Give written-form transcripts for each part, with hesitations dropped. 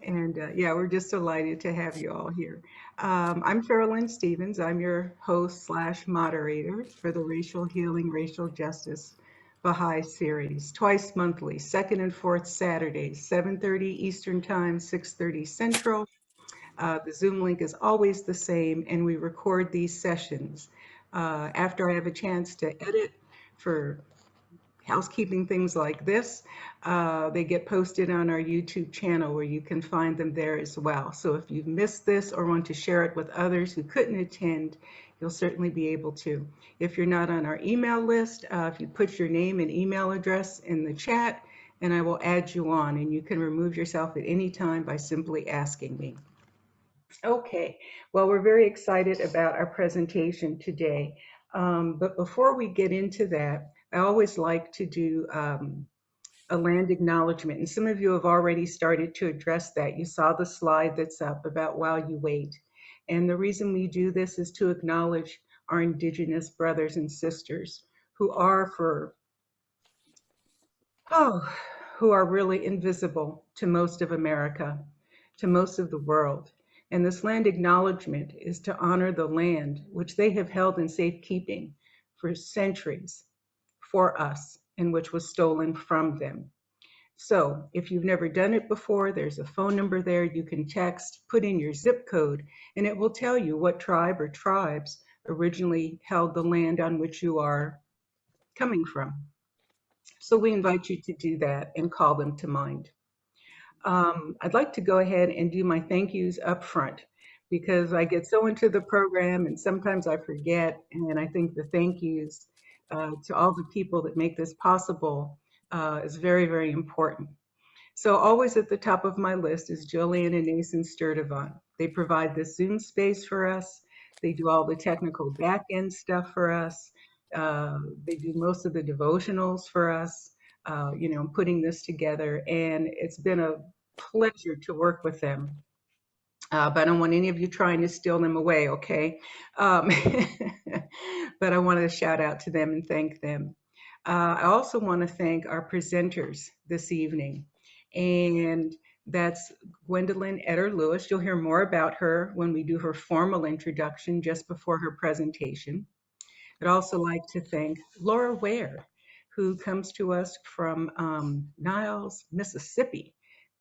And yeah, we're just delighted to have you all here. I'm Carolyn Stevens. I'm your host slash moderator for the Racial Healing, Racial Justice Bahai series, twice monthly, second and fourth Saturdays, 7:30 Eastern Time, 6:30 Central. The Zoom link is always the same, and we record these sessions. After I have a chance to edit for housekeeping things like this, they get posted on our YouTube channel where you can find them there as well. So if you've missed this or want to share it with others who couldn't attend, you'll certainly be able to. If you're not on our email list, if you put your name and email address in the chat, and I will add you on, and you can remove yourself at any time by simply asking me. Okay, well, we're very excited about our presentation today. But before we get into that, I always like to do a land acknowledgement. And some of you have already started to address that. You saw the slide that's up about while you wait. And the reason we do this is to acknowledge our Indigenous brothers and sisters who are oh, who are really invisible to most of America, to most of the world. And this land acknowledgement is to honor the land which they have held in safekeeping for centuries for us and which was stolen from them. So if you've never done it before, there's a phone number there you can text, put in your zip code, and it will tell you what tribe or tribes originally held the land on which you are coming from. So we invite you to do that and call them to mind. I'd like to go ahead and do my thank yous up front because I get so into the program and sometimes I forget. And I think the thank yous to all the people that make this possible is very, very important. So always at the top of my list is Jillian and Nathan Sturdivant. They provide this Zoom space for us. They do all the technical back end stuff for us. They do most of the devotionals for us, putting this together. And it's been a pleasure to work with them. But I don't want any of you trying to steal them away, okay? Um, but I want to shout out to them and thank them. I also want to thank our presenters this evening, and that's Gwendolyn Eder Lewis. You'll hear more about her when we do her formal introduction just before her presentation. I'd also like to thank Laura Ware, who comes to us from Niles, Mississippi.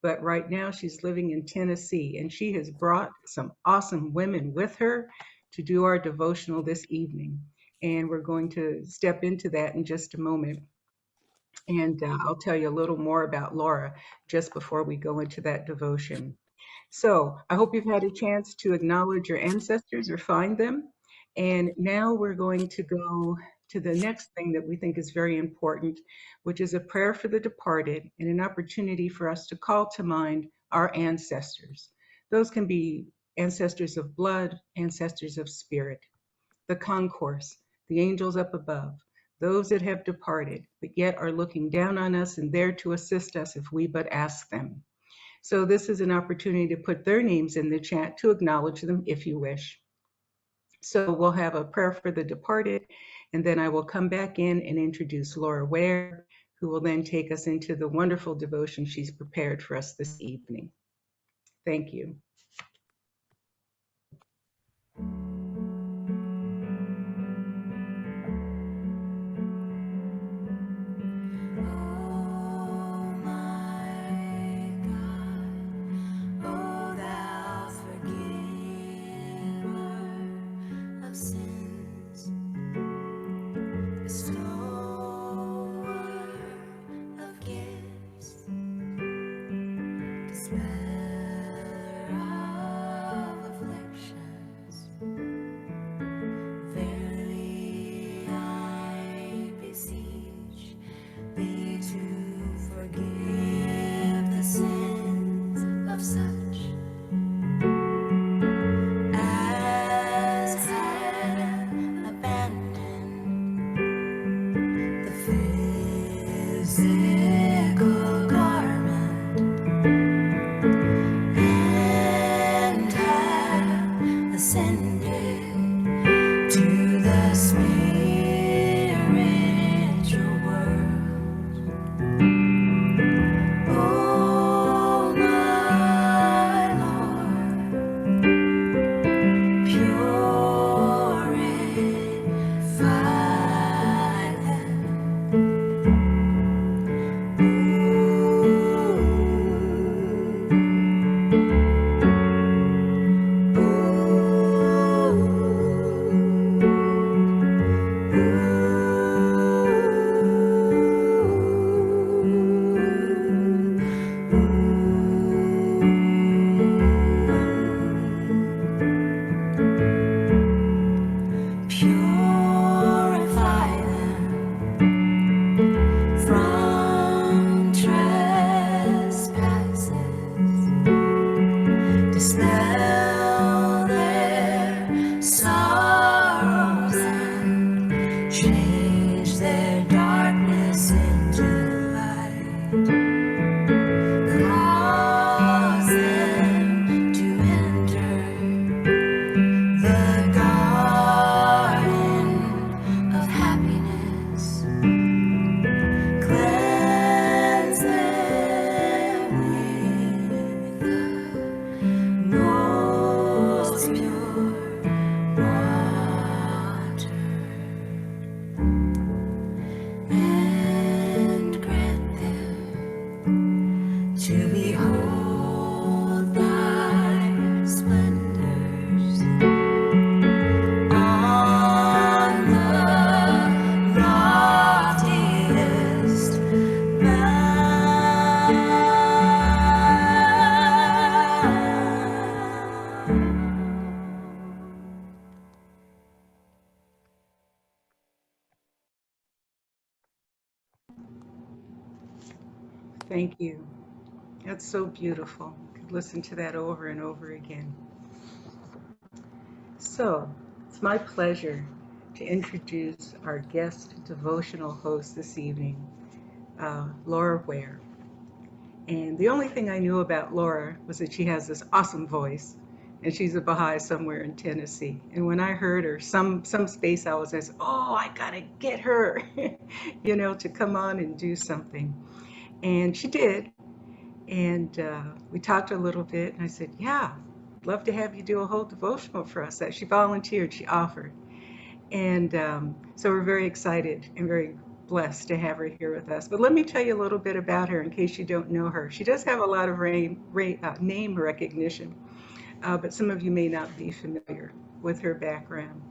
But right now she's living in Tennessee, and she has brought some awesome women with her to do our devotional this evening. And we're going to step into that in just a moment. And I'll tell you a little more about Laura just before we go into that devotion. So I hope you've had a chance to acknowledge your ancestors or find them. And now we're going to go to the next thing that we think is very important, which is a prayer for the departed and an opportunity for us to call to mind our ancestors. Those can be ancestors of blood, ancestors of spirit, the concourse, the angels up above, those that have departed, but yet are looking down on us and there to assist us if we but ask them. So this is an opportunity to put their names in the chat to acknowledge them if you wish. So we'll have a prayer for the departed, and then I will come back in and introduce Laura Ware, who will then take us into the wonderful devotion she's prepared for us this evening. Thank you. Thank you. That's so beautiful. Could listen to that over and over again. So, it's my pleasure to introduce our guest devotional host this evening, Laura Ware. And the only thing I knew about Laura was that she has this awesome voice, and she's a Baha'i somewhere in Tennessee. And when I heard her, some space I was as, oh, I gotta get her, to come on and do something. And she did. And we talked a little bit, and I said, yeah, I'd love to have you do a whole devotional for us. That she volunteered, she offered. And so we're very excited and very blessed to have her here with us. But let me tell you a little bit about her in case you don't know her. She does have a lot of name recognition, but some of you may not be familiar with her background.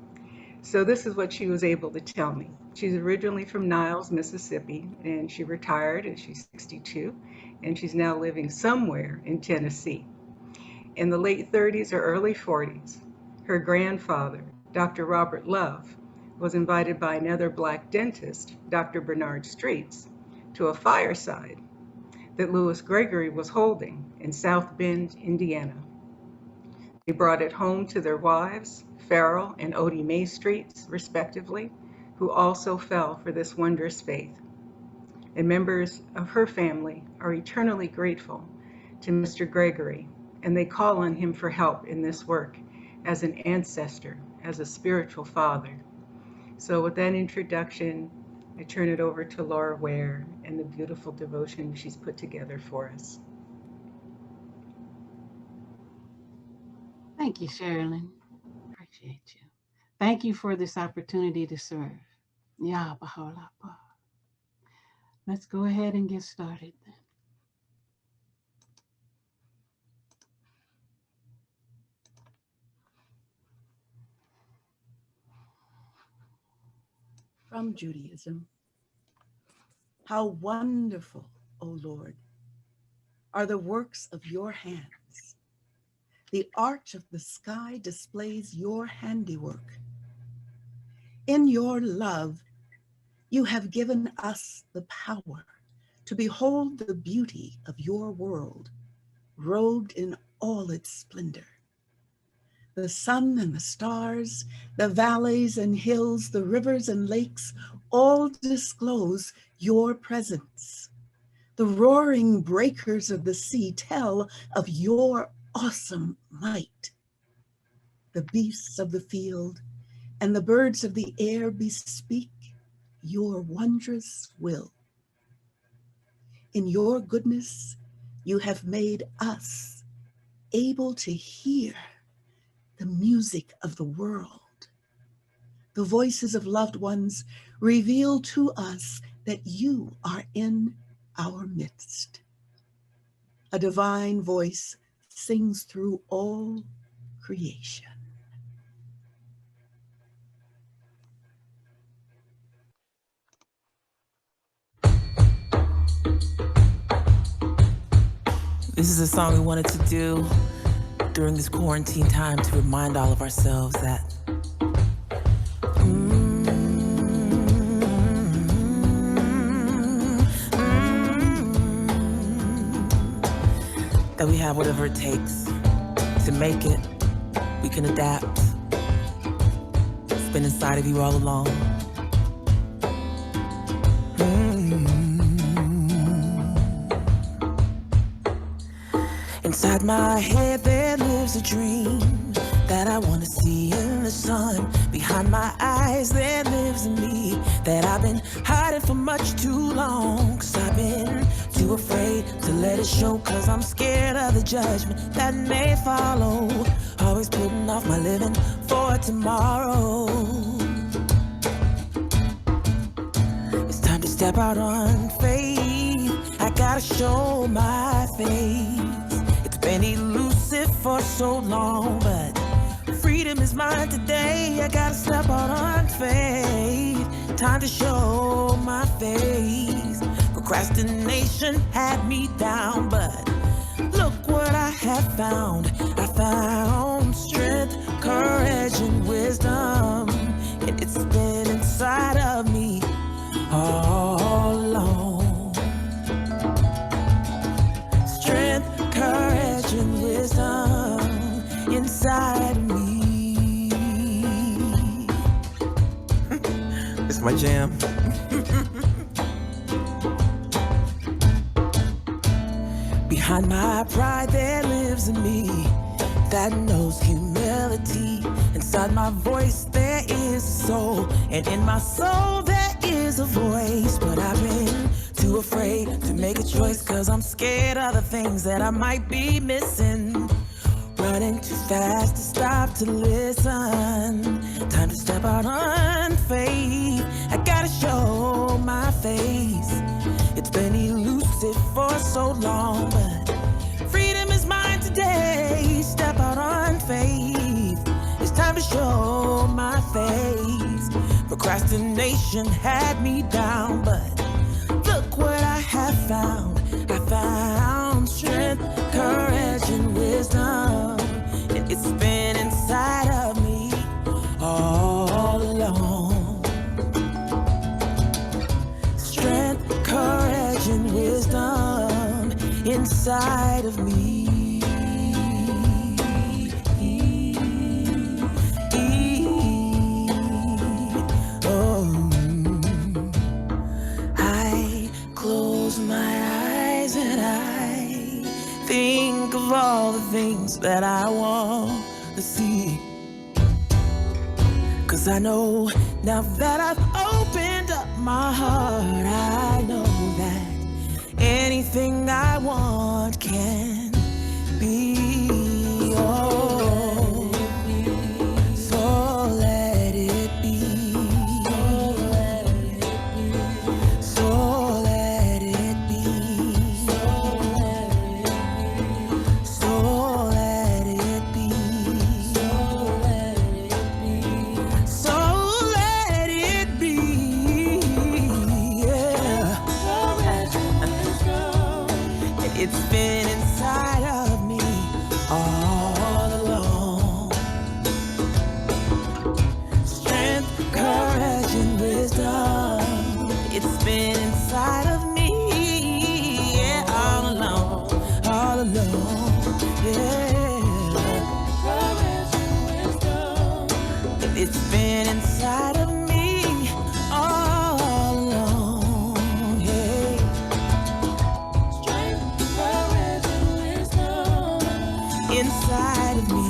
So this is what she was able to tell me. She's originally from Niles, Mississippi, and she retired and she's 62, and she's now living somewhere in Tennessee. In the late 30s or early 40s, her grandfather, Dr. Robert Love, was invited by another Black dentist, Dr. Bernard Streets, to a fireside that Louis Gregory was holding in South Bend, Indiana. They brought it home to their wives, Farrell and Odie Mae Streets, respectively, who also fell for this wondrous faith. And members of her family are eternally grateful to Mr. Gregory, and they call on him for help in this work as an ancestor, as a spiritual father. So with that introduction, I turn it over to Laura Ware and the beautiful devotion she's put together for us. Thank you, Sherilyn. Appreciate you. Thank you for this opportunity to serve. Ya Baha'u'llah. Let's go ahead and get started then. From Judaism. How wonderful, O Lord, are the works of your hands. The arch of the sky displays your handiwork. In your love, you have given us the power to behold the beauty of your world, robed in all its splendor. The sun and the stars, the valleys and hills, the rivers and lakes, all disclose your presence. The roaring breakers of the sea tell of your awesome might. The beasts of the field and the birds of the air bespeak your wondrous will. In your goodness, you have made us able to hear the music of the world. The voices of loved ones reveal to us that you are in our midst. A divine voice sings through all creation. This is a song we wanted to do during this quarantine time to remind all of ourselves that that we have whatever it takes to make it. We can adapt. It's been inside of you all along. Inside my head there lives a dream that I want to see in the sun. Behind my eyes there lives a me that I've been hiding for much too long. 'Cause I've been too afraid to let it show. 'Cause I'm scared of the judgment that may follow. Always putting off my living for tomorrow. It's time to step out on faith. I gotta show my face. Been elusive for so long, but freedom is mine today. I gotta step out on faith. Time to show my face. Procrastination had me down, but look what I have found. I found strength, courage, and wisdom, and it's been inside of me all along. my jam. Behind my pride there lives in me that knows humility. Inside my voice there is a soul, and in my soul there is a voice. But I've been too afraid to make a choice, 'cause I'm scared of the things that I might be missing. Running too fast to stop to listen. Time to step out on faith. I gotta show my face. It's been elusive for so long, but freedom is mine today. Step out on faith. It's time to show my face. Procrastination had me down, but look what I have found. I found strength, courage, and wisdom. And it's been inside of me all along. Strength, courage, and wisdom inside of me. Oh, I close my eyes and I think of all the things that I want to see. 'Cause I know now that I've opened up my heart, I know that anything I want can be. Oh, so let it be. So let it be. So let it be. So let it be. Yeah. It's been inside of me all along. Strength, courage, and wisdom. It's been inside of me, yeah, all along, all along, yeah. Courage and wisdom. It's been inside of me all along, yeah. Strength, courage, and wisdom inside of me.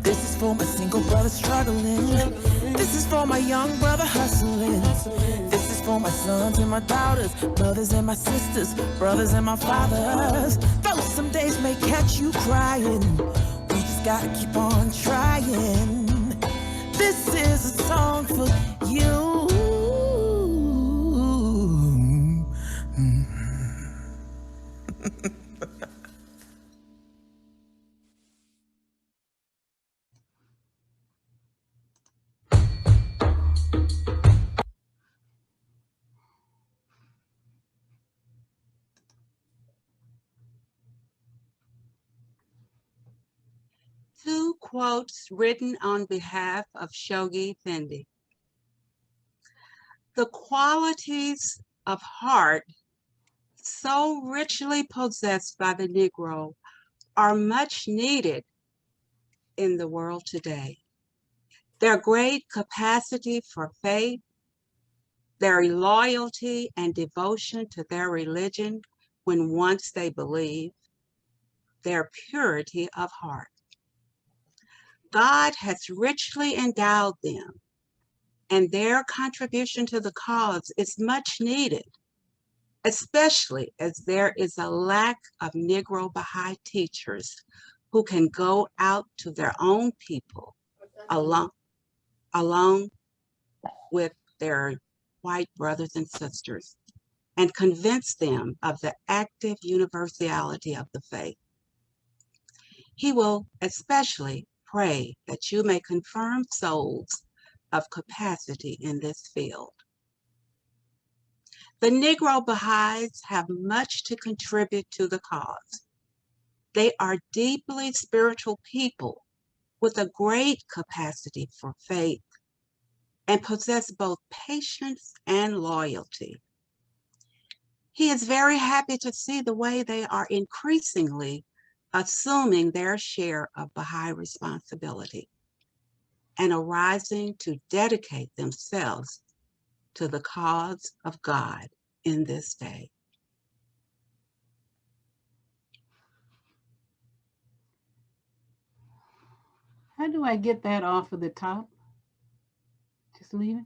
This is for my single brother struggling. This is for my young brother hustling. This is for my sons and my daughters, mothers and my sisters, brothers and my fathers. Though some days may catch you crying, we just gotta keep on trying. This is a song for you. Two quotes written on behalf of Shoghi Fendi. The qualities of heart so richly possessed by the Negro are much needed in the world today. Their great capacity for faith, their loyalty and devotion to their religion when once they believe, their purity of heart. God has richly endowed them, and their contribution to the cause is much needed, especially as there is a lack of Negro Baha'i teachers who can go out to their own people along with their white brothers and sisters and convince them of the active universality of the faith. He will especially pray that you may confirm souls of capacity in this field. The Negro Baha'is have much to contribute to the cause. They are deeply spiritual people with a great capacity for faith and possess both patience and loyalty. He is very happy to see the way they are increasingly assuming their share of Baha'i responsibility and arising to dedicate themselves to the cause of God in this day. How do I get that off of the top? Just leave it?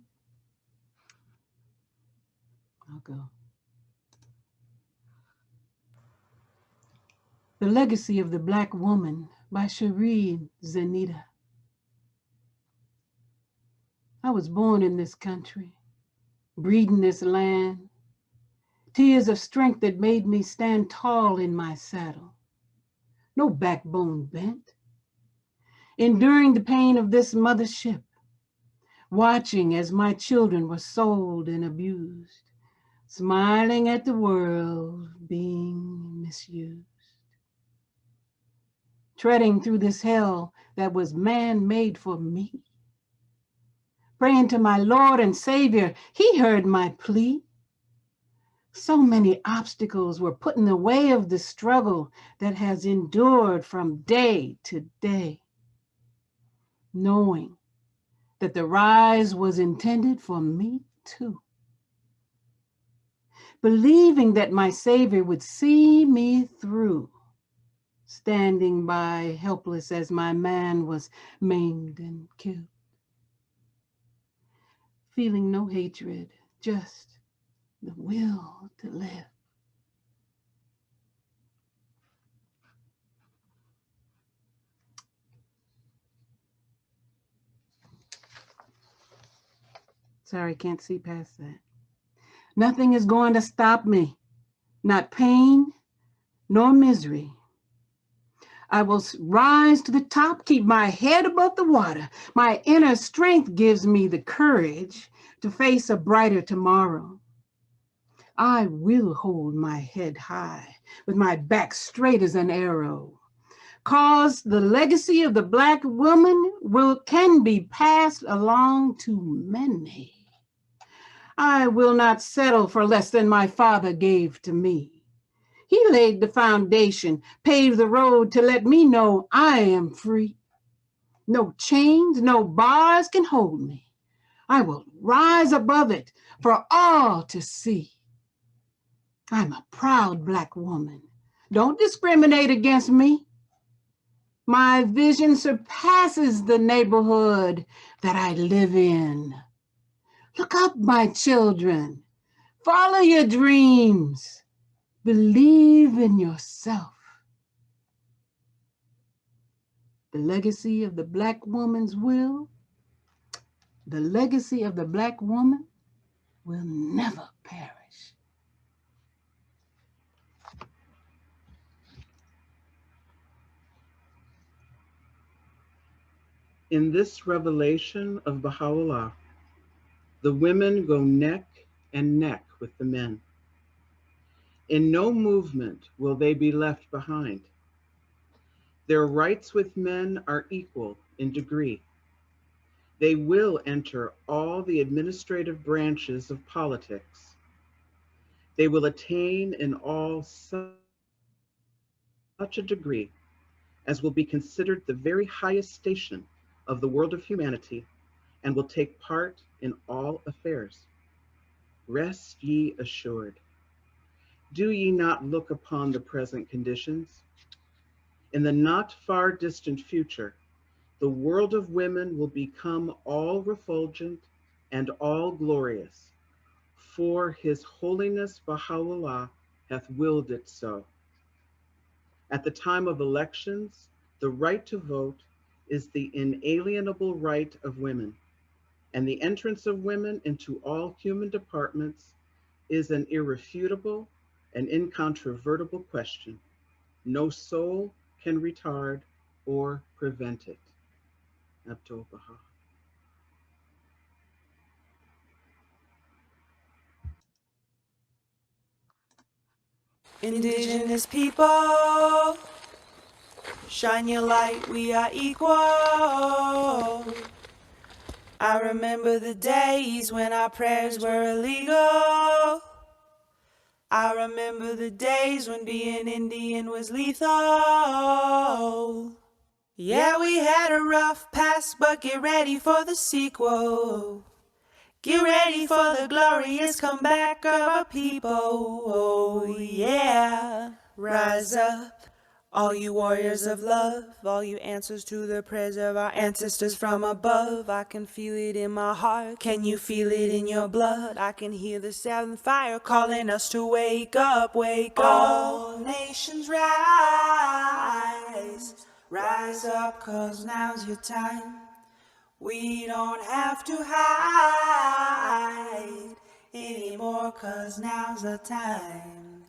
I'll go. The Legacy of the Black Woman by Cherie Zenita. I was born in this country, breeding this land, tears of strength that made me stand tall in my saddle, no backbone bent, enduring the pain of this mothership, watching as my children were sold and abused, smiling at the world being misused. Treading through this hell that was man-made for me. Praying to my Lord and Savior, He heard my plea. So many obstacles were put in the way of the struggle that has endured from day to day. Knowing that the rise was intended for me too. Believing that my Savior would see me through. Standing by helpless as my man was maimed and killed. Feeling no hatred, just the will to live. Sorry, can't see past that. Nothing is going to stop me, not pain nor misery. I will rise to the top, keep my head above the water. My inner strength gives me the courage to face a brighter tomorrow. I will hold my head high with my back straight as an arrow. Cause the legacy of the Black woman can be passed along to many. I will not settle for less than my father gave to me. He laid the foundation, paved the road to let me know I am free. No chains, no bars can hold me. I will rise above it for all to see. I'm a proud Black woman. Don't discriminate against me. My vision surpasses the neighborhood that I live in. Look up, my children. Follow your dreams. Believe in yourself. The legacy of the Black woman's will, the legacy of the Black woman will never perish. In this revelation of Baha'u'llah, the women go neck and neck with the men. In no movement will they be left behind. Their rights with men are equal in degree. They will enter all the administrative branches of politics. They will attain in all such a degree as will be considered the very highest station of the world of humanity, and will take part in all affairs. Rest ye assured. Do ye not look upon the present conditions? In the not far distant future, the world of women will become all refulgent and all glorious, for His Holiness Baha'u'llah hath willed it so. At the time of elections, the right to vote is the inalienable right of women, and the entrance of women into all human departments is an irrefutable and incontrovertible question. No soul can retard or prevent it. Abdul Baha. Indigenous people, shine your light, we are equal. I remember the days when our prayers were illegal. I remember the days when being Indian was lethal. Yeah, we had a rough past, but get ready for the sequel. Get ready for the glorious comeback of our people. Oh, yeah. Rise up, all you warriors of love, all you answers to the prayers of our ancestors from above. I can feel it in my heart. Can you feel it in your blood? I can hear the seventh fire calling us to wake up, wake up. All nations rise. Rise up, 'cause now's your time. We don't have to hide anymore, 'cause now's the time.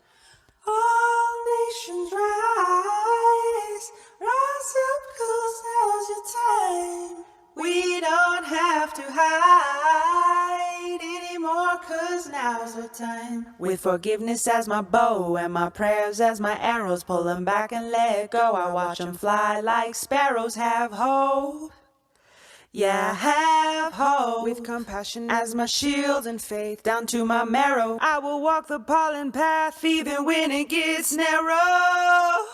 All nations rise, rise up, 'cause now's your time. We don't have to hide anymore, 'cause now's the time. With forgiveness as my bow and my prayers as my arrows, pull them back and let go. I watch them fly like sparrows. Have hope. Yeah, have hope. With compassion as my shield and faith down to my marrow, I will walk the pollen path even when it gets narrow.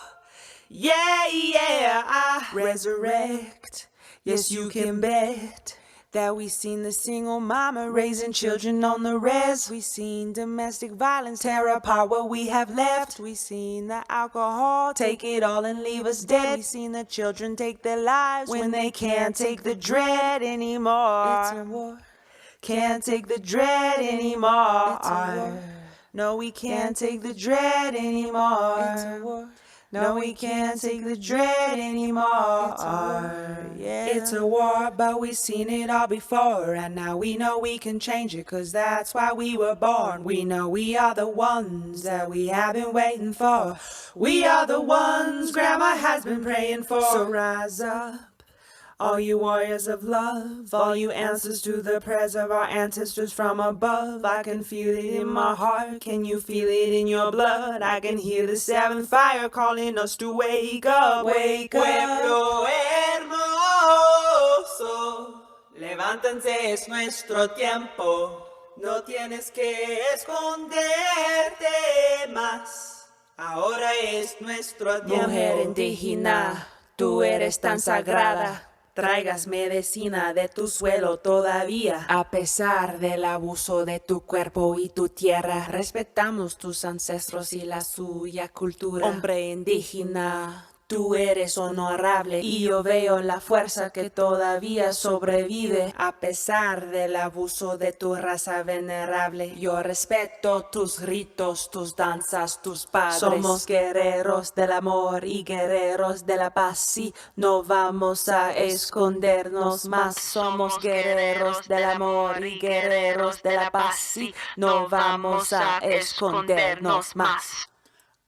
Yeah, yeah, I resurrect. Yes, you can bet that we seen the single mama raising children on the res. We seen domestic violence tear apart what we have left. We seen the alcohol take it all and leave us dead. We seen the children take their lives when they can't take the dread anymore. It's a war. Can't take the dread anymore. It's a war. No, we can't take the dread anymore. It's a war. No, we can't take the dread anymore. It's a war, but we've seen it all before. And now we know we can change it, 'cause that's why we were born. We know we are the ones that we have been waiting for. We are the ones Grandma has been praying for. So rise up, all you warriors of love, all you answers to the prayers of our ancestors from above. I can feel it in my heart. Can you feel it in your blood? I can hear the seventh fire calling us to wake up, wake up. Pueblo hermoso, levántense, es nuestro tiempo. No tienes que esconderte más. Ahora es nuestro tiempo. Mujer indígena, tú eres tan sagrada. Traigas medicina de tu suelo todavía. A pesar del abuso de tu cuerpo y tu tierra, respetamos tus ancestros y la suya cultura. Hombre indígena, tú eres honorable y yo veo la fuerza que todavía sobrevive. A pesar del abuso de tu raza venerable, yo respeto tus ritos, tus danzas, tus padres. Somos guerreros del amor y guerreros de la paz. Sí, no vamos a escondernos más. Somos guerreros del amor y guerreros de la paz. Sí, no vamos a escondernos más.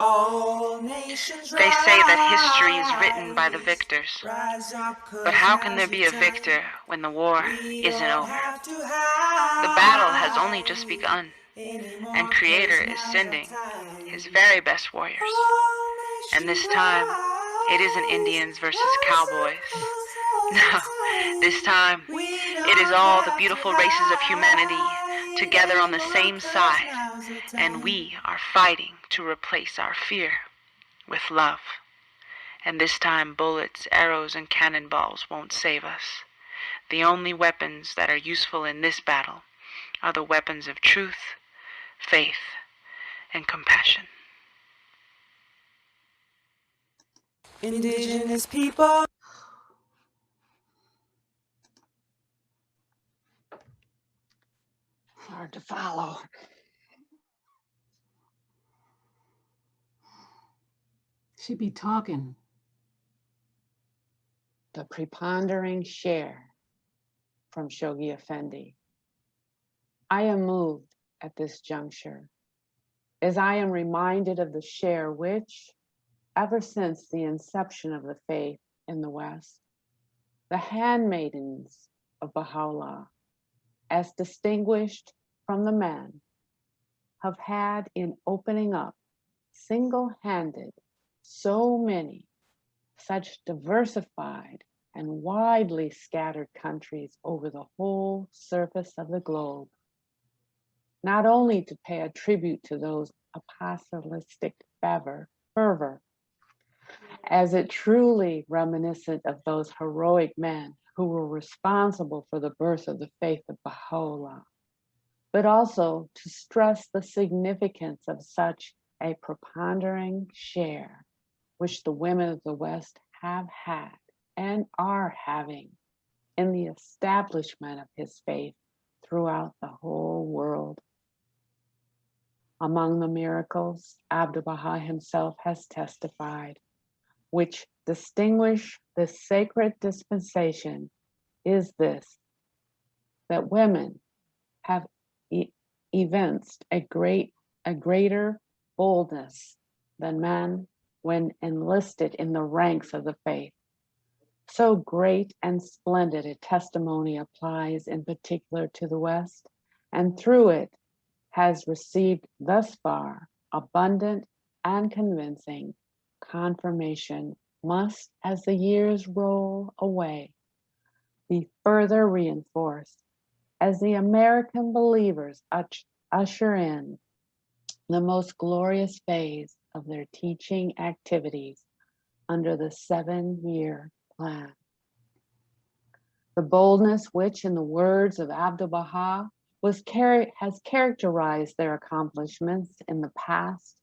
They say that history is written by the victors. But how can there be a victor when the war isn't over? The battle has only just begun, and Creator is sending his very best warriors. And this time, it isn't Indians versus cowboys. No, this time, it is all the beautiful races of humanity together on the same side, and we are fighting to replace our fear with love. And this time, bullets, arrows, and cannonballs won't save us. The only weapons that are useful in this battle are the weapons of truth, faith, and compassion. Indigenous people. Hard to follow. She be talking. The prepondering share from Shoghi Effendi. I am moved at this juncture as I am reminded of the share which, ever since the inception of the faith in the West, the handmaidens of Baha'u'llah, as distinguished from the men, have had in opening up single-handed so many such diversified and widely scattered countries over the whole surface of the globe, not only to pay a tribute to those apostolic fervor, as it truly reminiscent of those heroic men who were responsible for the birth of the faith of Baha'u'llah, but also to stress the significance of such a preponderating share which the women of the West have had and are having in the establishment of his faith throughout the whole world. Among the miracles Abdu'l-Baha himself has testified, which distinguish this sacred dispensation, is this, that women have evinced a greater boldness than men when enlisted in the ranks of the faith. So great and splendid a testimony applies in particular to the West, and through it has received thus far abundant and convincing confirmation, must, as the years roll away, be further reinforced as the American believers usher in the most glorious phase of their teaching activities under the 7-year plan. The boldness which, in the words of Abdu'l-Baha, has characterized their accomplishments in the past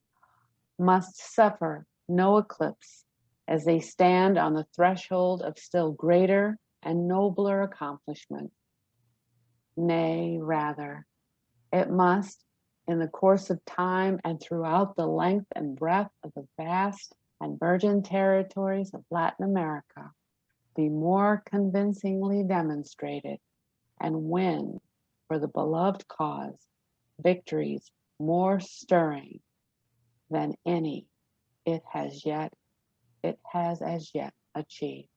must suffer no eclipse as they stand on the threshold of still greater and nobler accomplishment. Nay, rather, it must, in the course of time and throughout the length and breadth of the vast and virgin territories of Latin America, be more convincingly demonstrated and win for the beloved cause victories more stirring than any it has as yet achieved.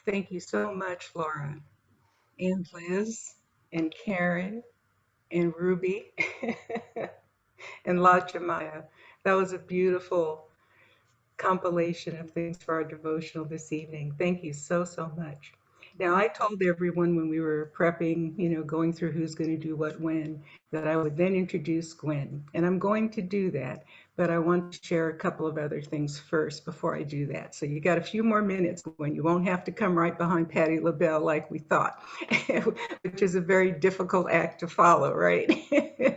Thank you so much, Laura, and Liz, and Karen, and Ruby, and La Jamaya. That was a beautiful compilation of things for our devotional this evening. Thank you so, so much. Now, I told everyone when we were prepping, going through who's going to do what when, that I would then introduce Gwen. And I'm going to do that, but I want to share a couple of other things first before I do that. So you got a few more minutes, Gwen. You won't have to come right behind Patti LaBelle like we thought, which is a very difficult act to follow, right?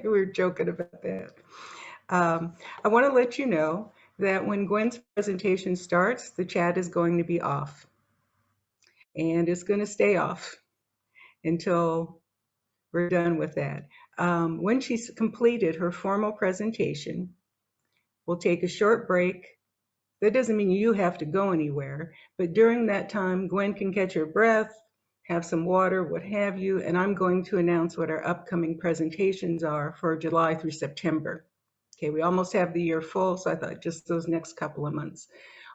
We were joking about that. I want to let you know that when Gwen's presentation starts, the chat is going to be off. And it's going to stay off until we're done with that. When she's completed her formal presentation, we'll take a short break. That doesn't mean you have to go anywhere, but during that time, Gwen can catch her breath, have some water, what have you, and I'm going to announce what our upcoming presentations are for July through September. Okay, we almost have the year full, so I thought just those next couple of months.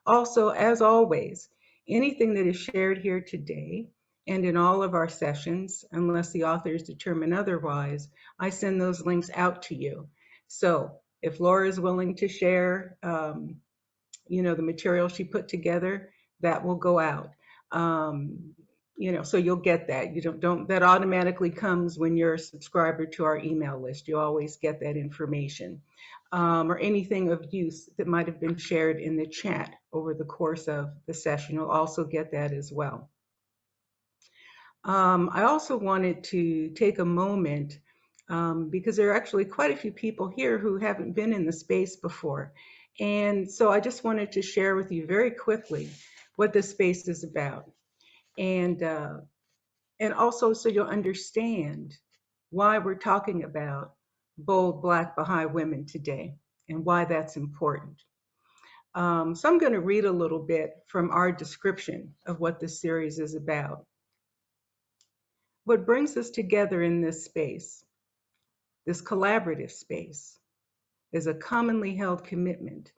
Also, as always, anything that is shared here today and in all of our sessions, unless the authors determine otherwise, I send those links out to you. So if Laura is willing to share, the material she put together, that will go out. So you'll get that. That automatically comes when you're a subscriber to our email list. You always get that information. Or anything of use that might have been shared in the chat over the course of the session. You'll also get that as well. I also wanted to take a moment because there are actually quite a few people here who haven't been in the space before. And so I just wanted to share with you very quickly what this space is about. And also so you'll understand why we're talking about bold Black Baha'i women today and why that's important. So I'm going to read a little bit from our description of what this series is about. What brings us together in this space, this collaborative space, is a commonly held commitment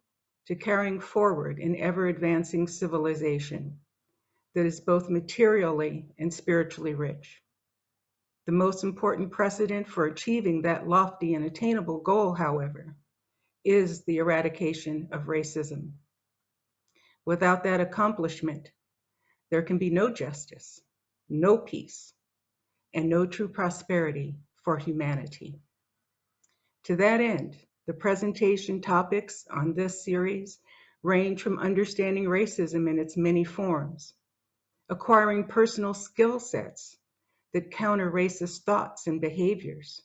to carrying forward an ever-advancing civilization that is both materially and spiritually rich. The most important precedent for achieving that lofty and attainable goal, however, is the eradication of racism. Without that accomplishment, there can be no justice, no peace, and no true prosperity for humanity. To that end, the presentation topics on this series range from understanding racism in its many forms, acquiring personal skill sets that counter racist thoughts and behaviors,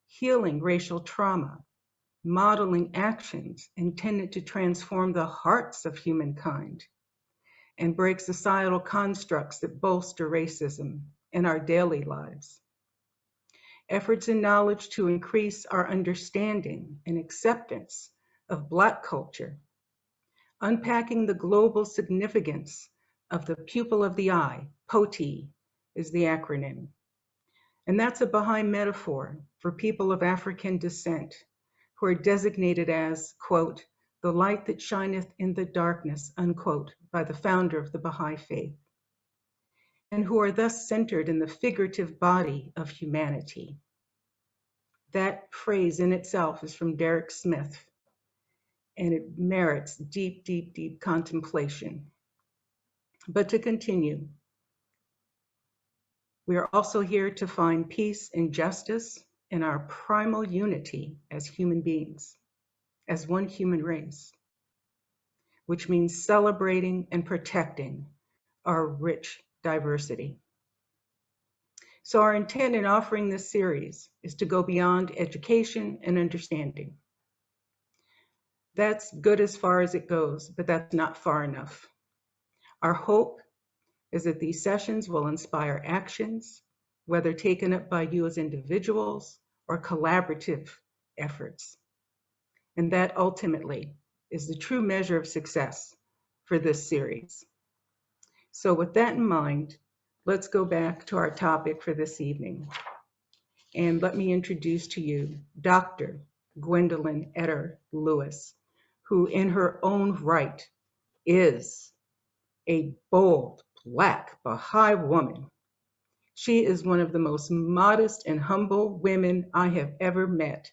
healing racial trauma, modeling actions intended to transform the hearts of humankind, and break societal constructs that bolster racism in our daily lives. Efforts and knowledge to increase our understanding and acceptance of Black culture, unpacking the global significance of the pupil of the eye, POTI is the acronym. And that's a Baha'i metaphor for people of African descent who are designated as, quote, the light that shineth in the darkness, unquote, by the founder of the Baha'i faith, and who are thus centered in the figurative body of humanity. That phrase in itself is from Derek Smith, and it merits deep, deep, deep contemplation. But to continue, we are also here to find peace and justice in our primal unity as human beings, as one human race, which means celebrating and protecting our rich diversity. So our intent in offering this series is to go beyond education and understanding. That's good as far as it goes, but that's not far enough. Our hope is that these sessions will inspire actions, whether taken up by you as individuals or collaborative efforts. And that ultimately is the true measure of success for this series. So with that in mind, let's go back to our topic for this evening. And let me introduce to you Dr. Gwendolyn Etter Lewis, who in her own right is a bold Black Baha'i woman. She is one of the most modest and humble women I have ever met.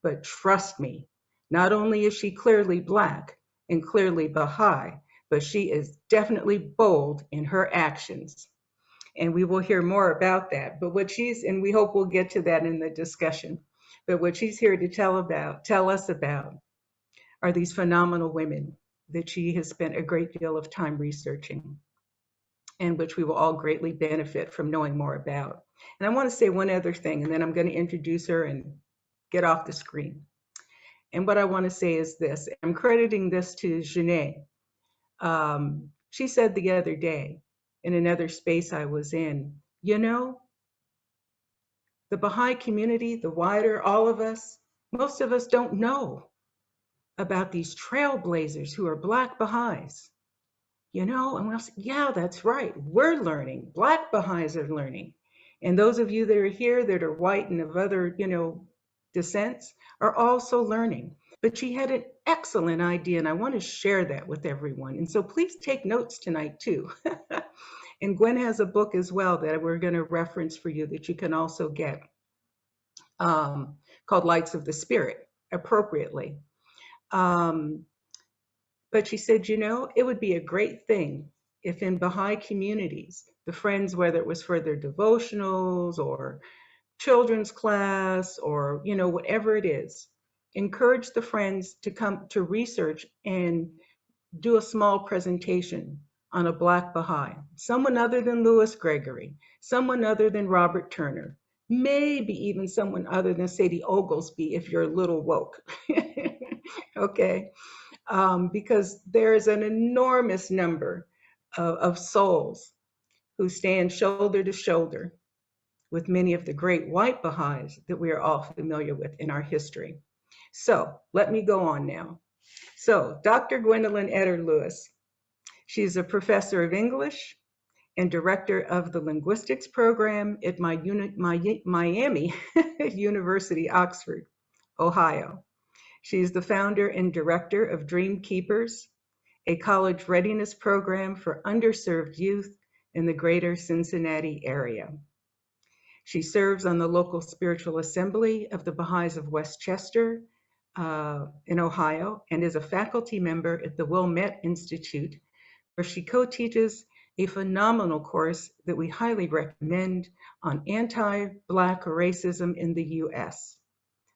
But trust me, not only is she clearly Black and clearly Baha'i, but she is definitely bold in her actions. And we will hear more about that. But and we hope we'll get to that in the discussion. But what she's here to tell us about are these phenomenal women that she has spent a great deal of time researching, and which we will all greatly benefit from knowing more about. And I want to say one other thing, and then I'm going to introduce her and get off the screen. And what I want to say is this, I'm crediting this to Janae. She said the other day in another space I was in, you know, the Baha'i community, the wider, all of us, most of us don't know about these trailblazers who are Black Baha'is. You know, and we'll say, yeah, that's right. We're learning. Black Baha'is are learning. And those of you that are here that are white and of other, descents are also learning. But she had an excellent idea, and I want to share that with everyone. And so please take notes tonight too. And Gwen has a book as well that we're going to reference for you that you can also get, called Lights of the Spirit, appropriately. But she said, you know, it would be a great thing if in Baha'i communities, the friends, whether it was for their devotionals or children's class or, whatever it is, encourage the friends to come to research and do a small presentation on a Black Baha'i, someone other than Louis Gregory, someone other than Robert Turner, maybe even someone other than Sadie Oglesby if you're a little woke. Okay. Because there is an enormous number of souls who stand shoulder to shoulder with many of the great white Baha'is that we are all familiar with in our history. So let me go on now. So Dr. Gwendolyn Eder Lewis, she's a professor of English and director of the linguistics program at Miami University, Oxford, Ohio. She's the founder and director of Dream Keepers, a college readiness program for underserved youth in the greater Cincinnati area. She serves on the local spiritual assembly of the Baha'is of Westchester in Ohio, and is a faculty member at the Wilmette Institute, where she co-teaches a phenomenal course that we highly recommend on anti-Black racism in the US,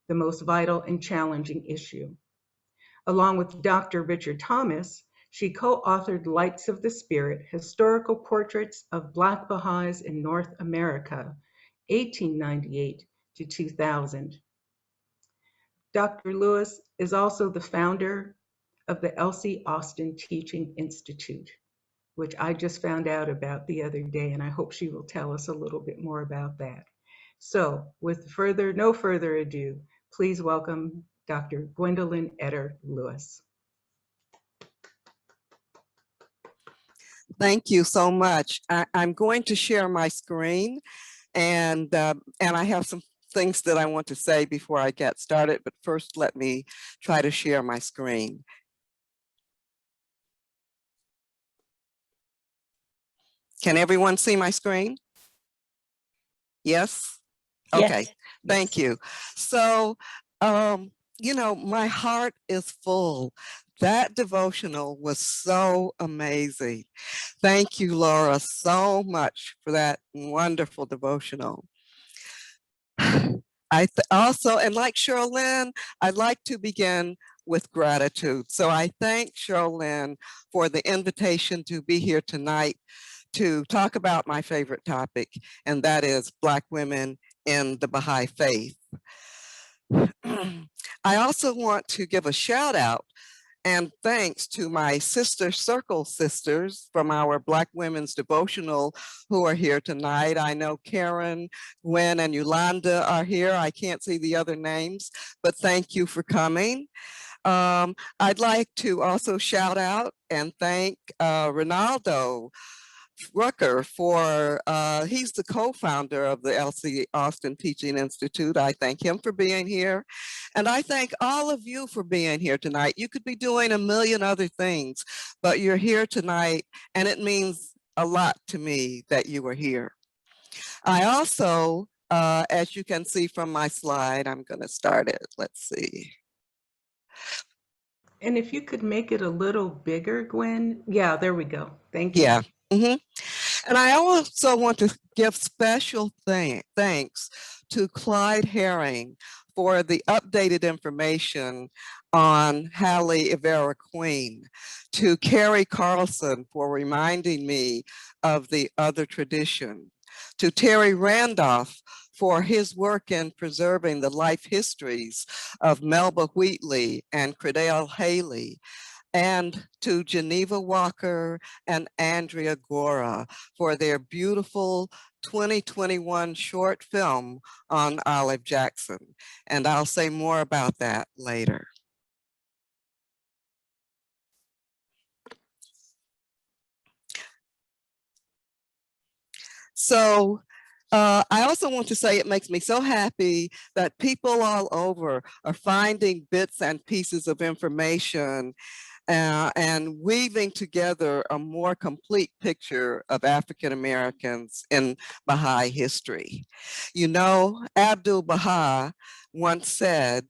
the most vital and challenging issue. Along with Dr. Richard Thomas, she co-authored Lights of the Spirit, Historical Portraits of Black Baha'is in North America, 1898 to 2000. Dr. Lewis is also the founder of the Elsie Austin Teaching Institute, which I just found out about the other day, and I hope she will tell us a little bit more about that. So with no further ado, please welcome Dr. Gwendolyn Eder Lewis. Thank you so much. I'm going to share my screen, and I have some things that I want to say before I get started, but first let me try to share my screen. Can everyone see my screen? Yes? Okay, yes. Thank you. So, my heart is full. That devotional was so amazing. Thank you, Laura, so much for that wonderful devotional. Also, and like Cheryl-Lynn, I'd like to begin with gratitude. So I thank Cheryl-Lynn for the invitation to be here tonight to talk about my favorite topic, and that is Black women in the Baha'i faith. I also want to give a shout out and thanks to my Sister Circle sisters from our Black Women's Devotional who are here tonight. I know Karen, Gwen, and Yolanda are here. I can't see the other names, but thank you for coming. I'd like to also shout out and thank Ronaldo Rucker for, he's the co-founder of the Elsie Austin Teaching Institute. I thank him for being here. And I thank all of you for being here tonight. You could be doing a million other things, but you're here tonight, and it means a lot to me that you were here. I also, as you can see from my slide, I'm going to start it. Let's see. And if you could make it a little bigger, Gwen. Yeah, there we go. Thank you. Yeah. And I also want to give special thanks to Clyde Herring for the updated information on Halle Ivera Queen, to Carrie Carlson for reminding me of the other tradition, to Terry Randolph for his work in preserving the life histories of Melba Wheatley and Creadell Haley, and to Geneva Walker and Andrea Gora for their beautiful 2021 short film on Olive Jackson. And I'll say more about that later. So I also want to say it makes me so happy that people all over are finding bits and pieces of information and weaving together a more complete picture of African Americans in Baha'i history. You know, Abdul Baha once said,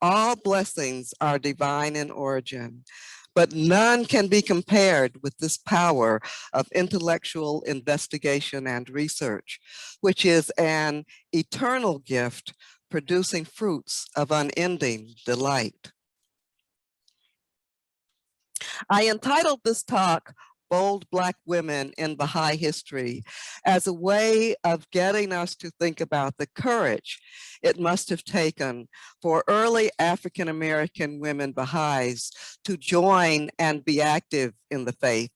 "All blessings are divine in origin, but none can be compared with this power of intellectual investigation and research, which is an eternal gift producing fruits of unending delight." I entitled this talk, "Bold Black Women in Baha'i History," as a way of getting us to think about the courage it must have taken for early African-American women Baha'is to join and be active in the faith,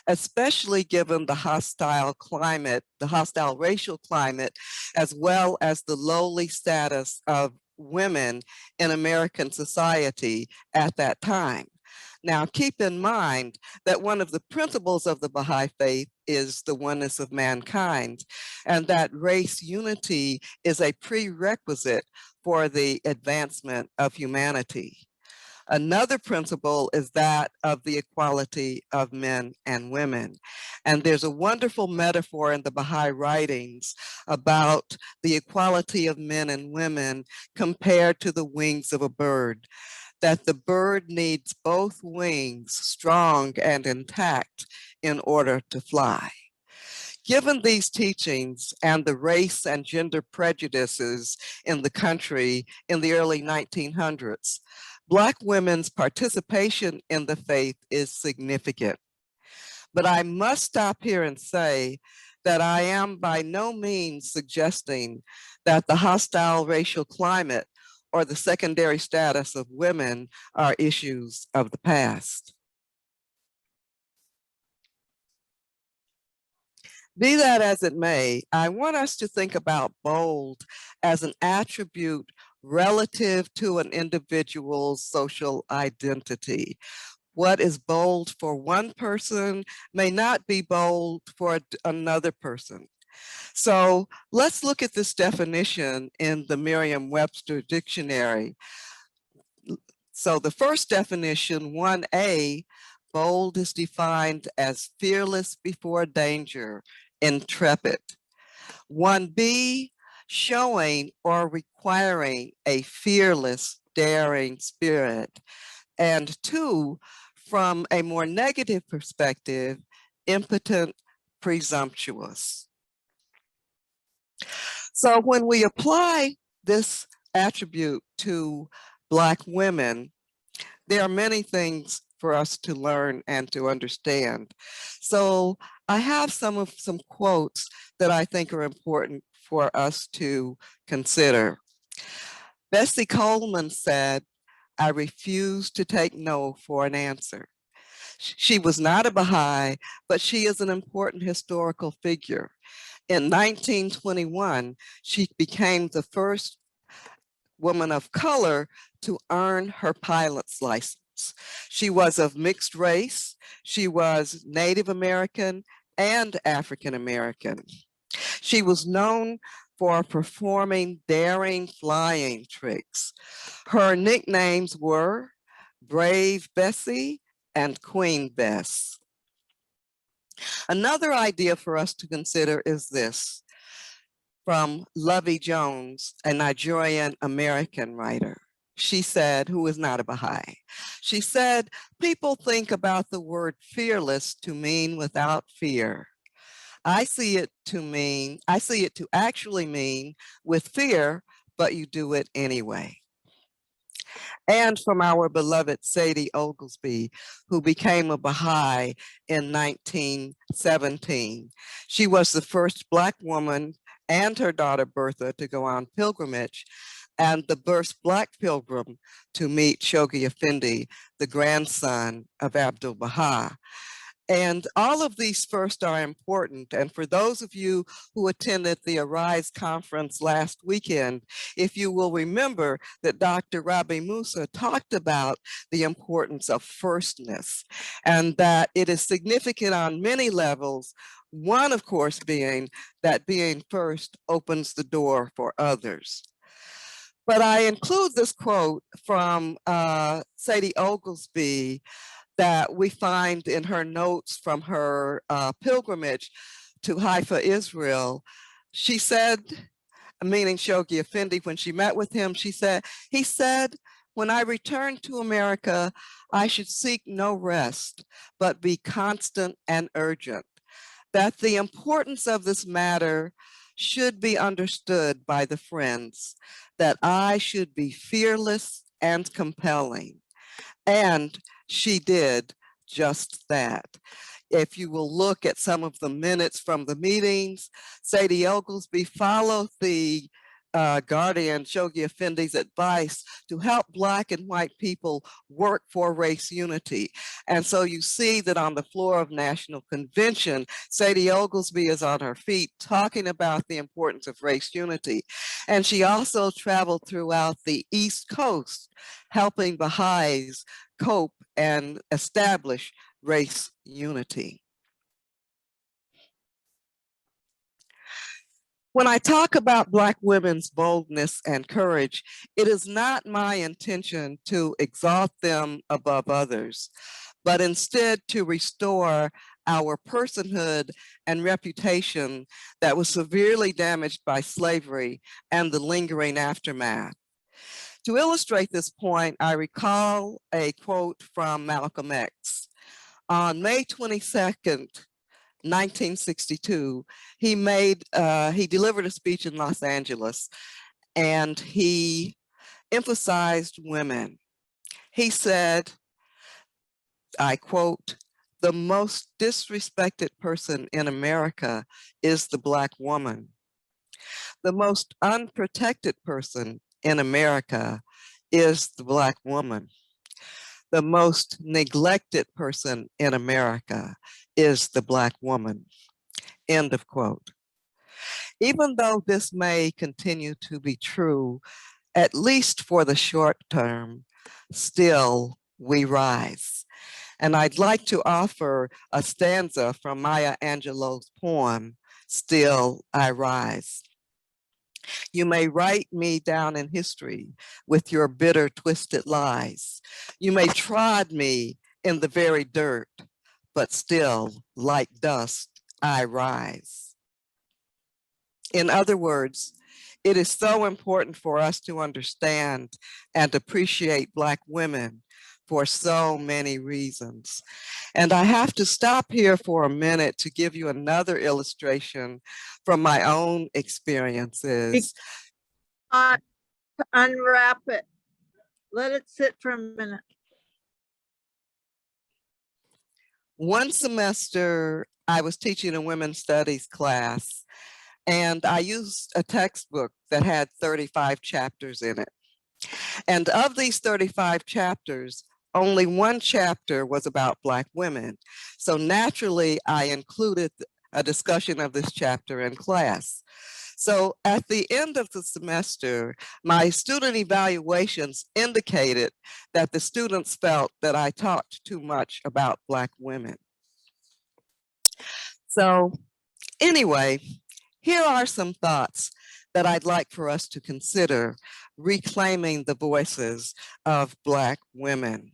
especially given the hostile climate, the hostile racial climate, as well as the lowly status of women in American society at that time. Now, keep in mind that one of the principles of the Baha'i faith is the oneness of mankind, and that race unity is a prerequisite for the advancement of humanity. Another principle is that of the equality of men and women. And there's a wonderful metaphor in the Baha'i writings about the equality of men and women compared to the wings of a bird, that the bird needs both wings strong and intact in order to fly. Given these teachings and the race and gender prejudices in the country in the early 1900s, Black women's participation in the faith is significant. But I must stop here and say that I am by no means suggesting that the hostile racial climate or the secondary status of women are issues of the past. Be that as it may, I want us to think about bold as an attribute relative to an individual's social identity. What is bold for one person may not be bold for another person. So let's look at this definition in the Merriam-Webster dictionary. So the first definition, 1A, bold is defined as fearless before danger, intrepid. 1B, showing or requiring a fearless, daring spirit. And 2, from a more negative perspective, impotent, presumptuous. So when we apply this attribute to Black women, there are many things for us to learn and to understand. So I have some quotes that I think are important for us to consider. Bessie Coleman said, "I refuse to take no for an answer." She was not a Baha'i, but she is an important historical figure. In 1921, she became the first woman of color to earn her pilot's license. She was of mixed race. She was Native American and African American. She was known for performing daring flying tricks. Her nicknames were Brave Bessie and Queen Bess. Another idea for us to consider is this, from Lovey Jones, a Nigerian American writer. She said, who is not a Baha'i. She said, people think about the word fearless to mean without fear. I see it to actually mean with fear, but you do it anyway. And from our beloved Sadie Oglesby, who became a Baha'i in 1917. She was the first Black woman and her daughter Bertha to go on pilgrimage, and the first Black pilgrim to meet Shoghi Effendi, the grandson of Abdul Baha. And all of these first are important. And for those of you who attended the Arise conference last weekend, if you will remember that Dr. Rabi Musa talked about the importance of firstness and that it is significant on many levels. One, of course, being that being first opens the door for others. But I include this quote from Sadie Oglesby that we find in her notes from her pilgrimage to Haifa, Israel. She said, meaning Shoghi Effendi, when she met with him, he said, when I return to America, I should seek no rest, but be constant and urgent. That the importance of this matter should be understood by the friends, that I should be fearless and compelling. And she did just that. If you will look at some of the minutes from the meetings, Sadie Oglesby followed the guardian Shoghi Effendi's advice to help Black and white people work for race unity. And so you see that on the floor of National Convention, Sadie Oglesby is on her feet talking about the importance of race unity. And she also traveled throughout the East Coast, helping Baha'is cope and establish race unity. When I talk about Black women's boldness and courage, it is not my intention to exalt them above others, but instead to restore our personhood and reputation that was severely damaged by slavery and the lingering aftermath. To illustrate this point, I recall a quote from Malcolm X. On May 22nd, 1962, he delivered a speech in Los Angeles, and he emphasized women. He said, I quote, "The most disrespected person in America is the Black woman. The most unprotected person in America is the Black woman. The most neglected person in America is the Black woman." End of quote. Even though this may continue to be true, at least for the short term, still we rise. And I'd like to offer a stanza from Maya Angelou's poem, Still I Rise. You may write me down in history with your bitter, twisted lies. You may trod me in the very dirt, but still, like dust, I rise. In other words, it is so important for us to understand and appreciate Black women for so many reasons. And I have to stop here for a minute to give you another illustration from my own experiences. Unwrap it. Let it sit for a minute. One semester, I was teaching a women's studies class, and I used a textbook that had 35 chapters in it. And of these 35 chapters, only one chapter was about Black women. So naturally, I included a discussion of this chapter in class. So at the end of the semester, my student evaluations indicated that the students felt that I talked too much about Black women. So anyway, here are some thoughts that I'd like for us to consider reclaiming the voices of Black women.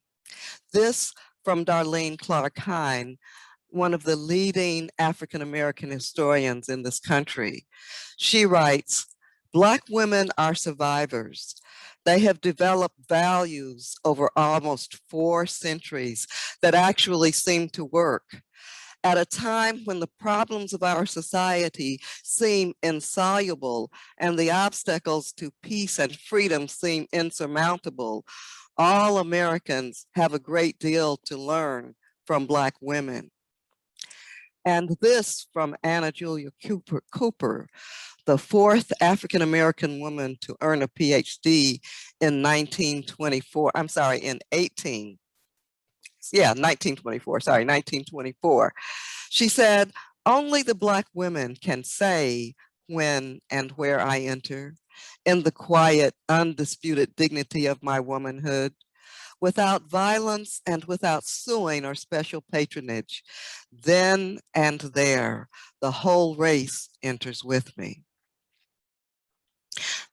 This from Darlene Clark Hine, one of the leading African-American historians in this country. She writes, Black women are survivors. They have developed values over almost 4 centuries that actually seem to work. At a time when the problems of our society seem insoluble and the obstacles to peace and freedom seem insurmountable, all Americans have a great deal to learn from Black women. And this from Anna Julia Cooper, the 4th African-American woman to earn a PhD in 1924. She said, only the Black women can say when and where I enter, in the quiet, undisputed dignity of my womanhood, without violence and without suing or special patronage. Then and there, the whole race enters with me.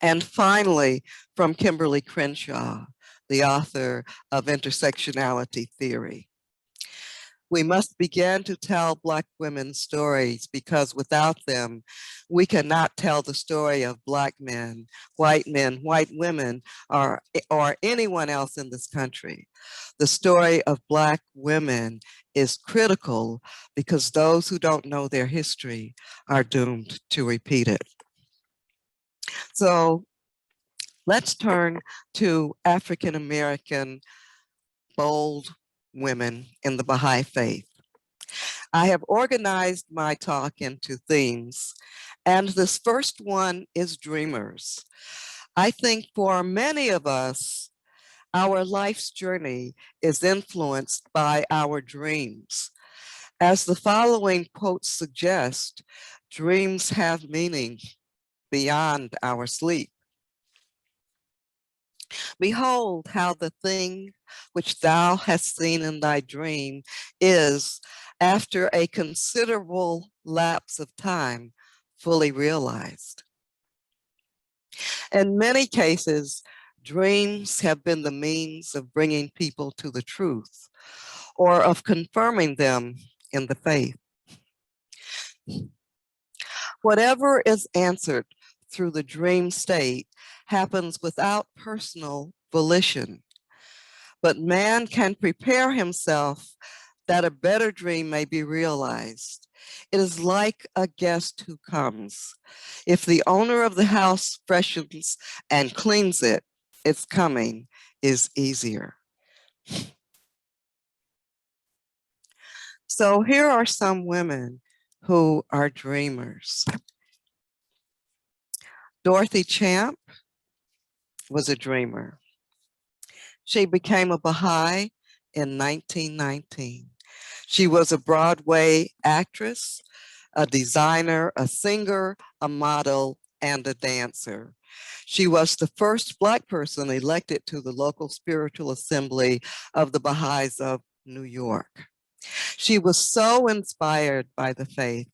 And finally, from Kimberly Crenshaw, the author of Intersectionality Theory. We must begin to tell Black women's stories because without them, we cannot tell the story of Black men, white women, or anyone else in this country. The story of Black women is critical because those who don't know their history are doomed to repeat it. So let's turn to African-American bold women in the Baha'i faith. I have organized my talk into themes, and this first one is dreamers. I think for many of us, our life's journey is influenced by our dreams. As the following quotes suggest, dreams have meaning beyond our sleep. Behold how the thing which thou hast seen in thy dream is, after a considerable lapse of time, fully realized. In many cases, dreams have been the means of bringing people to the truth or of confirming them in the faith. Whatever is answered through the dream state happens without personal volition, but man can prepare himself that a better dream may be realized. It is like a guest who comes. If the owner of the house freshens and cleans it, its coming is easier. So here are some women who are dreamers. Dorothy Champ was a dreamer. She became a Baha'i in 1919. She was a Broadway actress, a designer, a singer, a model, and a dancer. She was the first Black person elected to the local spiritual assembly of the Baha'is of New York. She was so inspired by the faith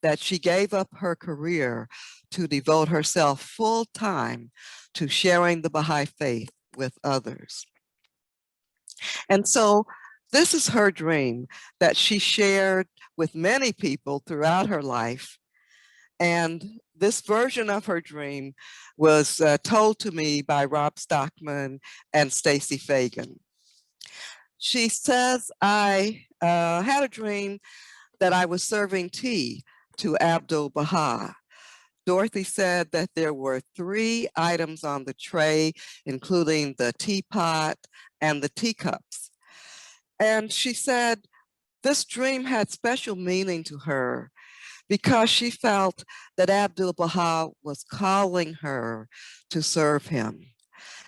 that she gave up her career to devote herself full time to sharing the Baha'i faith with others. And so this is her dream that she shared with many people throughout her life. And this version of her dream was told to me by Rob Stockman and Stacey Fagan. She says, I had a dream that I was serving tea to Abdul-Baha. Dorothy said that there were 3 items on the tray, including the teapot and the teacups. And she said this dream had special meaning to her because she felt that Abdul-Baha was calling her to serve him.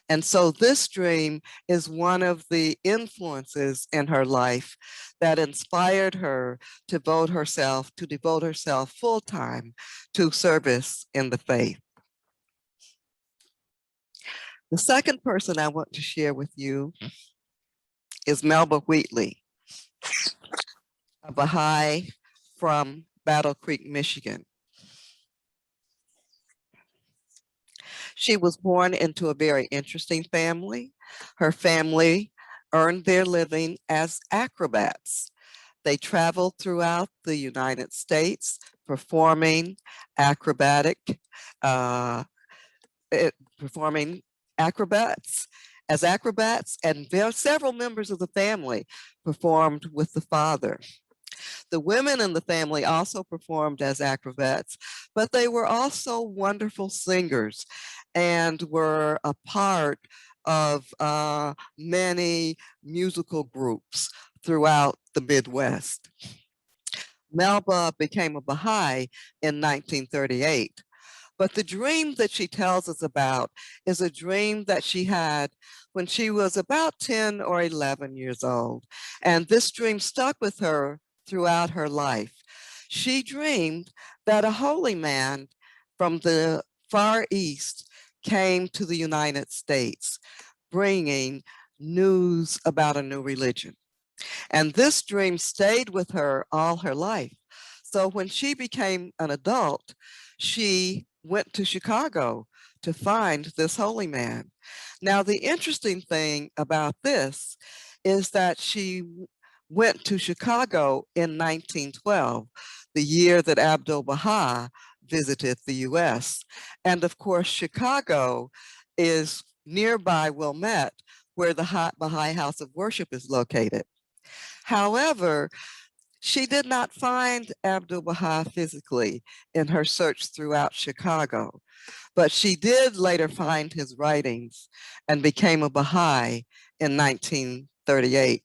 And so this dream is one of the influences in her life that inspired her to devote herself full time to service in the faith. The second person I want to share with you is Melba Wheatley, a Baha'i from Battle Creek, Michigan. She was born into a very interesting family. Her family earned their living as acrobats. They traveled throughout the United States performing acrobatic, performing acrobats as acrobats, and several members of the family performed with the father. The women in the family also performed as acrobats, but they were also wonderful singers and were a part of many musical groups throughout the Midwest. Melba became a Baha'i in 1938. But the dream that she tells us about is a dream that she had when she was about 10 or 11 years old. And this dream stuck with her throughout her life. She dreamed that a holy man from the Far East came to the United States, bringing news about a new religion. And this dream stayed with her all her life. So when she became an adult, she went to Chicago to find this holy man. Now, the interesting thing about this is that she went to Chicago in 1912, the year that Abdu'l-Baha visited the US. And of course, Chicago is nearby Wilmette, where the Baha'i House of Worship is located. However, she did not find Abdu'l-Baha physically in her search throughout Chicago, but she did later find his writings and became a Baha'i in 1938.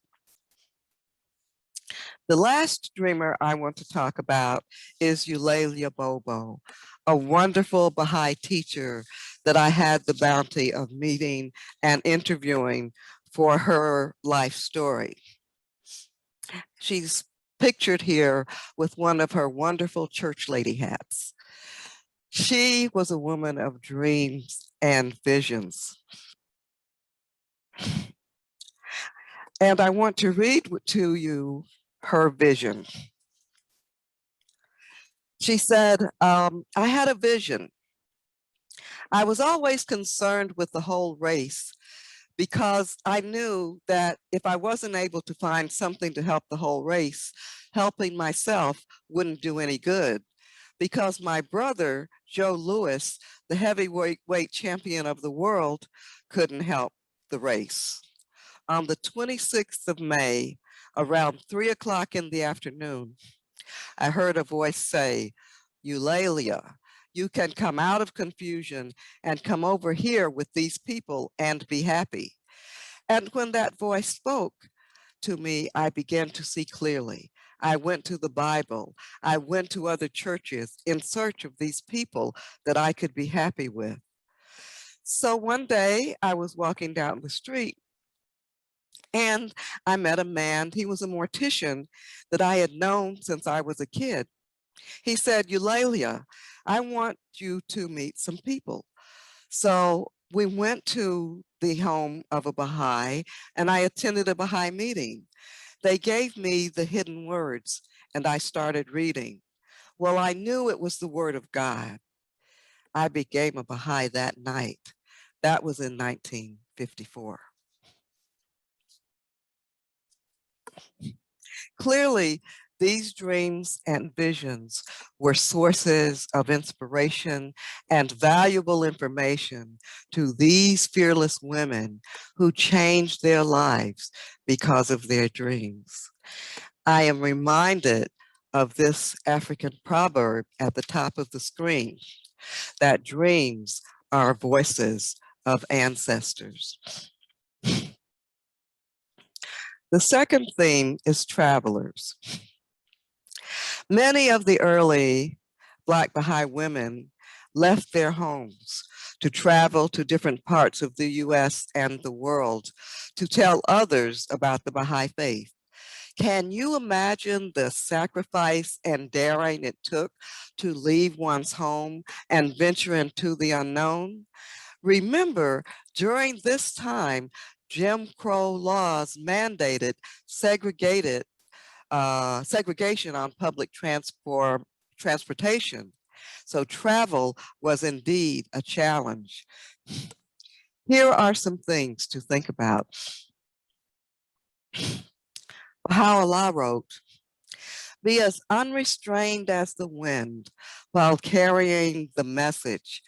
The last dreamer I want to talk about is Eulalia Bobo, a wonderful Baha'i teacher that I had the bounty of meeting and interviewing for her life story. She's pictured here with one of her wonderful church lady hats. She was a woman of dreams and visions. And I want to read to you her vision. She said, I had a vision. I was always concerned with the whole race because I knew that if I wasn't able to find something to help the whole race, helping myself wouldn't do any good. Because my brother, Joe Louis, the heavyweight champion of the world, couldn't help the race. On the 26th of May, around 3 o'clock in the afternoon, I heard a voice say, Eulalia, you can come out of confusion and come over here with these people and be happy. And when that voice spoke to me, I began to see clearly. I went to the Bible. I went to other churches in search of these people that I could be happy with. So one day I was walking down the street and I met a man. He was a mortician that I had known since I was a kid. He said, Eulalia, I want you to meet some people. So we went to the home of a Baha'i and I attended a Baha'i meeting. They gave me the hidden words and I started reading. Well, I knew it was the word of God. I became a Baha'i that night. That was in 1954. Clearly, these dreams and visions were sources of inspiration and valuable information to these fearless women who changed their lives because of their dreams. I am reminded of this African proverb at the top of the screen, that dreams are voices of ancestors. The second theme is travelers. Many of the early Black Baha'i women left their homes to travel to different parts of the US and the world to tell others about the Baha'i faith. Can you imagine the sacrifice and daring it took to leave one's home and venture into the unknown? Remember, during this time, Jim Crow laws mandated segregation on public transportation. So travel was indeed a challenge. Here are some things to think about. Baha'u'llah wrote, Be as unrestrained as the wind while carrying the message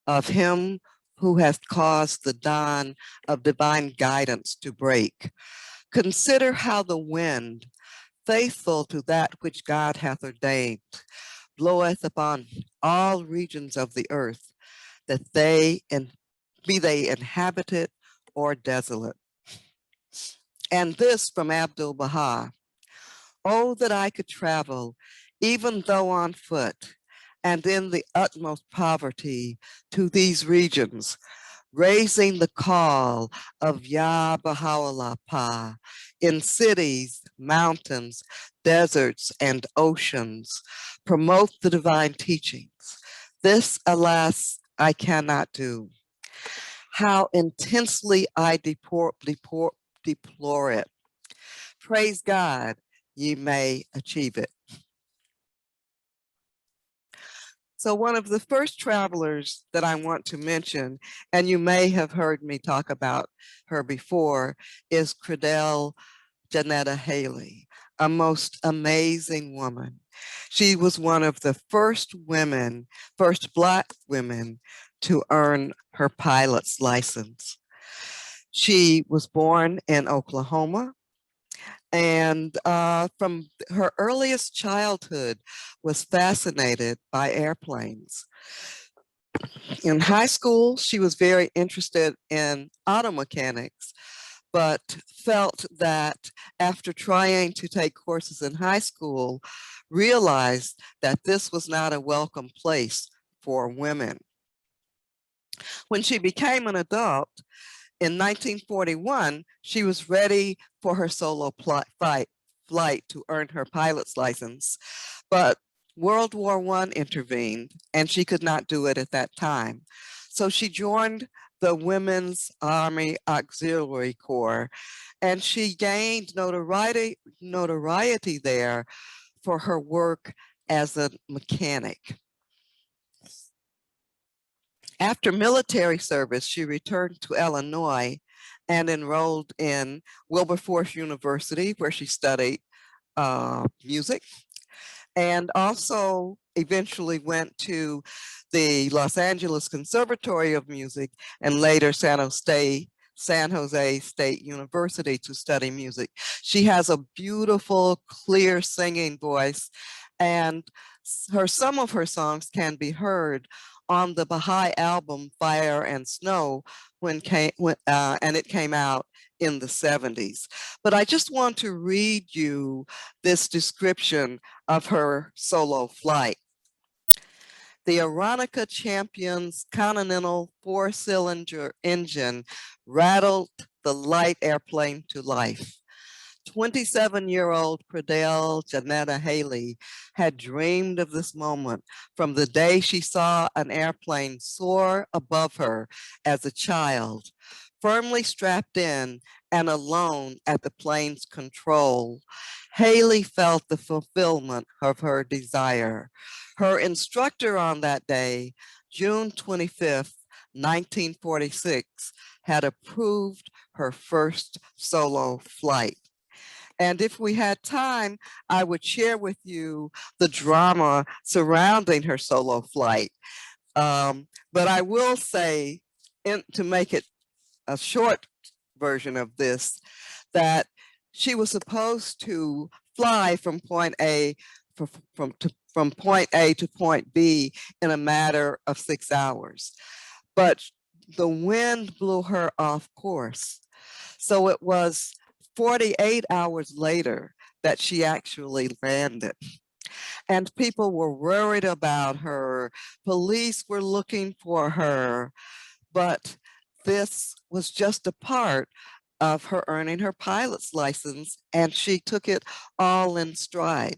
of him who has caused the dawn of divine guidance to break. Consider how the wind, faithful to that which God hath ordained, bloweth upon all regions of the earth, that be they inhabited or desolate. And this from Abdul Baha. Oh, that I could travel, even though on foot, and in the utmost poverty to these regions, raising the call of Ya Baha'u'llah Pa in cities, mountains, deserts, and oceans, promote the divine teachings. This, alas, I cannot do. How intensely I deplore it. Praise God, ye may achieve it. So one of the first travelers that I want to mention, and you may have heard me talk about her before, is Creadell Haley, a most amazing woman. She was one of the first Black women to earn her pilot's license. She was born in Oklahoma, and from her earliest childhood was fascinated by airplanes. In high school, she was very interested in auto mechanics, but felt that after trying to take courses in high school, realized that this was not a welcome place for women. When she became an adult, in 1941, she was ready for her solo flight to earn her pilot's license, but World War I intervened and she could not do it at that time. So she joined the Women's Army Auxiliary Corps, and she gained notoriety there for her work as a mechanic. After military service, she returned to Illinois and enrolled in Wilberforce University, where she studied music, and also eventually went to the Los Angeles Conservatory of Music and later San Jose State University to study music. She has a beautiful, clear singing voice, and some of her songs can be heard on the Bahai album Fire and Snow and it came out in the 70s. But I just want to read you this description of her solo flight. The Aeronautica Champion's Continental 4-cylinder engine rattled the light airplane to life. 27-year-old Creadell Haley had dreamed of this moment from the day she saw an airplane soar above her as a child. Firmly strapped in and alone at the plane's control, Haley felt the fulfillment of her desire. Her instructor on that day, June 25th, 1946, had approved her first solo flight. And if we had time, I would share with you the drama surrounding her solo flight. But I will say, to make it a short version of this, that she was supposed to fly from point A from point A to point B in a matter of 6 hours. But the wind blew her off course. So it was 48 hours later that she actually landed. And people were worried about her. Police were looking for her. But this was just a part of her earning her pilot's license, and she took it all in stride.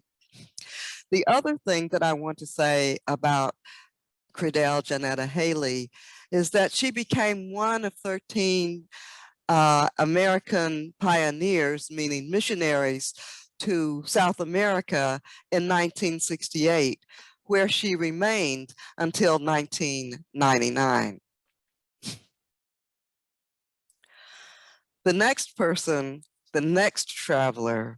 The other thing that I want to say about Creadell Haley is that she became one of 13 American pioneers, meaning missionaries, to South America in 1968, where she remained until 1999. The next traveler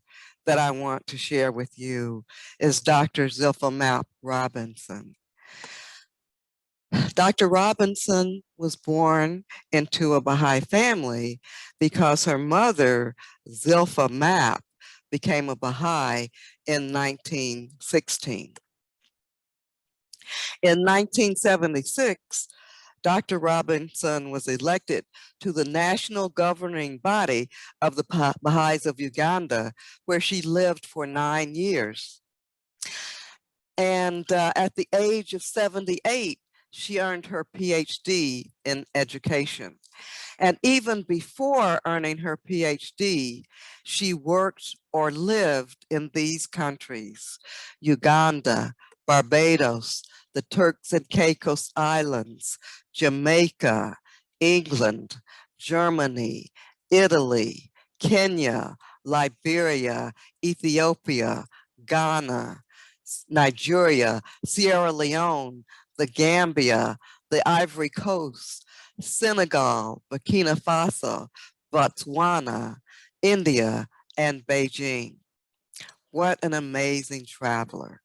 that I want to share with you is Dr. Zilpha Map Robinson. Dr. Robinson was born into a Baha'i family because her mother, Zilpha Map, became a Baha'i in 1916. In 1976, Dr. Robinson was elected to the national governing body of the Baha'is of Uganda, where she lived for 9 years. And at the age of 78, she earned her PhD in education. And even before earning her PhD, she worked or lived in these countries: Uganda, Barbados, the Turks and Caicos Islands, Jamaica, England, Germany, Italy, Kenya, Liberia, Ethiopia, Ghana, Nigeria, Sierra Leone, the Gambia, the Ivory Coast, Senegal, Burkina Faso, Botswana, India, and Beijing. What an amazing traveler.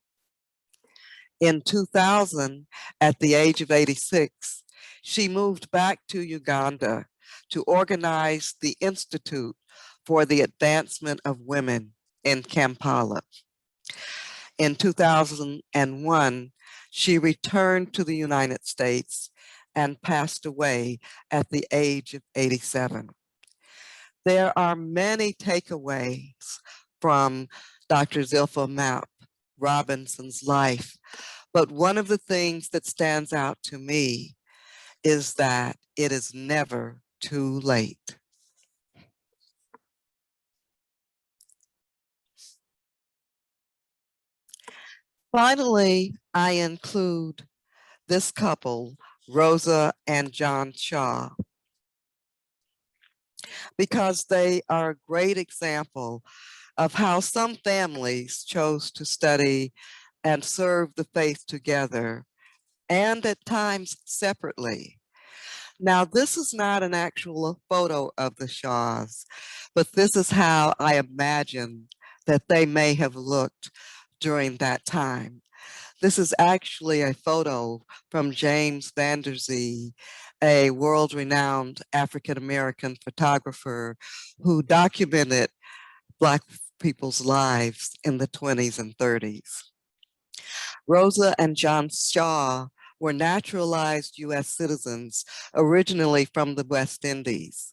In 2000, at the age of 86, she moved back to Uganda to organize the Institute for the Advancement of Women in Kampala. In 2001, she returned to the United States and passed away at the age of 87. There are many takeaways from Dr. Zilpha Map Robinson's life, but one of the things that stands out to me is that it is never too late. Finally, I include this couple, Rosa and John Shaw, because they are a great example of how some families chose to study and serve the faith together, and at times separately. Now, this is not an actual photo of the Shaws, but this is how I imagine that they may have looked during that time. This is actually a photo from James Vanderzee, a world-renowned African-American photographer who documented Black people's lives in the 20s and 30s. Rosa and John Shaw were naturalized US citizens originally from the West Indies.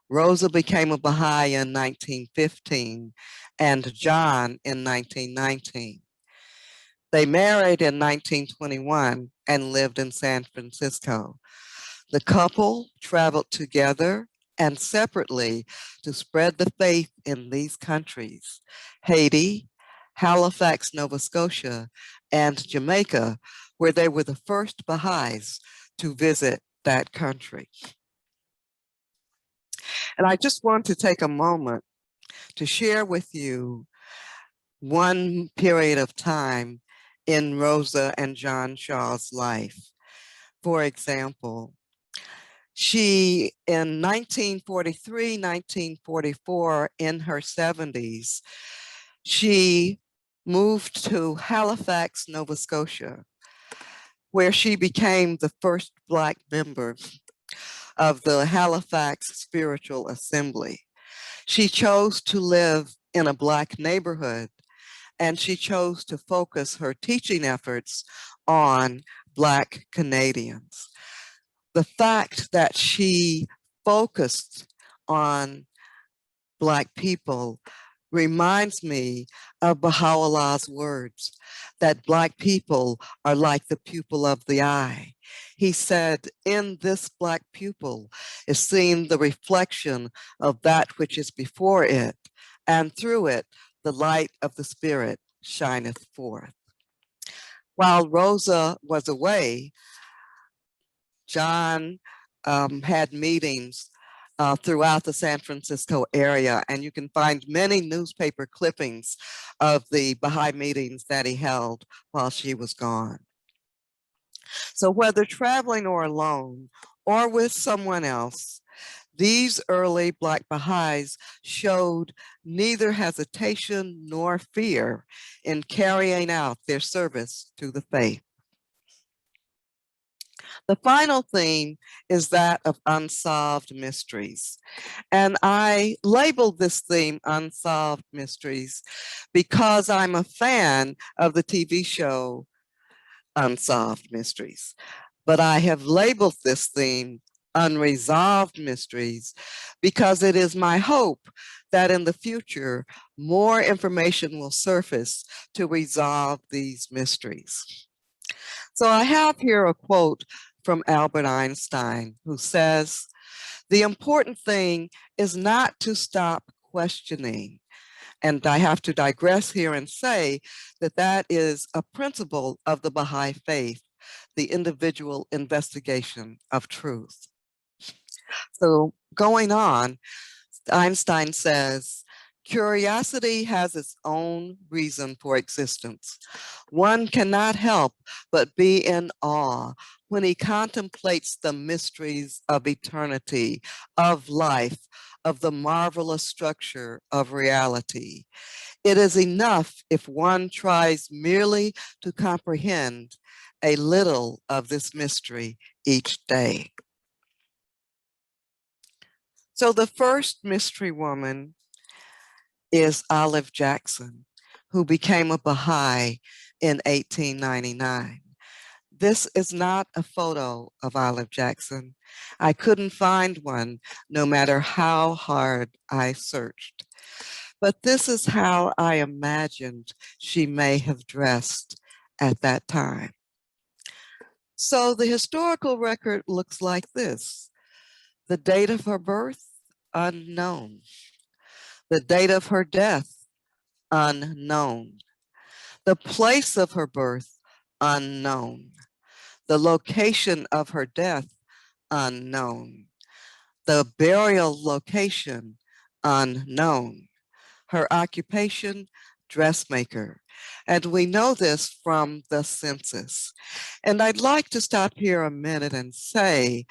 Rosa became a Baha'i in 1915 and John in 1919. They married in 1921 and lived in San Francisco. The couple traveled together and separately to spread the faith in these countries: Haiti, Halifax, Nova Scotia, and Jamaica, where they were the first Baha'is to visit that country. And I just want to take a moment to share with you one period of time in Rosa and John Shaw's life. For example, she, in 1943, 1944, in her 70s, she moved to Halifax, Nova Scotia, where she became the first Black member of the Halifax Spiritual Assembly. She chose to live in a Black neighborhood, and she chose to focus her teaching efforts on Black Canadians. The fact that she focused on Black people reminds me of Baha'u'llah's words, that Black people are like the pupil of the eye. He said, in this Black pupil is seen the reflection of that which is before it, and through it, the light of the Spirit shineth forth. While Rosa was away, John had meetings throughout the San Francisco area, and you can find many newspaper clippings of the Baha'i meetings that he held while she was gone. So whether traveling or alone or with someone else, These early Black Baha'is showed neither hesitation nor fear in carrying out their service to the faith. The final theme is that of unsolved mysteries. And I labeled this theme Unsolved Mysteries because I'm a fan of the TV show Unsolved Mysteries. But I have labeled this theme Unresolved Mysteries because it is my hope that in the future, more information will surface to resolve these mysteries. So I have here a quote from Albert Einstein, who says, "The important thing is not to stop questioning." And I have to digress here and say that that is a principle of the Baha'i faith, the individual investigation of truth. So going on, Einstein says, curiosity has its own reason for existence. One cannot help but be in awe when he contemplates the mysteries of eternity, of life, of the marvelous structure of reality. It is enough if one tries merely to comprehend a little of this mystery each day. So the first mystery woman is Olive Jackson, who became a Baha'i in 1899. This is not a photo of Olive Jackson. I couldn't find one, no matter how hard I searched. But this is how I imagined she may have dressed at that time. So the historical record looks like this. The date of her birth, unknown. The date of her death, unknown. The place of her birth, unknown. The location of her death, unknown. The burial location, unknown. Her occupation, dressmaker. And we know this from the census. And I'd like to stop here a minute and say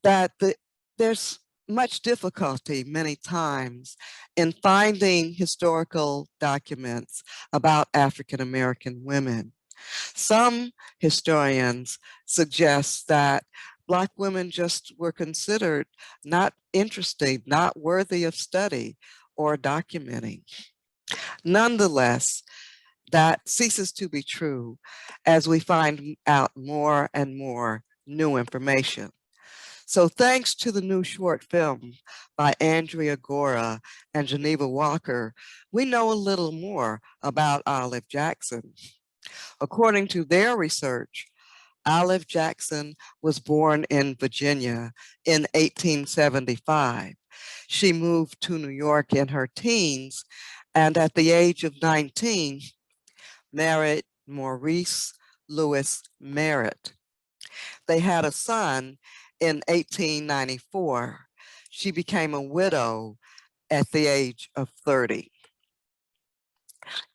that there's much difficulty many times in finding historical documents about African American women. Some historians suggest that Black women just were considered not interesting, not worthy of study or documenting. Nonetheless, that ceases to be true as we find out more and more new information. So thanks to the new short film by Andrea Gora and Geneva Walker, we know a little more about Olive Jackson. According to their research, Olive Jackson was born in Virginia in 1875. She moved to New York in her teens, and at the age of 19, married Maurice Lewis Merritt. They had a son in 1894. She became a widow at the age of 30.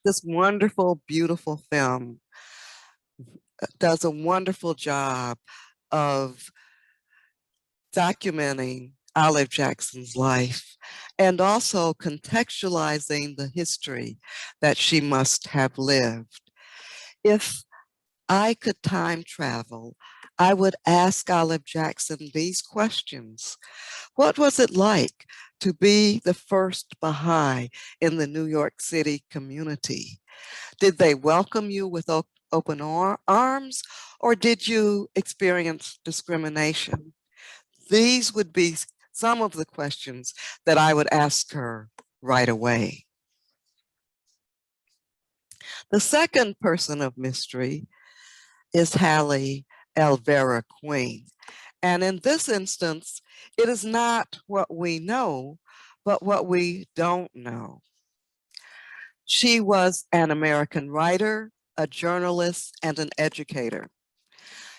This wonderful, beautiful film does a wonderful job of documenting Olive Jackson's life and also contextualizing the history that she must have lived. If I could time travel, I would ask Olive Jackson these questions. What was it like to be the first Baha'i in the New York City community? Did they welcome you with open arms, or did you experience discrimination? These would be some of the questions that I would ask her right away. The second person of mystery is Hallie Elvera Queen. And in this instance, it is not what we know, but what we don't know. She was an American writer, a journalist, and an educator.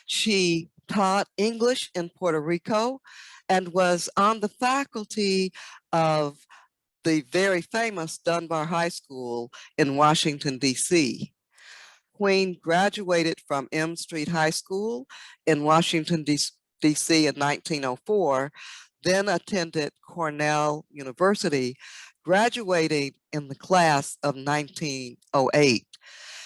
She taught English in Puerto Rico and was on the faculty of the very famous Dunbar High School in Washington, D.C. Queen graduated from M Street High School in Washington, D.C. in 1904, then attended Cornell University, graduating in the class of 1908.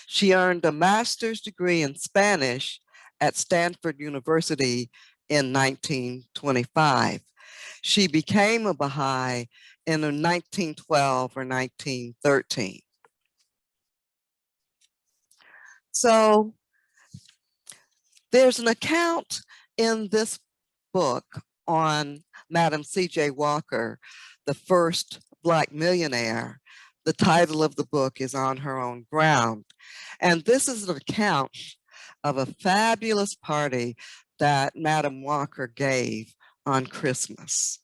She earned a master's degree in Spanish at Stanford University in 1925. She became a Baha'i in 1912 or 1913. So there's an account in this book on Madam C.J. Walker, the first Black millionaire. The title of the book is On Her Own Ground. And this is an account of a fabulous party that Madam Walker gave on Christmas.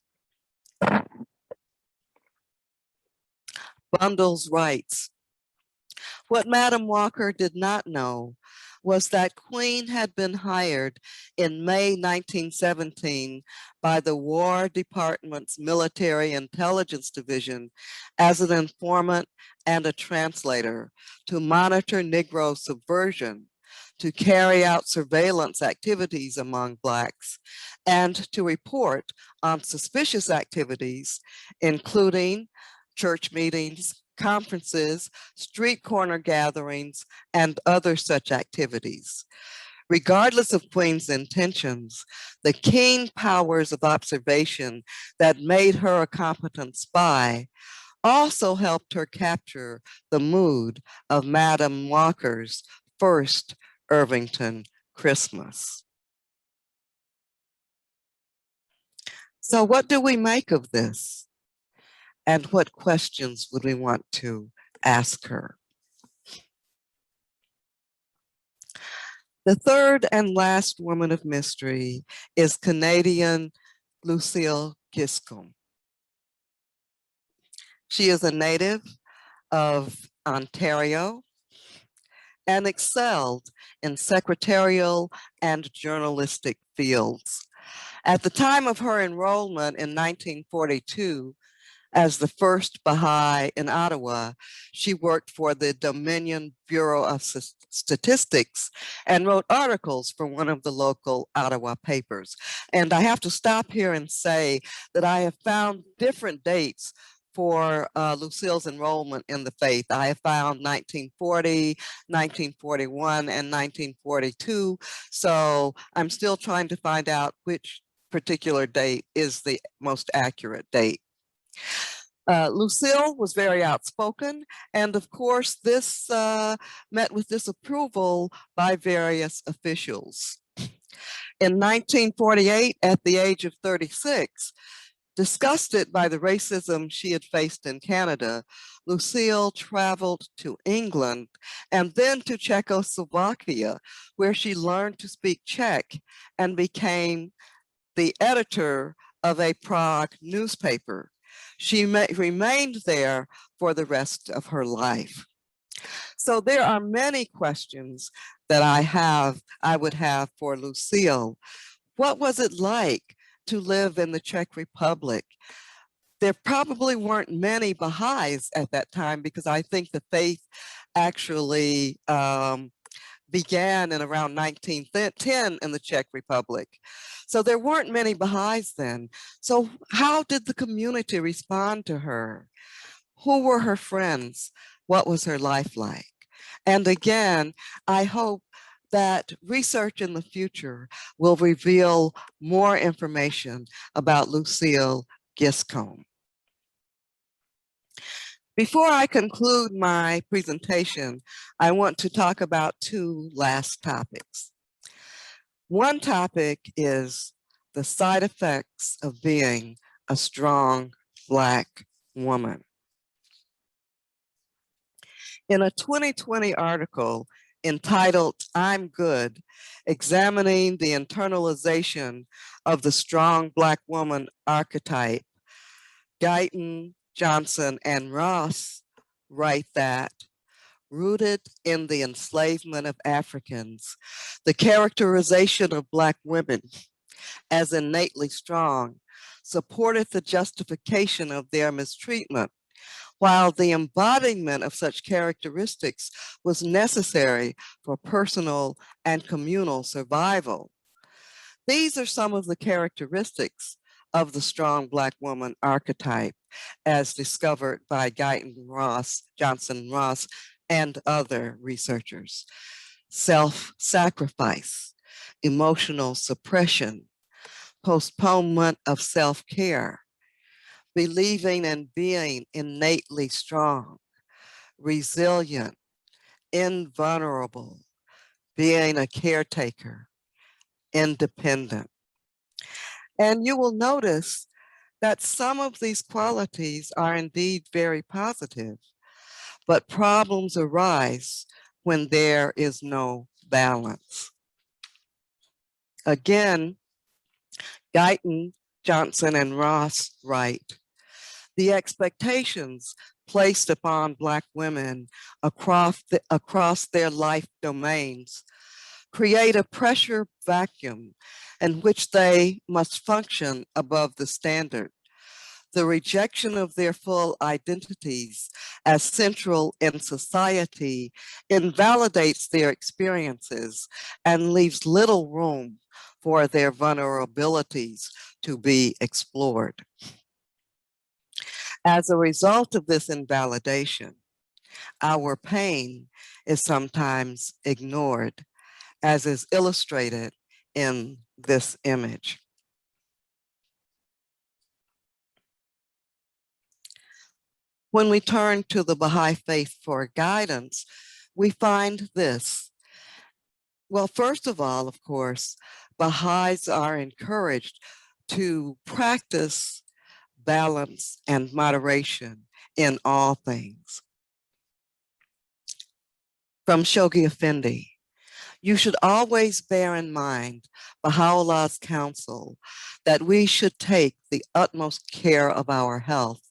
Bundles writes, what Madam Walker did not know was that Queen had been hired in May 1917 by the War Department's Military Intelligence Division as an informant and a translator to monitor Negro subversion, to carry out surveillance activities among Blacks, and to report on suspicious activities, including church meetings, conferences, street corner gatherings, and other such activities. Regardless of Queen's intentions, the keen powers of observation that made her a competent spy also helped her capture the mood of Madam Walker's first Irvington Christmas. So what do we make of this? And what questions would we want to ask her? The third and last woman of mystery is Canadian Lucille Giscombe. She is a native of Ontario and excelled in secretarial and journalistic fields. At the time of her enrollment in 1942, as the first Baha'i in Ottawa, she worked for the Dominion Bureau of Statistics and wrote articles for one of the local Ottawa papers. And I have to stop here and say that I have found different dates for Lucille's enrollment in the faith. I have found 1940, 1941, and 1942. So I'm still trying to find out which particular date is the most accurate date. Lucille was very outspoken, and of course this met with disapproval by various officials. In 1948, at the age of 36, disgusted by the racism she had faced in Canada, Lucille traveled to England and then to Czechoslovakia, where she learned to speak Czech and became the editor of a Prague newspaper. She remained there for the rest of her life. So there are many questions that I would have for Lucille. What was it like to live in the Czech Republic? There probably weren't many Baha'is at that time, because I think the faith actually began in around 1910 in the Czech Republic. So there weren't many Baha'is then. So how did the community respond to her? Who were her friends? What was her life like? And again, I hope that research in the future will reveal more information about Lucille Giscombe. Before I conclude my presentation, I want to talk about two last topics. One topic is the side effects of being a strong Black woman. In a 2020 article entitled "I'm Good," examining the internalization of the strong Black woman archetype, Guyton, Johnson, and Ross write that, rooted in the enslavement of Africans, the characterization of Black women as innately strong supported the justification of their mistreatment, while the embodiment of such characteristics was necessary for personal and communal survival. These are some of the characteristics of the strong Black woman archetype as discovered by Johnson Ross, and other researchers. Self-sacrifice, emotional suppression, postponement of self-care, believing and being innately strong, resilient, invulnerable, being a caretaker, independent. And you will notice that some of these qualities are indeed very positive, but problems arise when there is no balance. Again, Guyton, Johnson, and Ross write, the expectations placed upon Black women across their life domains create a pressure vacuum in which they must function above the standard. The rejection of their full identities as central in society invalidates their experiences and leaves little room for their vulnerabilities to be explored. As a result of this invalidation, our pain is sometimes ignored, as is illustrated in this image. When we turn to the Baha'i faith for guidance, we find this. Well, first of all, of course, Baha'is are encouraged to practice balance and moderation in all things. From Shoghi Effendi, you should always bear in mind Baha'u'llah's counsel that we should take the utmost care of our health,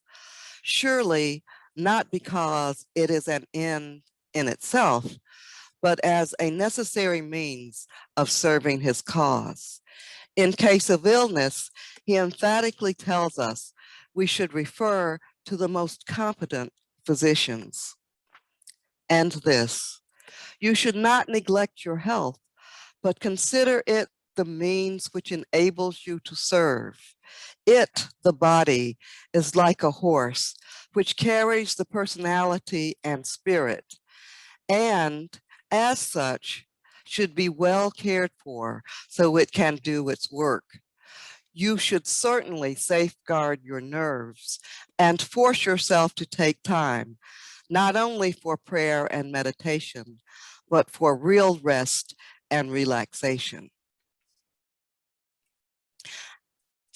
surely not because it is an end in itself, but as a necessary means of serving his cause. In case of illness, he emphatically tells us we should refer to the most competent physicians. And this, you should not neglect your health, but consider it the means which enables you to serve. It, the body, is like a horse, which carries the personality and spirit, and as such, should be well cared for so it can do its work. You should certainly safeguard your nerves and force yourself to take time, not only for prayer and meditation, but for real rest and relaxation.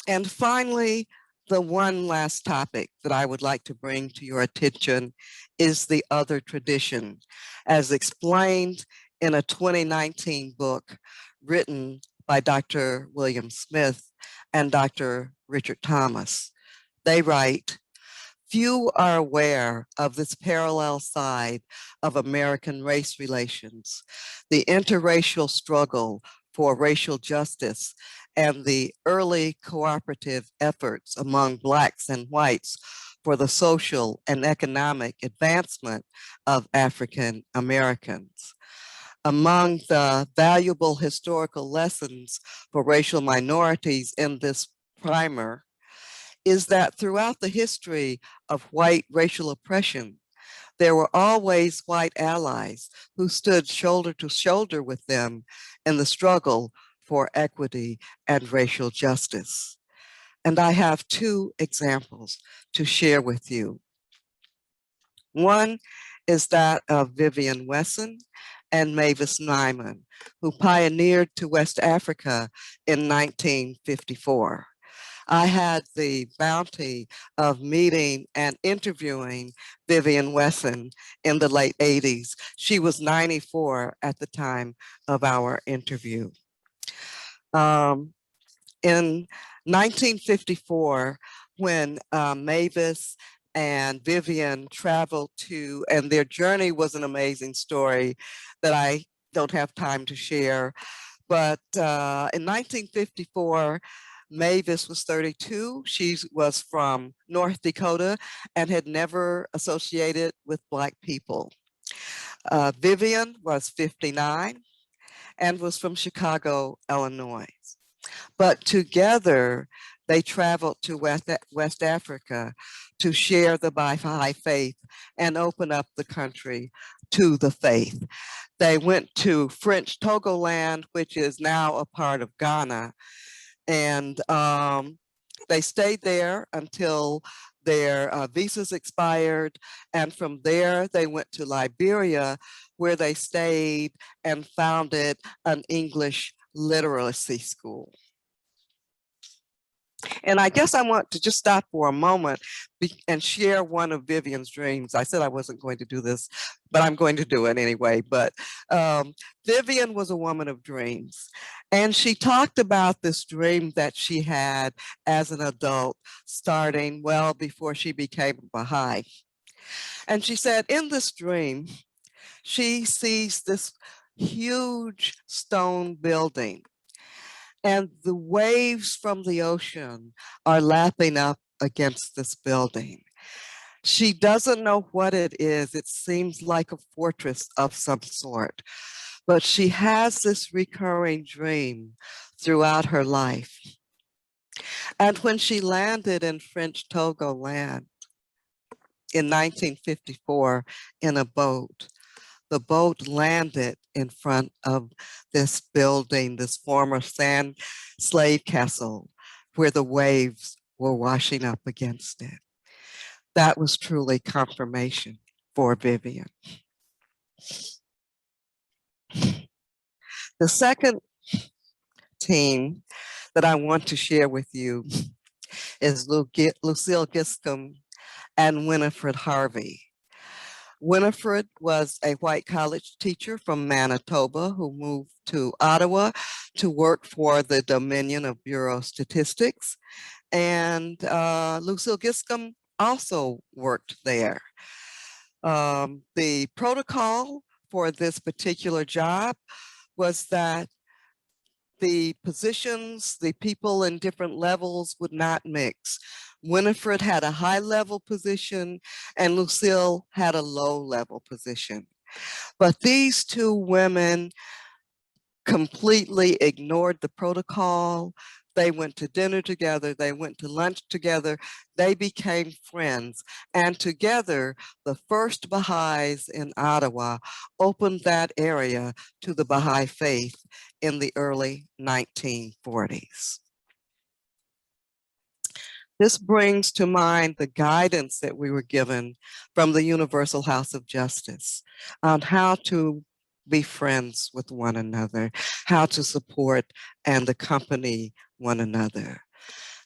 And finally, the one last topic that I would like to bring to your attention is the other tradition, as explained in a 2019 book written by Dr. William Smith and Dr. Richard Thomas. They write, few are aware of this parallel side of American race relations, the interracial struggle for racial justice and the early cooperative efforts among Blacks and whites for the social and economic advancement of African Americans. Among the valuable historical lessons for racial minorities in this primer is that throughout the history of white racial oppression, there were always white allies who stood shoulder to shoulder with them in the struggle for equity and racial justice. And I have two examples to share with you. One is that of Vivian Wesson and Mavis Nyman, who pioneered to West Africa in 1954. I had the bounty of meeting and interviewing Vivian Wesson in the late 80s. She was 94 at the time of our interview. In 1954, when Mavis and Vivian traveled to, and their journey was an amazing story that I don't have time to share, but in 1954, Mavis was 32. She was from North Dakota and had never associated with Black people. Vivian was 59 and was from Chicago, Illinois. But together, They traveled to West Africa to share the Baha'i faith and open up the country to the faith. They went to French Togoland, which is now a part of Ghana, and they stayed there until their visas expired. And from there, they went to Liberia, where they stayed and founded an English literacy school. And I guess I want to just stop for a moment and share one of Vivian's dreams. I said I wasn't going to do this, but I'm going to do it anyway. But Vivian was a woman of dreams. And she talked about this dream that she had as an adult, starting well before she became a Baha'i. And she said in this dream, she sees this huge stone building, and the waves from the ocean are lapping up against this building. She doesn't know what it is. It seems like a fortress of some sort, but she has this recurring dream throughout her life. And when she landed in French Togoland in 1954 in a boat, the boat landed in front of this building, this former slave castle, where the waves were washing up against it. That was truly confirmation for Vivian. The second team that I want to share with you is Lucille Giscombe and Winifred Harvey. Winifred was a white college teacher from Manitoba who moved to Ottawa to work for the Dominion of Bureau of Statistics. And Lucille Giscombe also worked there. The protocol for this particular job was that the positions, the people in different levels would not mix. Winifred had a high level position and Lucille had a low level position. But these two women completely ignored the protocol. They went to dinner together, they went to lunch together, they became friends. And together, the first Baha'is in Ottawa opened that area to the Baha'i faith in the early 1940s. This brings to mind the guidance that we were given from the Universal House of Justice on how to be friends with one another, how to support and accompany one another.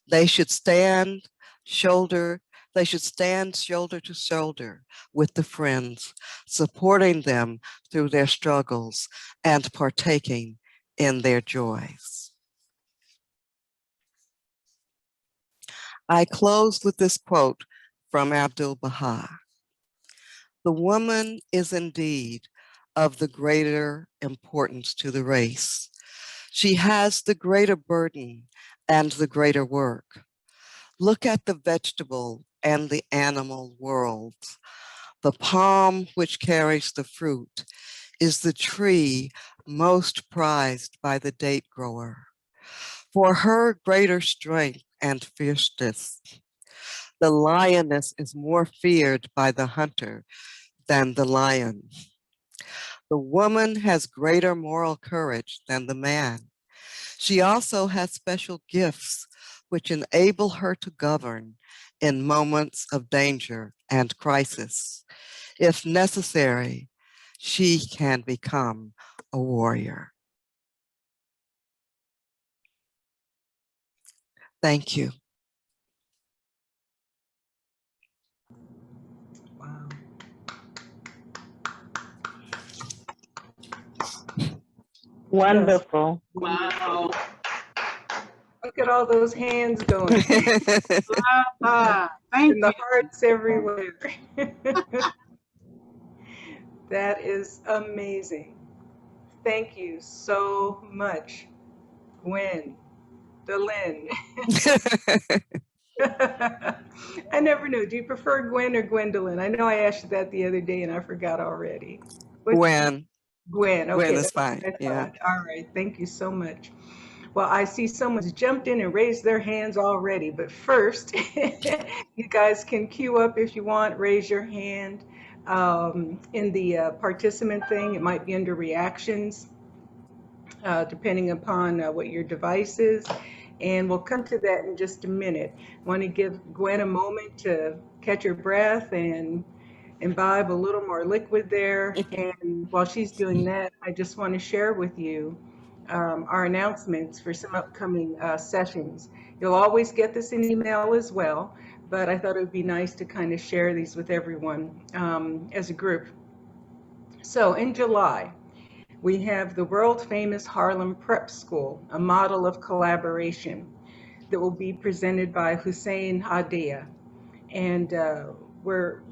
They should stand shoulder to shoulder with the friends, supporting them through their struggles and partaking in their joys. I close with this quote from Abdul Baha. The woman is indeed of the greater importance to the race. She has the greater burden and the greater work. Look at the vegetable and the animal worlds. The palm which carries the fruit is the tree most prized by the date grower. For her greater strength and fierceness, the lioness is more feared by the hunter than the lion. The woman has greater moral courage than the man. She also has special gifts which enable her to govern in moments of danger and crisis. If necessary, she can become a warrior. Thank you. Wow. Wonderful. Wow. Look at all those hands going. Thank And the you. hearts everywhere. That is amazing. Thank you so much, Gwen, Delyn. I never knew. Do you prefer Gwen or Gwendolyn? I know I asked you that the other day and I forgot already. Gwen. Gwen. Okay, Gwen is that's what fine. I Yeah. thought. All right. Thank you so much. Well, I see someone's jumped in and raised their hands already, but first, you guys can queue up if you want, raise your hand. In the participant thing, it might be under reactions, depending upon what your device is. And we'll come to that in just a minute. I want to give Gwen a moment to catch her breath and imbibe a little more liquid there. And while she's doing that, I just want to share with you our announcements for some upcoming sessions. You'll always get this in email as well, but I thought it would be nice to kind of share these with everyone as a group. So in July, we have the world famous Harlem Prep School, a model of collaboration that will be presented by Hussein Hadia. And we're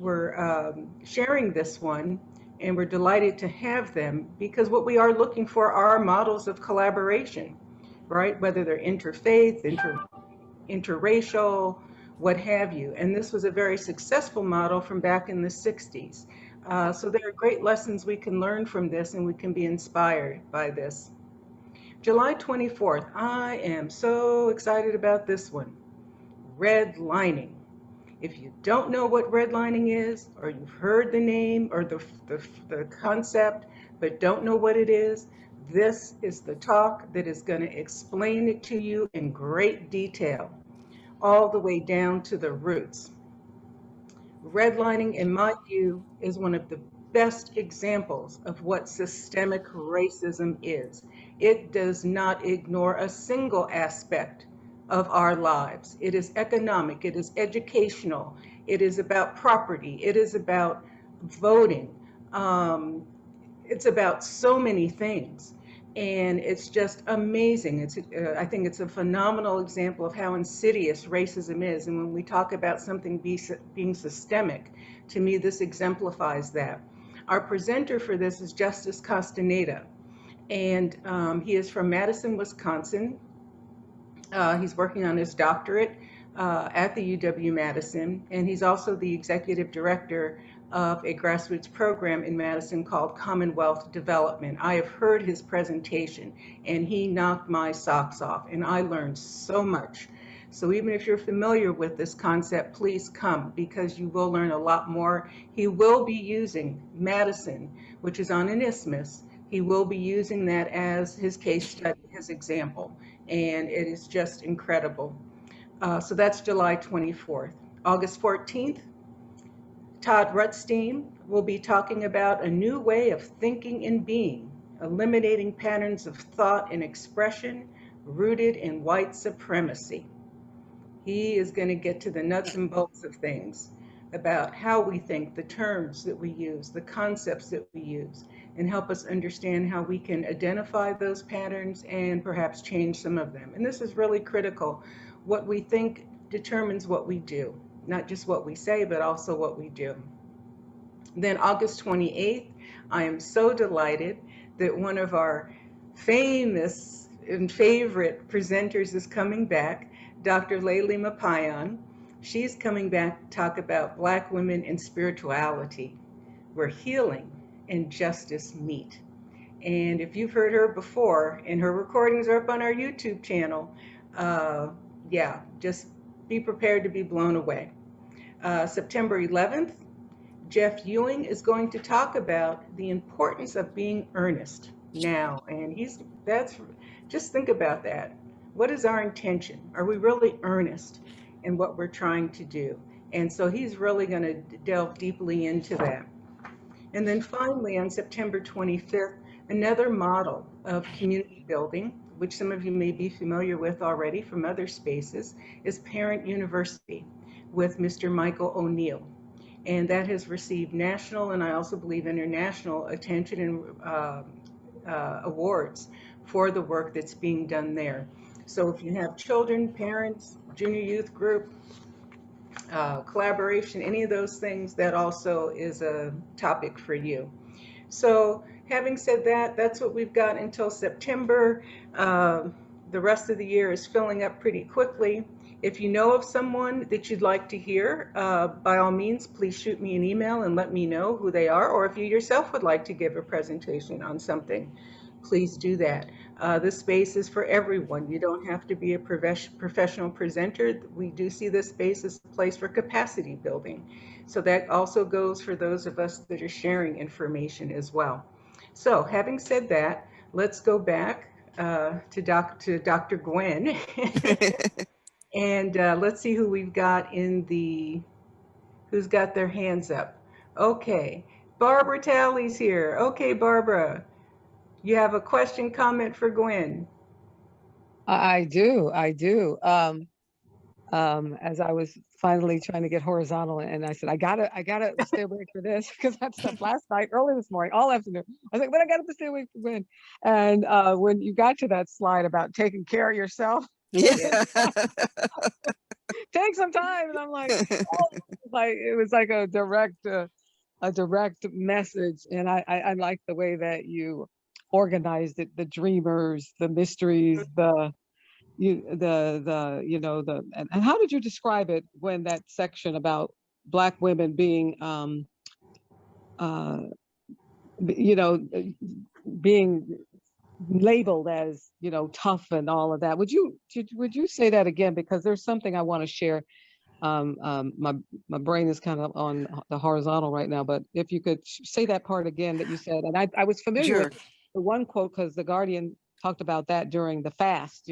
sharing this one, and we're delighted to have them because what we are looking for are models of collaboration, right? Whether they're interfaith, interracial, what have you. And this was a very successful model from back in the 60s. So there are great lessons we can learn from this, and we can be inspired by this. July 24th, I am so excited about this one. Redlining. If you don't know what redlining is, or you've heard the name or the concept, but don't know what it is, this is the talk that is going to explain it to you in great detail, all the way down to the roots. Redlining, in my view, is one of the best examples of what systemic racism is. It does not ignore a single aspect of our lives. It is economic, it is educational, it is about property, it is about voting. It's about so many things. And it's just amazing. I think it's a phenomenal example of how insidious racism is. And when we talk about something being systemic, to me, this exemplifies that. Our presenter for this is Justice Castaneda. And he is from Madison, Wisconsin. He's working on his doctorate at the UW-Madison. And he's also the executive director of a grassroots program in Madison called Commonwealth Development. I have heard his presentation and he knocked my socks off, and I learned so much. So even if you're familiar with this concept, please come because you will learn a lot more. He will be using Madison, which is on an isthmus. He will be using that as his case study, his example, and it is just incredible. So that's July 24th. August 14th, Todd Rutstein will be talking about a new way of thinking and being, eliminating patterns of thought and expression rooted in white supremacy. He is going to get to the nuts and bolts of things about how we think, the terms that we use, the concepts that we use, and help us understand how we can identify those patterns and perhaps change some of them. And this is really critical. What we think determines what we do. Not just what we say, but also what we do. Then August 28th, I am so delighted that one of our famous and favorite presenters is coming back, Dr. Layli Mapayan. She's coming back to talk about Black women and spirituality, where healing and justice meet. And if you've heard her before, and her recordings are up on our YouTube channel, yeah, just be prepared to be blown away. September 11th, Jeff Ewing is going to talk about the importance of being earnest now. And just think about that. What is our intention? Are we really earnest in what we're trying to do? And so he's really going to delve deeply into that. And then finally, on September 25th, another model of community building, which some of you may be familiar with already from other spaces, is Parent University with Mr. Michael O'Neill. And that has received national and I also believe international attention and awards for the work that's being done there. So if you have children, parents, junior youth group, collaboration, any of those things, that also is a topic for you. So having said that, that's what we've got until September. The rest of the year is filling up pretty quickly. If you know of someone that you'd like to hear, by all means, please shoot me an email and let me know who they are, or if you yourself would like to give a presentation on something, please do that. This space is for everyone. You don't have to be a professional presenter. We do see this space as a place for capacity building. So that also goes for those of us that are sharing information as well. So having said that, let's go back to Dr. Gwen. And let's see who we've got who's got their hands up. Okay, Barbara Talley's here. Okay, Barbara, you have a question, comment for Gwen? I do. As I was finally trying to get horizontal, and I said, I gotta stay awake for this, because that stuff last night, early this morning, all afternoon. I was like, but I gotta stay awake for Gwen. And when you got to that slide about taking care of yourself, Yeah. take some time, and I'm like, oh, it was like a direct message, and I like the way that you organized it, the dreamers, the mysteries, and how did you describe it when that section about Black women being being labeled as tough and all of that? Would you say that again, because there's something I want to share. My brain is kind of on the horizontal right now, but if you could say that part again that you said. And I was familiar Sure. with the one quote because the Guardian talked about that during the fast,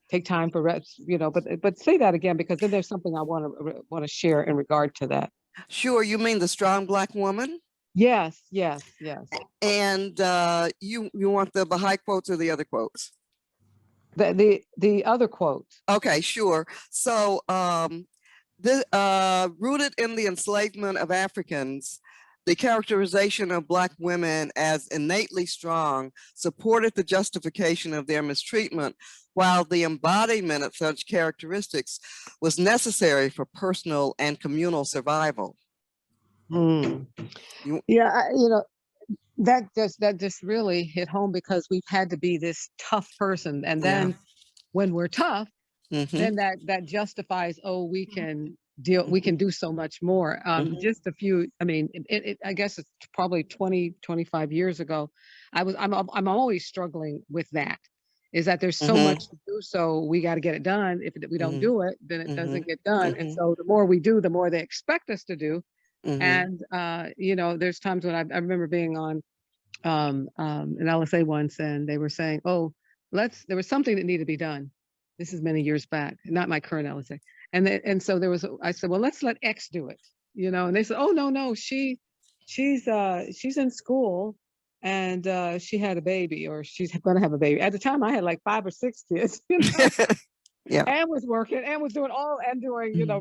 take time for rest, but say that again, because then there's something I want to share in regard to that. Sure. You mean the strong Black woman? Yes. And you want the Baha'i quotes or the other quotes? The other quote. Okay, sure. So rooted in the enslavement of Africans, the characterization of Black women as innately strong supported the justification of their mistreatment, while the embodiment of such characteristics was necessary for personal and communal survival. That just really hit home, because we've had to be this tough person, and then when we're tough, then that justifies, we can do so much more. Just a few, I guess it's probably 20-25 years ago, I'm always struggling with that, is that there's so much to do, so we got to get it done. If we don't do it, then it doesn't get done. And so the more we do, the more they expect us to do. And there's times when I remember being on an LSA once, and they were saying, there was something that needed to be done. This is many years back, not my current LSA. And so I said, well, let's let X do it, and they said, oh, no, she's in school, and she had a baby, or she's going to have a baby. At the time, I had like 5 or 6 kids, and was working and was doing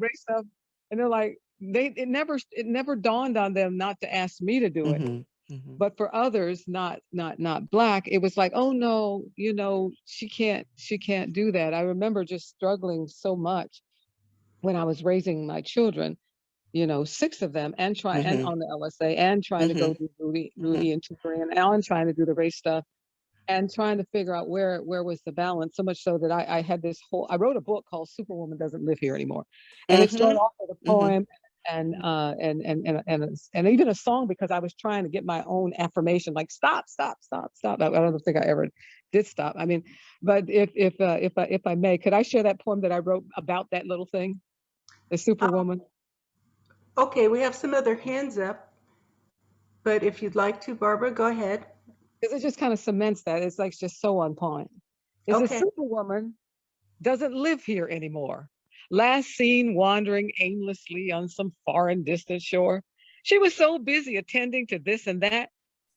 race stuff. And they're like, it never dawned on them not to ask me to do it. But for others, not Black, it was like, oh no, she can't do that. I remember just struggling so much when I was raising my children, 6 of them, and and on the LSA, and trying to go do Rudy and tutoring, and trying to do the race stuff, and trying to figure out where was the balance. So much so that I had I wrote a book called Superwoman Doesn't Live Here Anymore, and it started off with a poem. And even a song, because I was trying to get my own affirmation, like stop. I don't think I ever did stop. But if I may, could I share that poem that I wrote about that little thing, the Superwoman? Okay, we have some other hands up, but if you'd like to, Barbara, go ahead. Because it just kind of cements that. It's like just so on point. A Superwoman doesn't live here anymore. Last seen wandering aimlessly on some foreign distant shore. She was so busy attending to this and that,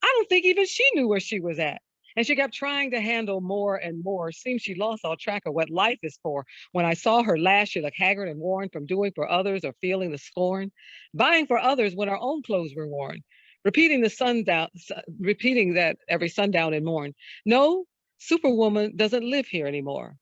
I don't think even she knew where she was at. And she kept trying to handle more and more. Seems she lost all track of what life is for. When I saw her last, she looked haggard and worn from doing for others or feeling the scorn. Buying for others when her own clothes were worn. Repeating that every sundown and morn. No, Superwoman doesn't live here anymore.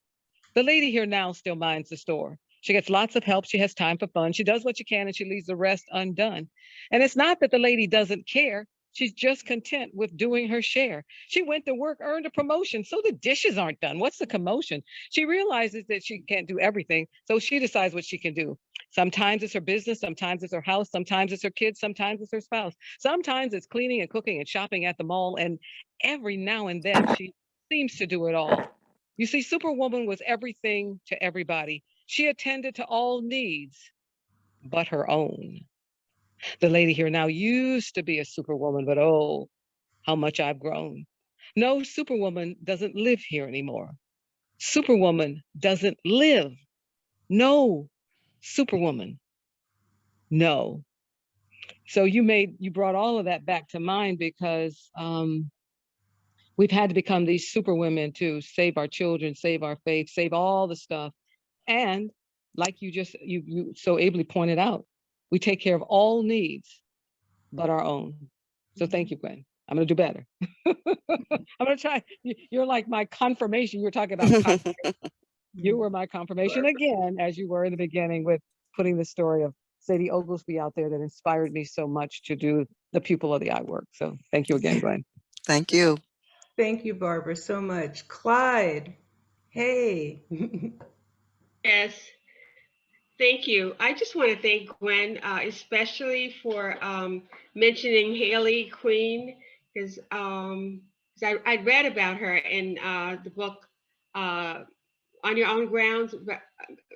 The lady here now still minds the store. She gets lots of help. She has time for fun. She does what she can, and she leaves the rest undone. And it's not that the lady doesn't care. She's just content with doing her share. She went to work, earned a promotion, so the dishes aren't done. What's the commotion? She realizes that she can't do everything, so she decides what she can do. Sometimes it's her business, sometimes it's her house, sometimes it's her kids, sometimes it's her spouse. Sometimes it's cleaning and cooking and shopping at the mall, and every now and then she seems to do it all. You see, Superwoman was everything to everybody. She attended to all needs but her own. The lady here now used to be a superwoman, but oh, how much I've grown. No, Superwoman doesn't live here anymore. Superwoman doesn't live. No, Superwoman. No. So you brought all of that back to mind because we've had to become these superwomen to save our children, save our faith, save all the stuff. And like you so ably pointed out, we take care of all needs but our own. So thank you, Gwen. I'm going to do better. I'm going to try. You're like my confirmation. You were talking about confirmation. You were my confirmation again, as you were in the beginning with putting the story of Sadie Oglesby out there that inspired me so much to do the Pupil of the Eye work. So thank you again, Gwen. Thank you. Thank you, Barbara, so much. Clyde, hey. Yes, thank you. I just want to thank Gwen, especially for mentioning Haley Queen, because I read about her in the book On Your Own Grounds,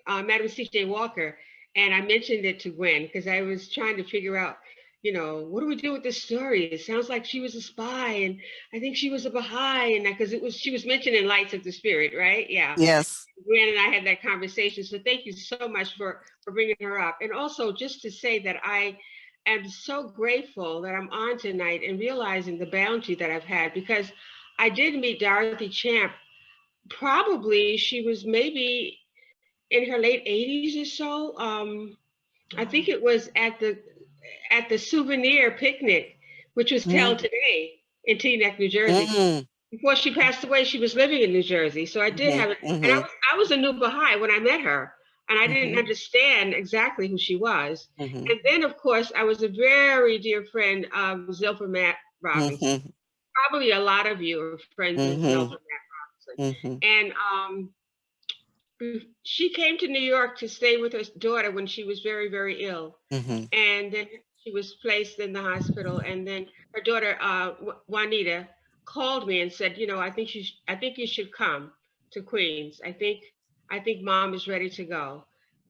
Madam C.J. Walker, and I mentioned it to Gwen because I was trying to figure out, what do we do with this story? It sounds like she was a spy, and I think she was a Baha'i, and because she was mentioned in Lights of the Spirit, right? Yeah. Yes. Gwen and I had that conversation. So thank you so much for bringing her up. And also just to say that I am so grateful that I'm on tonight and realizing the bounty that I've had, because I did meet Dorothy Champ. Probably she was maybe in her late 80s or so. I think it was at the souvenir picnic, which was held today in Teaneck, New Jersey. Before she passed away, she was living in New Jersey. So I did have it. And I was a new Baha'i when I met her, and I didn't understand exactly who she was. And then, of course, I was a very dear friend of Zilpha Matt Robinson. Probably a lot of you are friends with Zilpha Matt Robinson. And she came to New York to stay with her daughter when she was very, very ill. And then she was placed in the hospital. And then her daughter, Juanita, called me and said, I think you should come to Queens. I think Mom is ready to go.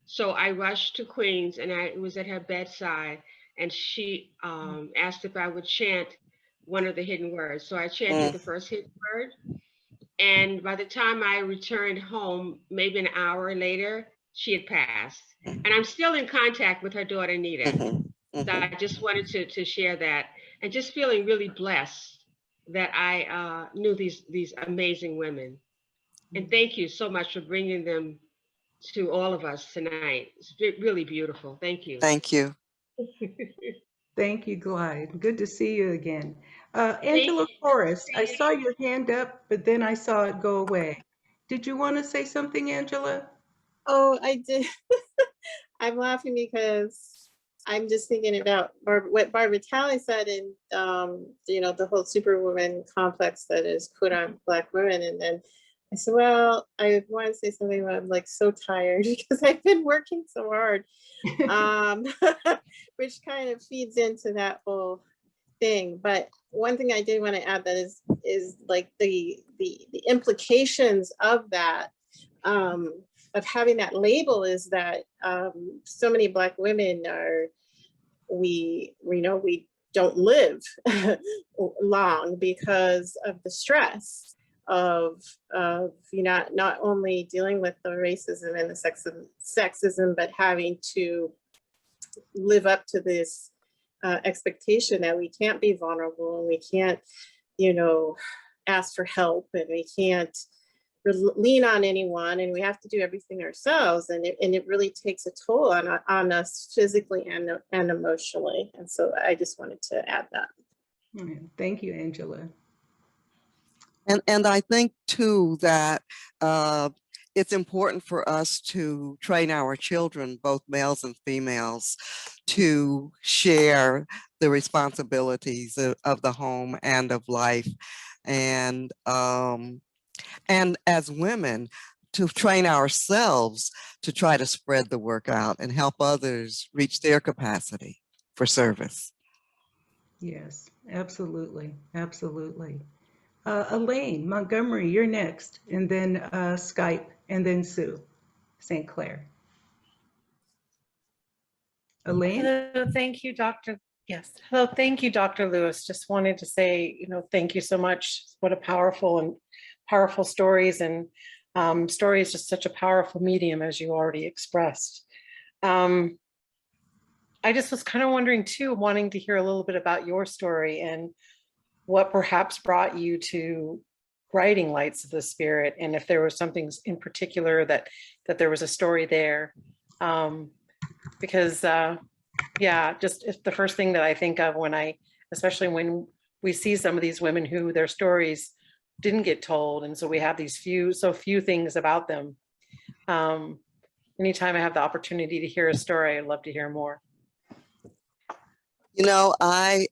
So I rushed to Queens, and I was at her bedside, and she asked if I would chant one of the hidden words. So I chanted the first hidden word. And by the time I returned home, maybe an hour later, she had passed. And I'm still in contact with her daughter, Nita. So I just wanted to share that, and just feeling really blessed that I knew these amazing women. And thank you so much for bringing them to all of us tonight. It's really beautiful. Thank you. Thank you. Thank you, Clyde. Good to see you again. Angela Forrest, I saw your hand up, but then I saw it go away. Did you want to say something, Angela? Oh, I did. I'm laughing because I'm just thinking about what Barbara Talley said in, the whole superwoman complex that is put on Black women. And then I said, well, I want to say something, but I'm like so tired because I've been working so hard, which kind of feeds into that whole thing. But one thing I did want to add that is like the implications of that, of having that label, is that so many Black women we don't live long because of the stress of not only dealing with the racism and the sexism, but having to live up to this expectation that we can't be vulnerable, and we can't, ask for help, and we can't lean on anyone, and we have to do everything ourselves, and it really takes a toll on us physically and emotionally. And so I just wanted to add that. Thank you, Angela. And I think too that it's important for us to train our children, both males and females, to share the responsibilities of the home and of life. And as women, to train ourselves to try to spread the work out and help others reach their capacity for service. Yes, absolutely, absolutely. Elaine Montgomery, you're next, and then Skype, and then Sue St. Clair. Elaine? Hello, thank you, Dr. Yes. Hello, thank you, Dr. Lewis. Just wanted to say, thank you so much. What a powerful stories, and story is just such a powerful medium, as you already expressed. I just was kind of wondering too, wanting to hear a little bit about your story and what perhaps brought you to writing Lights of the Spirit, and if there was something in particular that there was a story there. Because just it's the first thing that I think of especially when we see some of these women who their stories didn't get told, and so we have these few things about them. Anytime I have the opportunity to hear a story, I'd love to hear more. I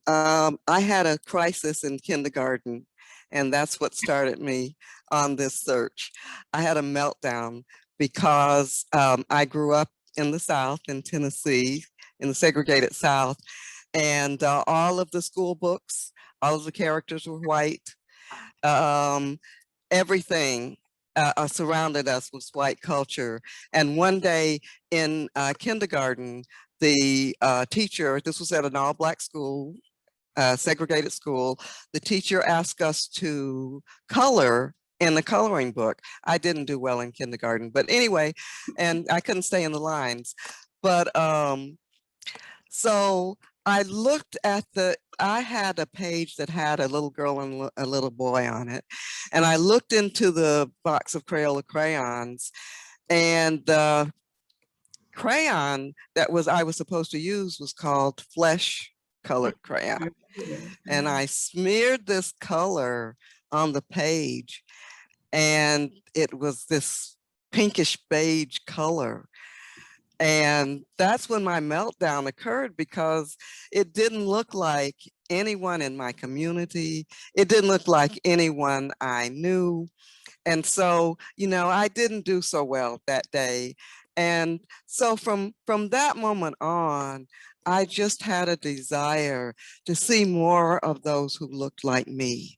had a crisis in kindergarten, and that's what started me on this search. I had a meltdown because I grew up in the South, in Tennessee, in the segregated South, and all of the school books, all of the characters were white. Everything surrounded us with white culture. And one day in kindergarten, the teacher, this was at an all-Black school, segregated school, the teacher asked us to color in the coloring book. I didn't do well in kindergarten, but anyway, and I couldn't stay in the lines. But so I looked at I had a page that had a little girl and a little boy on it. And I looked into the box of Crayola crayons, and the crayon that I was supposed to use was called flesh colored crayon. And I smeared this color on the page, and it was this pinkish beige color. And that's when my meltdown occurred, because it didn't look like anyone in my community. It didn't look like anyone I knew. And so, I didn't do so well that day. And so from that moment on, I just had a desire to see more of those who looked like me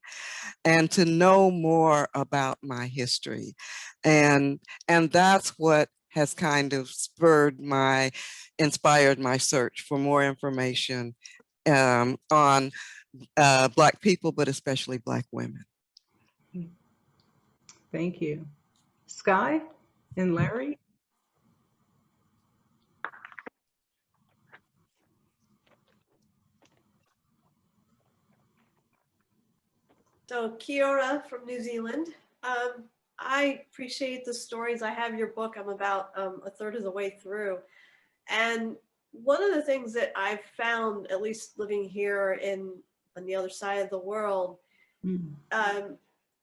and to know more about my history. And that's what has kind of inspired my search for more information on Black people, but especially Black women. Thank you. Sky and Larry? So kia ora from New Zealand. I appreciate the stories. I have your book. I'm about a third of the way through. And one of the things that I've found, at least living here on the other side of the world,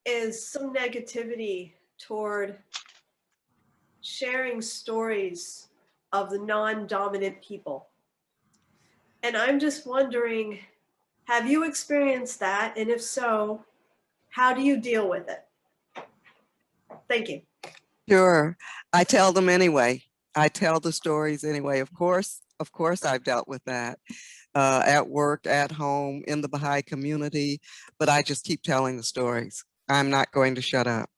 is some negativity toward sharing stories of the non-dominant people. And I'm just wondering, have you experienced that? And if so, how do you deal with it? Thank you. Sure. I tell them anyway. I tell the stories anyway. Of course, I've dealt with that at work, at home, in the Baha'i community, but I just keep telling the stories. I'm not going to shut up.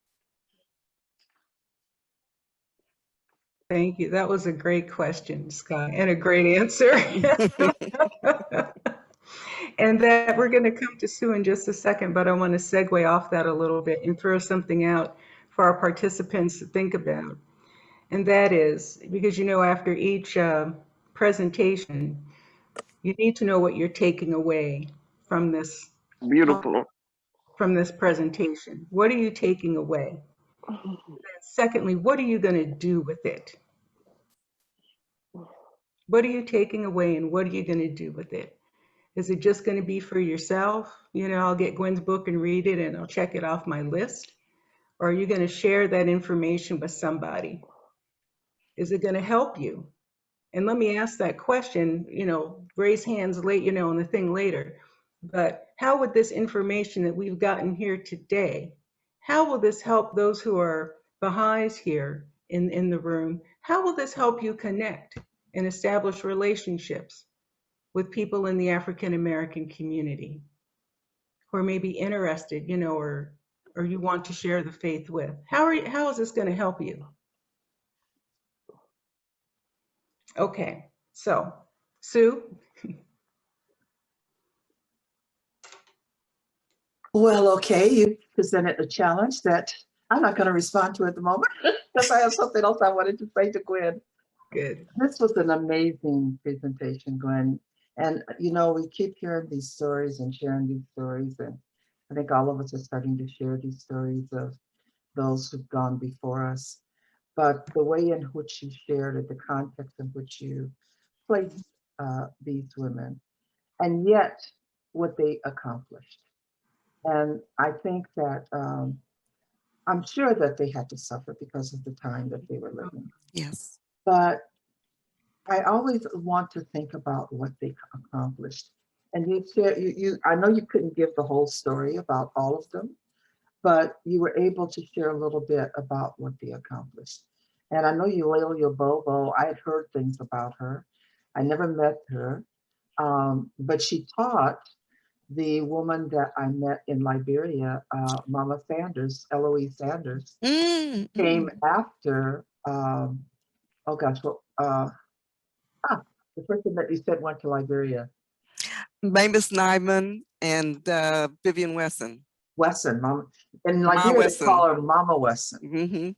Thank you. That was a great question, Sky, and a great answer. And that we're going to come to Sue in just a second, but I want to segue off that a little bit and throw something out for our participants to think about. And that is, because after each presentation, you need to know what you're taking away from this. Beautiful. From this presentation. What are you taking away? Secondly, what are you going to do with it? What are you taking away, and what are you going to do with it? Is it just going to be for yourself? I'll get Gwen's book and read it and I'll check it off my list. Or are you going to share that information with somebody? Is it going to help you? And let me ask that question, raise hands late, on the thing later. But how would this information that we've gotten here today, how will this help those who are Baha'is here in the room? How will this help you connect and establish relationships with people in the African American community who are maybe interested, or you want to share the faith with? How is this going to help you? Okay, so Sue. Well, okay, you presented a challenge that I'm not going to respond to at the moment because I have something else I wanted to say to Gwen. Good. This was an amazing presentation, Gwen. And, we keep hearing these stories and sharing these stories. And I think all of us are starting to share these stories of those who've gone before us. But the way in which you shared it, the context in which you placed these women, and yet what they accomplished. And I think that I'm sure that they had to suffer because of the time that they were living. Yes. But I always want to think about what they accomplished. And I know you couldn't give the whole story about all of them, but you were able to share a little bit about what they accomplished. And I know Eulalio Bobo, I had heard things about her. I never met her, but she taught the woman that I met in Liberia, Mama Sanders, Eloise Sanders, came after, the person that you said went to Liberia. Mavis Nyman and Vivian Wesson. Mama. In Liberia, they call her Mama Wesson. Mm-hmm.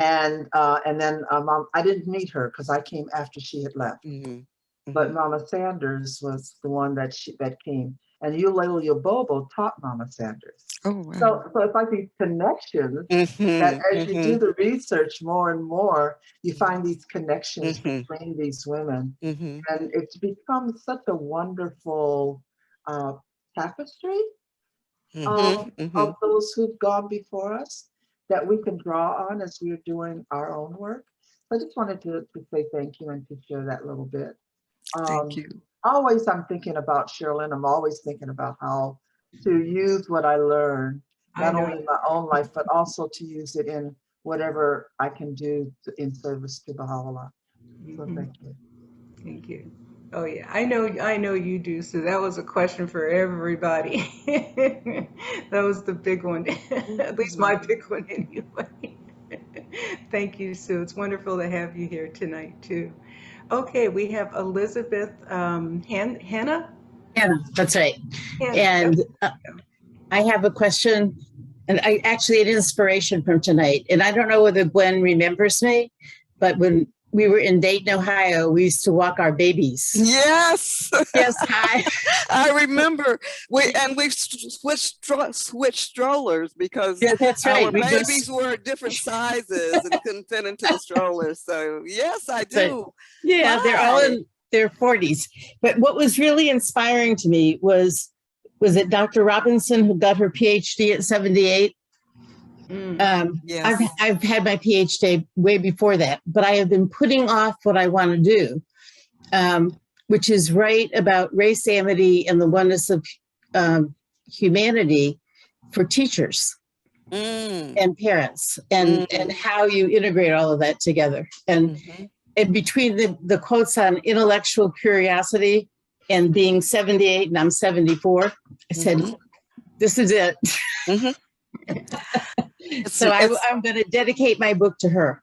And then I didn't meet her because I came after she had left. Mm-hmm. But Mama Sanders was the one that came. And Eulalio Bobo taught Mama Sanders. Oh, wow. So it's like these connections that as you do the research more and more, you find these connections between these women. And it's become such a wonderful tapestry of those who've gone before us that we can draw on as we're doing our own work. I just wanted to say thank you and to share that little bit. Thank you. Always I'm thinking about Sherilyn. I'm always thinking about how to use what I learned, not only in my own life, but also to use it in whatever I can do in service to Baha'u'llah. So thank you. Thank you. Oh yeah, I know you do. So that was a question for everybody. That was the big one, at least my big one anyway. Thank you, Sue. It's wonderful to have you here tonight too. Okay, we have Elizabeth Hannah? Hannah, that's right. Hannah. And I have a question, and actually an inspiration from tonight. And I don't know whether Gwen remembers me, but when we were in Dayton, Ohio, we used to walk our babies. Yes. Yes, I remember. We've switched strollers because that's right. Our babies were different sizes and couldn't fit into the strollers. So yes, I do. Yeah, they're all in their 40s. But what was really inspiring to me was it Dr. Robinson who got her PhD at 78? Yes. I've had my PhD way before that, but I have been putting off what I want to do, which is write about race amity and the oneness of humanity for teachers and parents, and how you integrate all of that together. And between the quotes on intellectual curiosity and being 78 and I'm 74, I said, this is it. So I'm going to dedicate my book to her.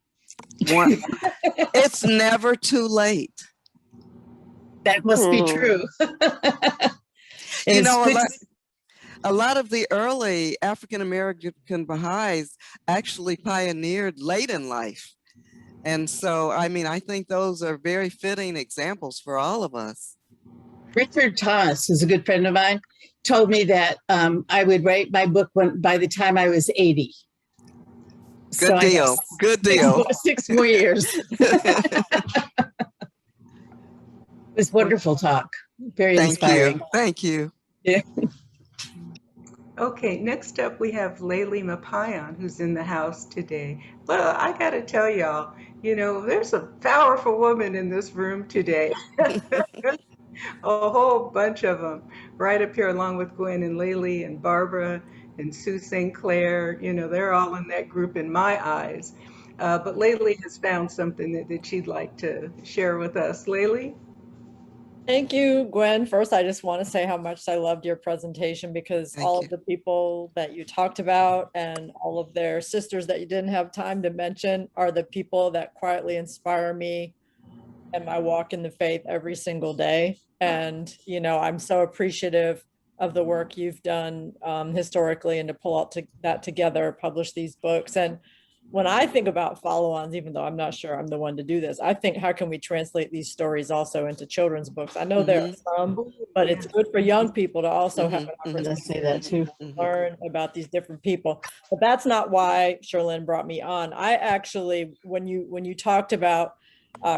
It's never too late. That must be true. You know, a lot of the early African-American Baha'is actually pioneered late in life. And so, I mean, I think those are very fitting examples for all of us. Richard Thomas, who's a good friend of mine, told me that I would write my book by the time I was 80. Good deal. Good deal. 6 more years. It was wonderful talk. Very inspiring. Thank you. Yeah. Okay, next up we have Layli Mapayan, who's in the house today. Well, I gotta tell y'all, there's a powerful woman in this room today. A whole bunch of them right up here, along with Gwen and Layli and Barbara and Sue St. Clair. They're all in that group in my eyes. But Layli has found something that she'd like to share with us. Layli? Thank you, Gwen. First, I just want to say how much I loved your presentation, because all of the people that you talked about and all of their sisters that you didn't have time to mention are the people that quietly inspire me in my walk in the faith every single day. And, I'm so appreciative of the work you've done historically, and to pull out that together, publish these books. And when I think about follow-ons, even though I'm not sure I'm the one to do this, I think, how can we translate these stories also into children's books? I know there are some, but it's good for young people to also have an opportunity say that too. to learn about these different people. But that's not why Sherlyn brought me on. I actually, when you talked about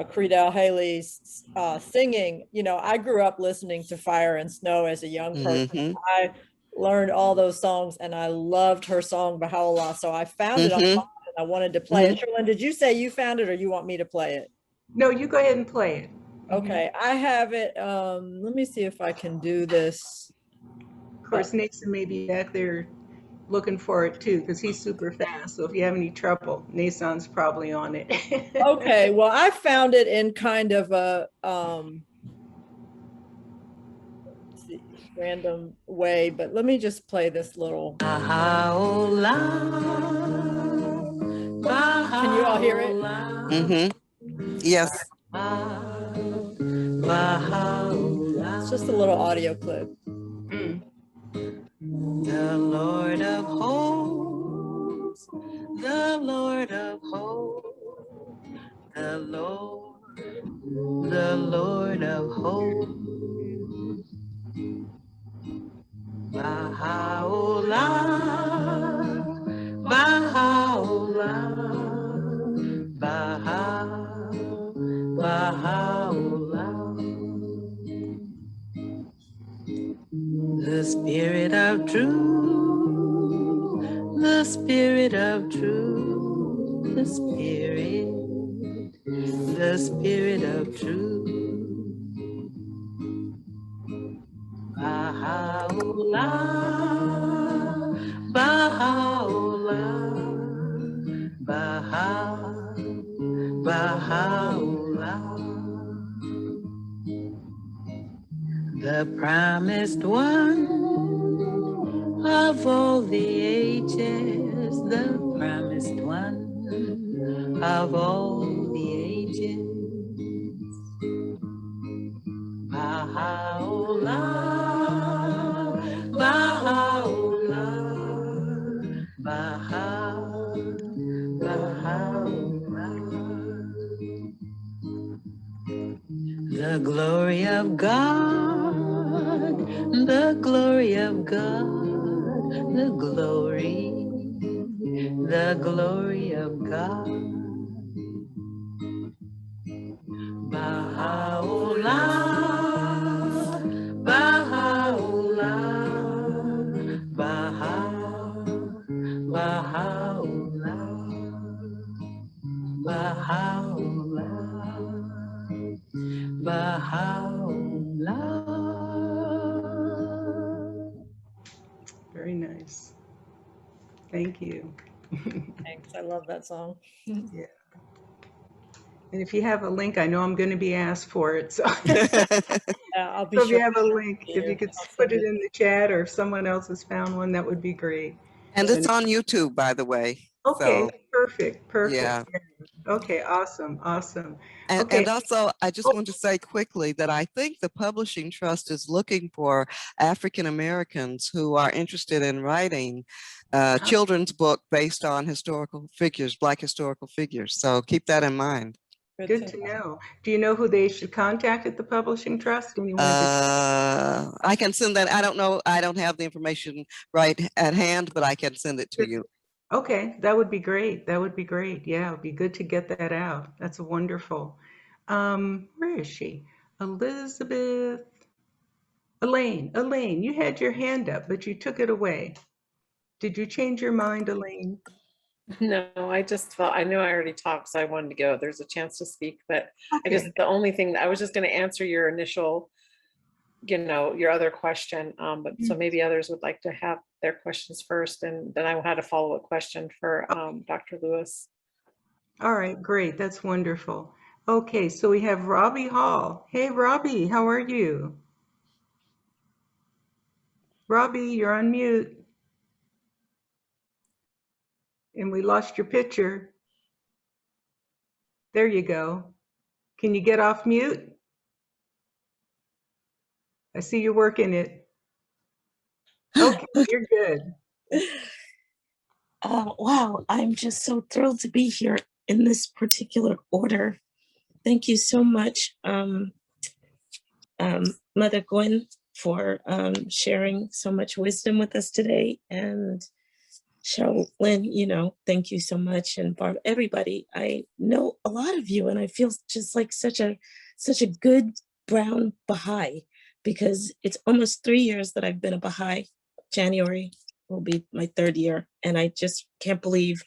Creadell Haley's singing, I grew up listening to Fire and Snow as a young person. I learned all those songs, and I loved her song Baha'u'llah. So I found it online, and I wanted to play it. Sherlyn, did you say you found it, or you want me to play it? No, you go ahead and play it. Okay, I have it. Let me see if I can do this. Of course, Nathan may be back there looking for it too, because he's super fast. So if you have any trouble, Nason's probably on it. Okay, well, I found it in kind of a random way, but let me just play this little. Can you all hear it? Yes. It's just a little audio clip. The Lord of hosts, the Lord of hosts, the Lord of hosts. Baha'u'llah, Baha'u'llah, Baha'u'llah. The Spirit of truth, the Spirit of truth, the Spirit of truth. Baha'u'llah, Baha'u'llah, Baha'u'llah. The promised one of all the ages, the promised one of all the ages. Baha'u'llah, Baha'u'llah, Baha'u'llah. The glory of God, the glory of God, the glory of God. Baha'u'llah, Baha'u'llah, Baha'u'llah, Baha'u'llah, Baha'u'llah. Very nice. Thank you. Thanks. I love that song. Yeah. And if you have a link, I know I'm going to be asked for it. So, I'll be so if sure you have a link, if you could put it it. in the chat, or if someone else has found one, that would be great. And it's on YouTube, by the way. Okay, So, perfect. yeah. Okay, awesome. And also, I just want to say quickly that I think the Publishing Trust is looking for African Americans who are interested in writing children's book based on historical figures, Black historical figures. So keep that in mind. Good to know. Do you know who they should contact at the Publishing Trust? I can send that. I don't know. I don't have the information right at hand, but I can send it to you. Okay, that would be great. That would be great. Yeah, it would be good to get that out. That's wonderful. Where is she? Elizabeth. Elaine, you had your hand up, but you took it away. Did you change your mind, Elaine? No, I just felt, I knew I already talked, so I wanted to go. There's a chance to speak, but I just, Okay. the only thing, I was just going to answer your initial, your other question. But so maybe others would like to have their questions first, and then I had a follow-up question for Dr. Lewis. All right, great. That's wonderful. Okay, so we have Robbie Hall. Hey, Robbie, how are you? Robbie, you're on mute. And we lost your picture. There you go. Can you get off mute? I see you working it. Okay, you're good. Wow, I'm just so thrilled to be here in this particular order. Thank you so much, Mother Gwen, for sharing so much wisdom with us today. And Cheryl, thank you so much. And Barb, everybody, I know a lot of you, and I feel just like such a good brown Baha'i, because it's almost 3 years that I've been a Baha'i. January will be my 3rd year. And I just can't believe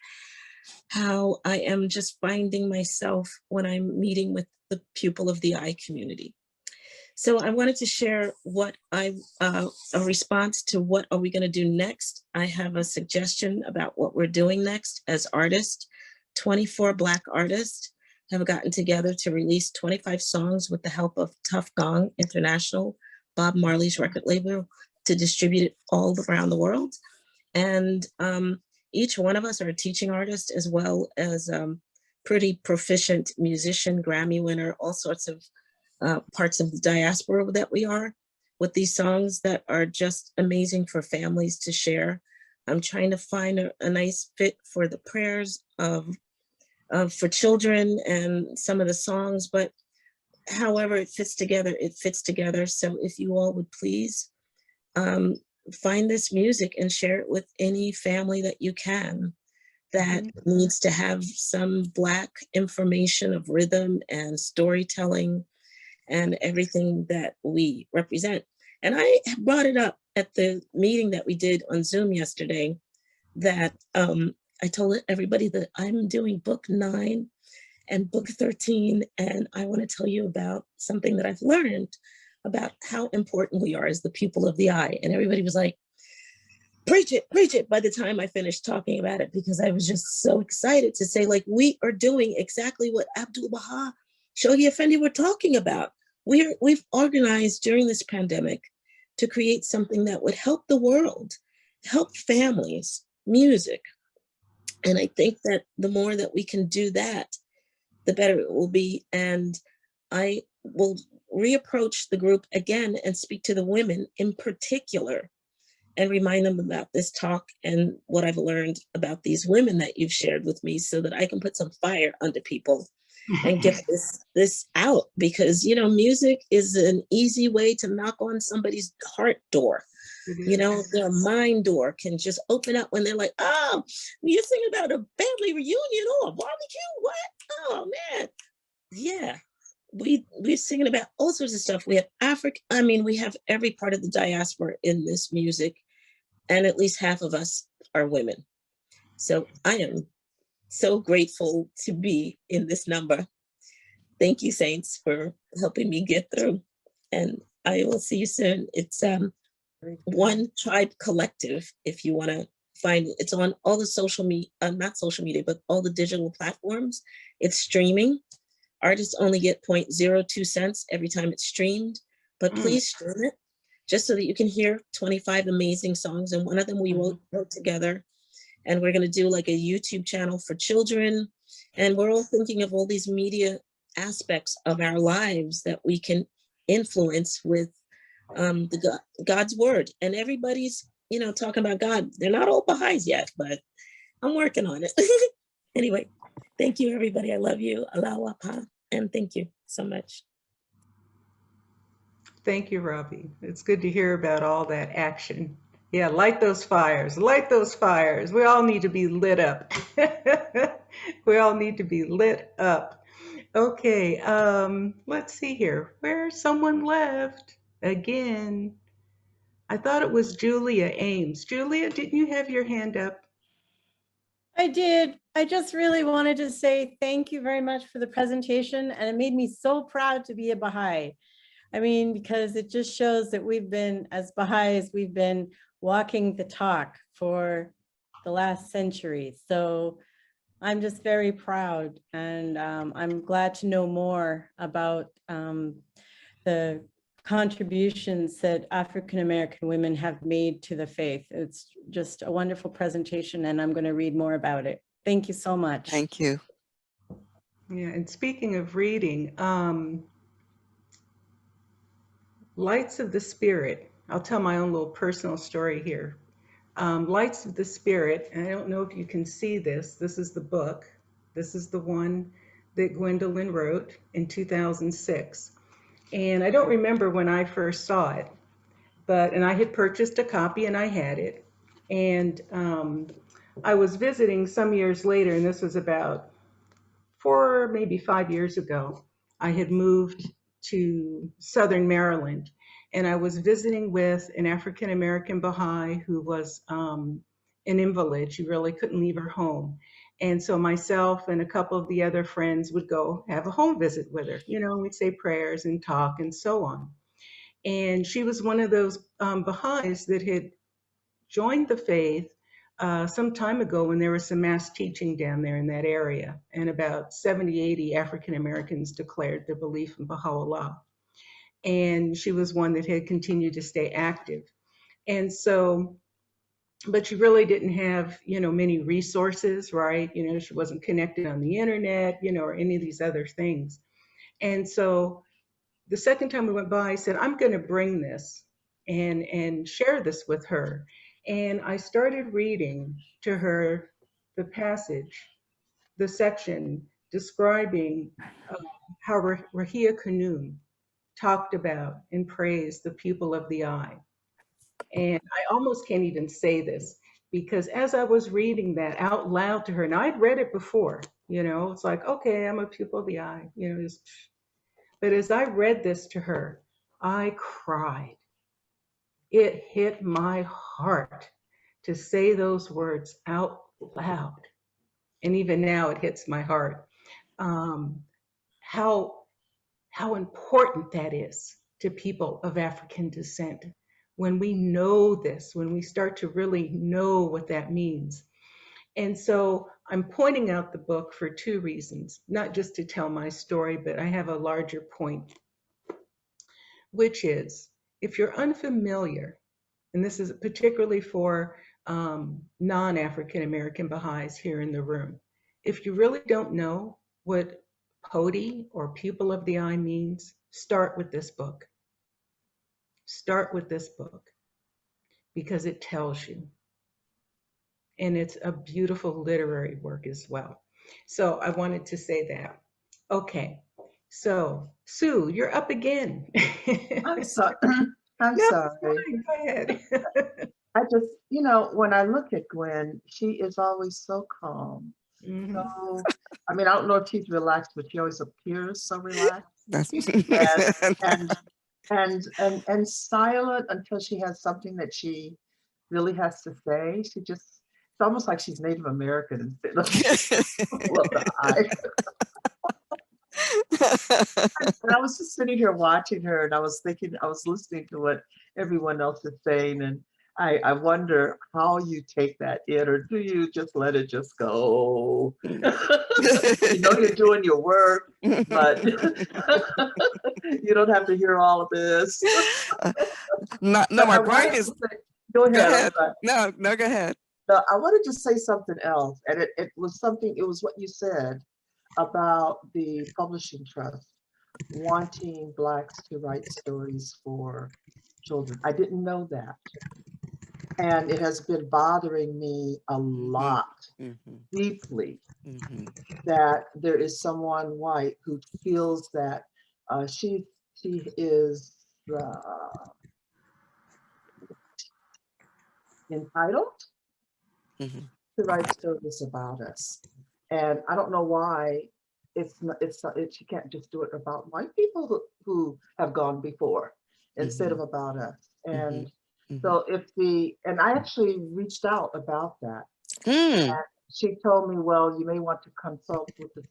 how I am just finding myself when I'm meeting with the pupil of the eye community. So I wanted to share what a response to what are we going to do next. I have a suggestion about what we're doing next as artists. 24 Black artists have gotten together to release 25 songs with the help of Tough Gong International, Bob Marley's record label, to distribute it all around the world. And each one of us are a teaching artist, as well as pretty proficient musician, Grammy winner, all sorts of parts of the diaspora that we are, with these songs that are just amazing for families to share. I'm trying to find a nice fit for the prayers for children and some of the songs, but however it fits together, it fits together. So if you all would please find this music and share it with any family that you can that needs to have some Black information of rhythm and storytelling and everything that we represent. And I brought it up at the meeting that we did on Zoom yesterday, that I told everybody that I'm doing book 9 and book 13, and I want to tell you about something that I've learned about how important we are as the pupil of the eye. And everybody was like, preach it, by the time I finished talking about it, because I was just so excited to say, like, we are doing exactly what Abdu'l-Baha, Shoghi Effendi were talking about. We've organized during this pandemic to create something that would help the world, help families, music. And I think that the more that we can do that, the better it will be. And I will reapproach the group again and speak to the women in particular and remind them about this talk and what I've learned about these women that you've shared with me, so that I can put some fire under people and get this out. Because, music is an easy way to knock on somebody's heart door. Their mind door can just open up when they're like, oh, you're singing about a family reunion or a barbecue? What? Oh, man. Yeah. We're singing about all sorts of stuff. We have we have every part of the diaspora in this music, and at least half of us are women. So I am so grateful to be in this number. Thank you, Saints, for helping me get through. And I will see you soon. It's One Tribe Collective, if you want to find it. It's on all the social media, not social media, but all the digital platforms. It's streaming. Artists only get 0.02 cents every time it's streamed, but please stream it, just so that you can hear 25 amazing songs. And one of them we wrote together. And we're going to do like a YouTube channel for children. And we're all thinking of all these media aspects of our lives that we can influence with God's word. And everybody's, talking about God. They're not all Baha'is yet, but I'm working on it. Anyway, thank you, everybody. I love you. Allahu Akbar. And thank you so much. Thank you, Robbie. It's good to hear about all that action. Yeah, light those fires. Light those fires. We all need to be lit up. We all need to be lit up. Okay, let's see here. Where's someone left? Again, I thought it was Julia Ames. Julia, didn't you have your hand up? I did. I just really wanted to say thank you very much for the presentation, and it made me so proud to be a Baha'i. I mean, because it just shows that we've been, as Baha'is, we've been walking the talk for the last century. So I'm just very proud, and I'm glad to know more about the contributions that African-American women have made to the faith. It's just a wonderful presentation, and I'm going to read more about it. Thank you so much. Thank you. Yeah, and speaking of reading, Lights of the Spirit. I'll tell my own little personal story here. Lights of the Spirit, and I don't know if you can see this. This is the book. This is the one that Gwendolyn wrote in 2006. And I don't remember when I first saw it, and I had purchased a copy and I had it. And I was visiting some years later, and this was about 4, maybe 5 years ago. I had moved to Southern Maryland, and I was visiting with an African-American Baha'i who was an invalid. She really couldn't leave her home. And so myself and a couple of the other friends would go have a home visit with her. You know, we'd say prayers and talk and so on. And she was one of those Baha'is that had joined the faith some time ago when there was some mass teaching down there in that area. And about 70, 80 African-Americans declared their belief in Baha'u'llah. And she was one that had continued to stay active. And so, but she really didn't have, you know, many resources, right? You know, she wasn't connected on the internet, you know, or any of these other things. And so the second time we went by, I said, I'm going to bring this and share this with her. And I started reading to her the passage, the section describing how Rahia Kanum talked about and praised the pupil of the eye. And I almost can't even say this, because as I was reading that out loud to her, and I'd read it before, you know, it's like, okay, I'm a pupil of the eye, you know, but as I read this to her, I cried. It hit my heart to say those words out loud. And even now it hits my heart. How important that is to people of African descent. When we know this, when we start to really know what that means. And so I'm pointing out the book for 2 reasons, not just to tell my story, but I have a larger point, which is if you're unfamiliar, and this is particularly for non-African American Baha'is here in the room, if you really don't know what Poti or pupil of the eye means, start with this book. Start with this book because it tells you. And it's a beautiful literary work as well. So I wanted to say that. Okay, so Sue, you're up again. I'm sorry. I'm No, sorry. fine. Go ahead. I just, you know, when I look at Gwen, she is always so calm. Mm-hmm. So, I mean, I don't know if she's relaxed, but she always appears so relaxed. That's and silent until she has something that she really has to say. She just, it's almost like she's Native American instead of Bahai. And I was just sitting here watching her, and I was thinking, I was listening to what everyone else is saying, and I wonder how you take that in, or do you just let it just go? You know you're doing your work, but you don't have to hear all of this. No, my brain is. Go ahead. No, go ahead. No, I wanted to say something else, and it was something. It was what you said about the publishing trust wanting Blacks to write stories for children. I didn't know that. And it has been bothering me a lot, deeply, that there is someone white who feels that she is entitled to write stories about us. And I don't know why she can't just do it about white people who have gone before instead of about us. And So and I actually reached out about that. Mm. And she told me, well, you may want to consult with the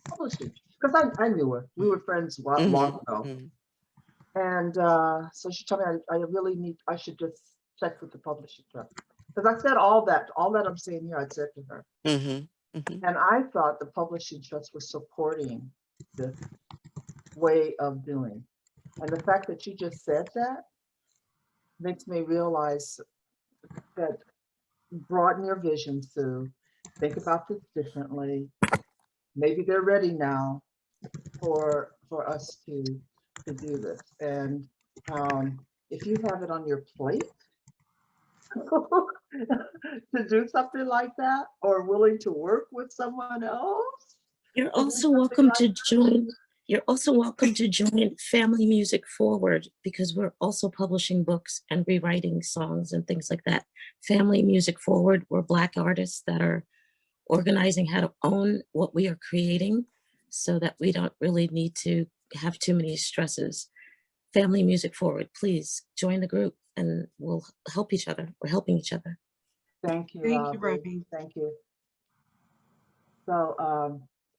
publisher, because I knew her. We were friends long ago. And so she told me I should just check with the publishing trust. Because I said all that I'm saying here, I said to her. And I thought the publishing trust was supporting this way of doing. And the fact that you just said that makes me realize that broaden your vision, Sue. Think about this differently. Maybe they're ready now for us to do this. And if you have it on your plate to do something like that, or willing to work with someone else, you're also welcome to join. You're also welcome to join Family Music Forward, because we're also publishing books and rewriting songs and things like that. Family Music Forward, we're Black artists that are organizing how to own what we are creating so that we don't really need to have too many stresses. Family Music Forward, please join the group and we'll help each other. We're helping each other. Thank you. Thank you, Robbie. Thank you. So,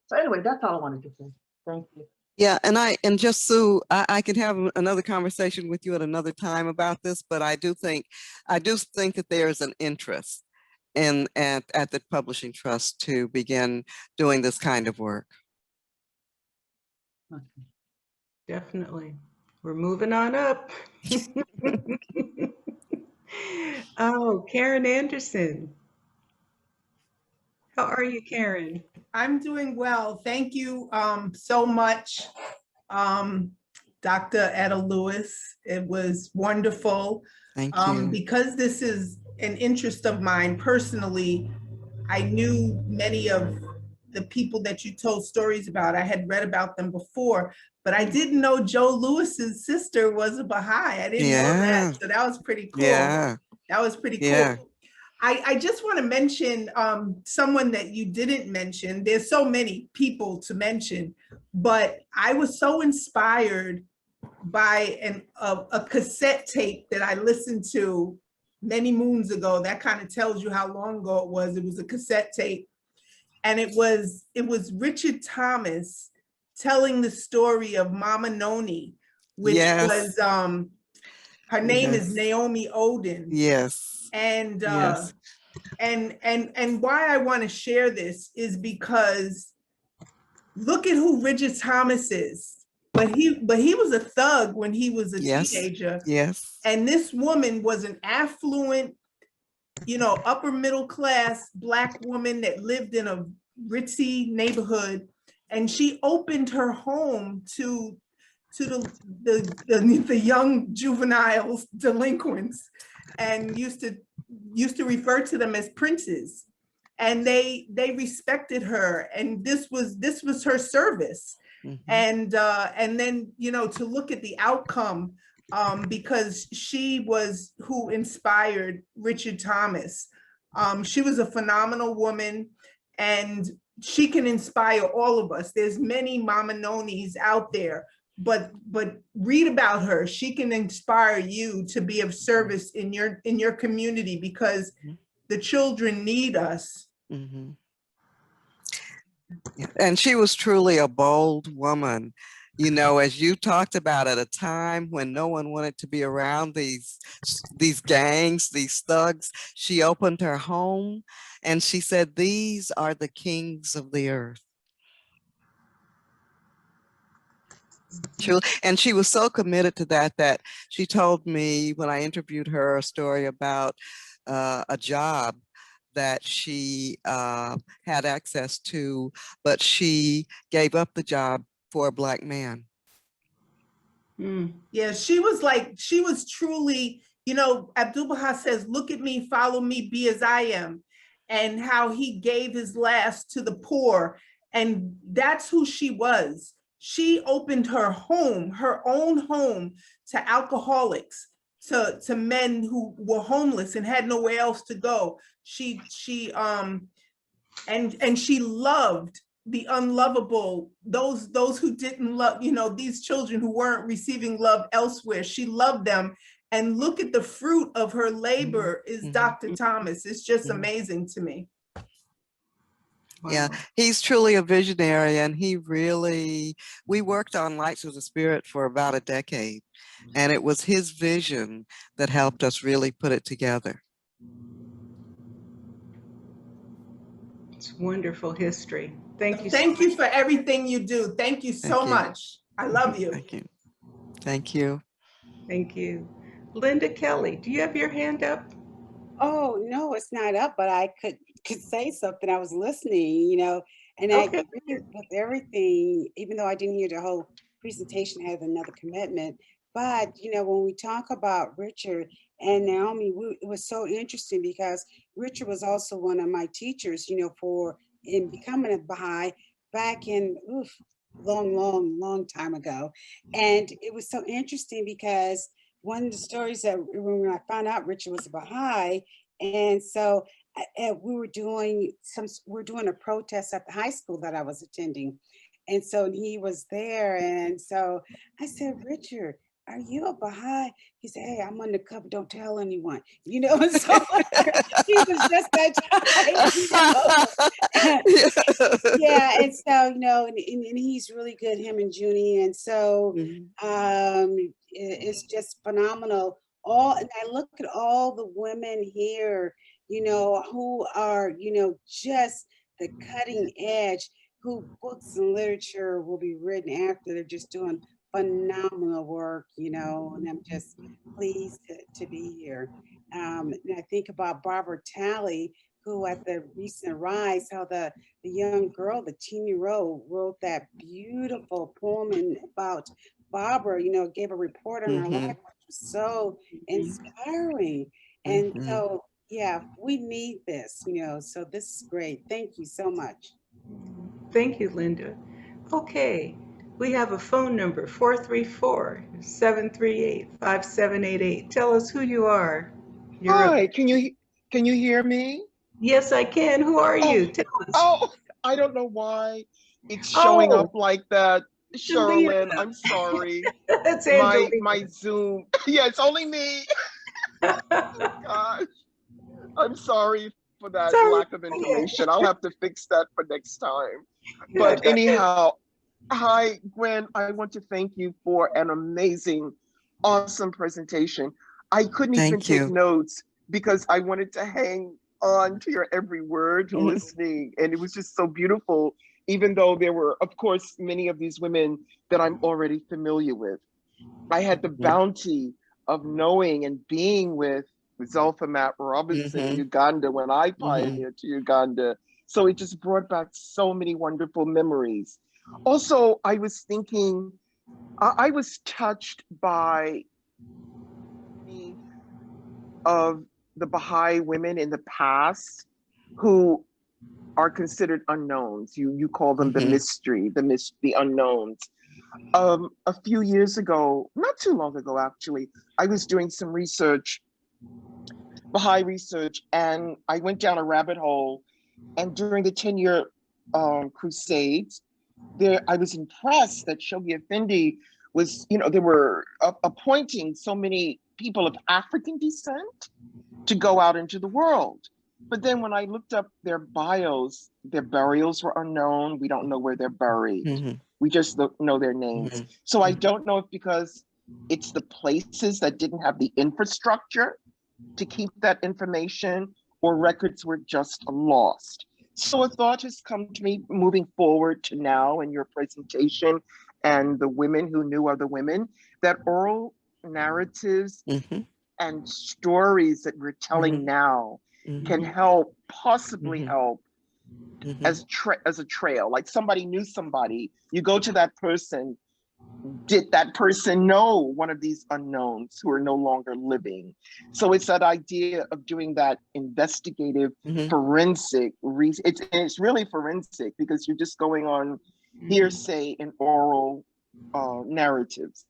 so anyway, that's all I wanted to say. Thank you. Yeah, and just Sue, I could have another conversation with you at another time about this, but I do think that there's an interest at the Publishing Trust to begin doing this kind of work. Definitely. We're moving on up. Oh, Karen Anderson. How are you, Karen? I'm doing well. Thank you so much, Dr. Etta Lewis. It was wonderful. Thank you. Because this is an interest of mine personally, I knew many of the people that you told stories about. I had read about them before, but I didn't know Joe Lewis's sister was a Baha'i. I didn't know that, so that was pretty cool. Yeah. That was pretty cool. Yeah. I just want to mention someone that you didn't mention. There's so many people to mention, but I was so inspired by a cassette tape that I listened to many moons ago. That kind of tells you how long ago it was. It was a cassette tape, and it was Richard Thomas telling the story of Mama Noni, which was her name is Naomi Odin. Yes. And and why I want to share this is because look at who Richard Thomas is. But he was a thug when he was a teenager. Yes. And this woman was an affluent, upper middle class Black woman that lived in a ritzy neighborhood, and she opened her home to the young juveniles, delinquents, and used to refer to them as princes, and they respected her, and this was her service. And then to look at the outcome, because she was who inspired Richard Thomas. She was a phenomenal woman, and she can inspire all of us. There's many Mama Nonis out there, but read about her. She can inspire you to be of service in your community, because the children need us. Mm-hmm. Yeah. And she was truly a bold woman, as you talked about, at a time when no one wanted to be around these gangs, these thugs. She opened her home and she said, "These are the kings of the earth." And she was so committed to that she told me when I interviewed her a story about a job that she had access to, but she gave up the job for a Black man. Yeah, she was truly, Abdu'l-Baha says, "Look at me, follow me, be as I am," and how he gave his last to the poor. And that's who she was. She opened her home, her own home, to alcoholics, to men who were homeless and had nowhere else to go. She loved the unlovable, those who didn't love, these children who weren't receiving love elsewhere. She loved them, and look at the fruit of her labor is Dr. Thomas. It's just amazing to me. Yeah, he's truly a visionary, and we worked on Lights of the Spirit for about a decade, and it was his vision that helped us really put it together. It's wonderful history. Thank you. Thank you for everything you do. Thank you so much. I love you. Thank you. Thank you. Thank you. Linda Kelly, do you have your hand up? Oh, no, it's not up, but I could say something. I was listening, and Okay. I agree with everything, even though I didn't hear the whole presentation, I had another commitment. But, when we talk about Richard and Naomi, it was so interesting because Richard was also one of my teachers, in becoming a Baha'i back in, long time ago. And it was so interesting because one of the stories that when I found out Richard was a Baha'i, and so we're doing a protest at the high school that I was attending. And so he was there. And so I said, Richard, are you a Baha'i? He said, hey, I'm undercover, don't tell anyone. So he was just that type. Yeah, and so, and he's really good, him and Junie. And so it's just phenomenal. And I look at all the women here, who are, just the cutting edge, who books and literature will be written after. They're just doing phenomenal work, and I'm just pleased to be here. And I think about Barbara Talley, who at the recent Rise, how the young girl, the teen-year-old, wrote that beautiful poem about Barbara, gave a report on her life, which was so inspiring. And so, yeah, we need this, so this is great. Thank you so much. Thank you, Linda. Okay, we have a phone number, 434-738-5788. Tell us who you are. Hi, can you hear me? Yes, I can. Who are you? Tell us. Oh, I don't know why it's showing up like that. Sherlyn, I'm sorry. That's my Zoom. Yeah, it's only me. Gosh, I'm sorry for that lack of information. I'll have to fix that for next time. But anyhow, hi, Gwen. I want to thank you for an amazing, awesome presentation. I couldn't even take notes because I wanted to hang on to your every word listening. And it was just so beautiful, even though there were, of course, many of these women that I'm already familiar with. I had the bounty of knowing and being with Zelfa Matt Robinson in Uganda when I pioneered to Uganda. So it just brought back so many wonderful memories. Also, I was thinking, I was touched by of the Baha'i women in the past who are considered unknowns. You call them the mystery, the unknowns. A few years ago, not too long ago actually, I was doing some research, Baha'i research, and I went down a rabbit hole. And during the 10-year crusades, I was impressed that Shoghi Effendi was, they were appointing so many people of African descent to go out into the world. But then when I looked up their bios, their burials were unknown. We don't know where they're buried. We just know their names. So I don't know if because it's the places that didn't have the infrastructure to keep that information, or records were just lost. So a thought has come to me moving forward to now in your presentation and the women who knew other women, that oral narratives and stories that we're telling now can help, possibly help as a trail. Like somebody knew somebody, you go to that person, did that person know one of these unknowns who are no longer living? So it's that idea of doing that investigative forensic research. It's really forensic because you're just going on hearsay and oral narratives.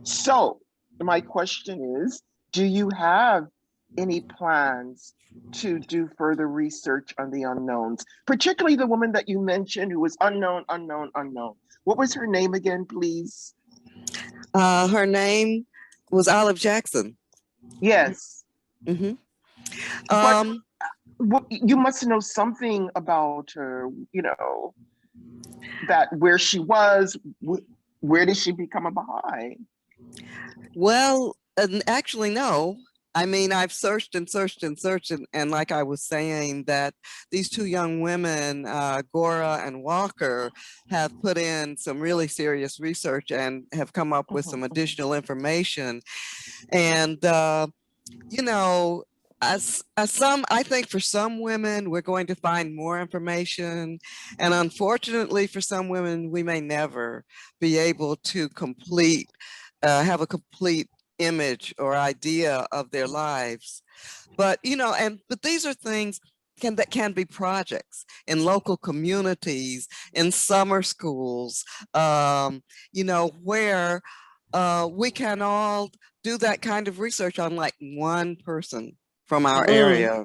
So my question is, do you have any plans to do further research on the unknowns, particularly the woman that you mentioned who was unknown? What was her name again, please? Her name was Olive Jackson. Yes. Mm-hmm. But you must know something about her, you know, that where she was, where did she become a Baha'i? Well, actually, no. I mean, I've searched and searched and searched, and like I was saying, that these two young women, Gora and Walker, have put in some really serious research and have come up with some additional information. And, you know, as some, I think for some women, we're going to find more information. And unfortunately, for some women, we may never be able to have a complete image or idea of their lives. But, you know, but these are things that can be projects in local communities, in summer schools, you know, where we can all do that kind of research on like one person from our area.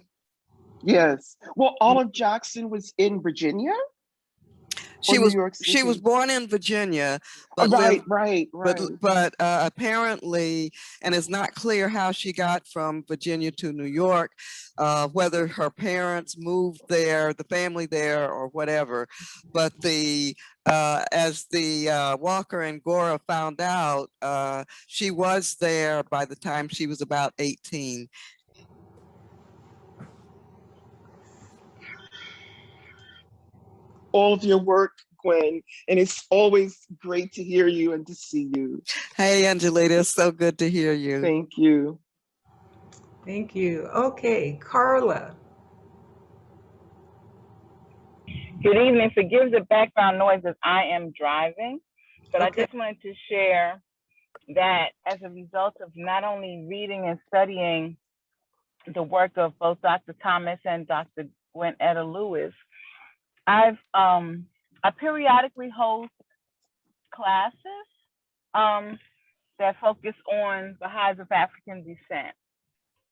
Yes. Well, Olive Jackson was in Virginia? She New was York she was City? born in Virginia, but Right. but apparently, and it's not clear how she got from Virginia to New York, whether her parents moved there, the family there, or whatever. But as the Walker and Gora found out, she was there by the time she was about 18. All of your work, Gwen, and it's always great to hear you and to see you. Hey, Angelita, it's so good to hear you. Thank you. Thank you. Okay, Carla. Good evening. Forgive the background noise as I am driving, but I just wanted to share that as a result of not only reading and studying the work of both Dr. Thomas and Dr. Gwen Etta Lewis, I periodically host classes that focus on Baha'is of African descent.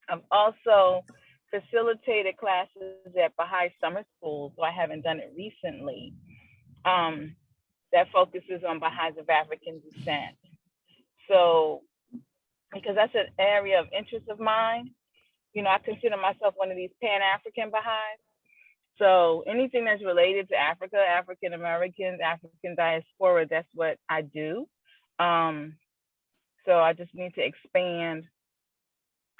I've also facilitated classes at Baha'i summer schools, so I haven't done it recently, that focuses on Baha'is of African descent. So, because that's an area of interest of mine, you know, I consider myself one of these Pan-African Baha'is. So anything that's related to Africa, African Americans, African diaspora, that's what I do. So I just need to expand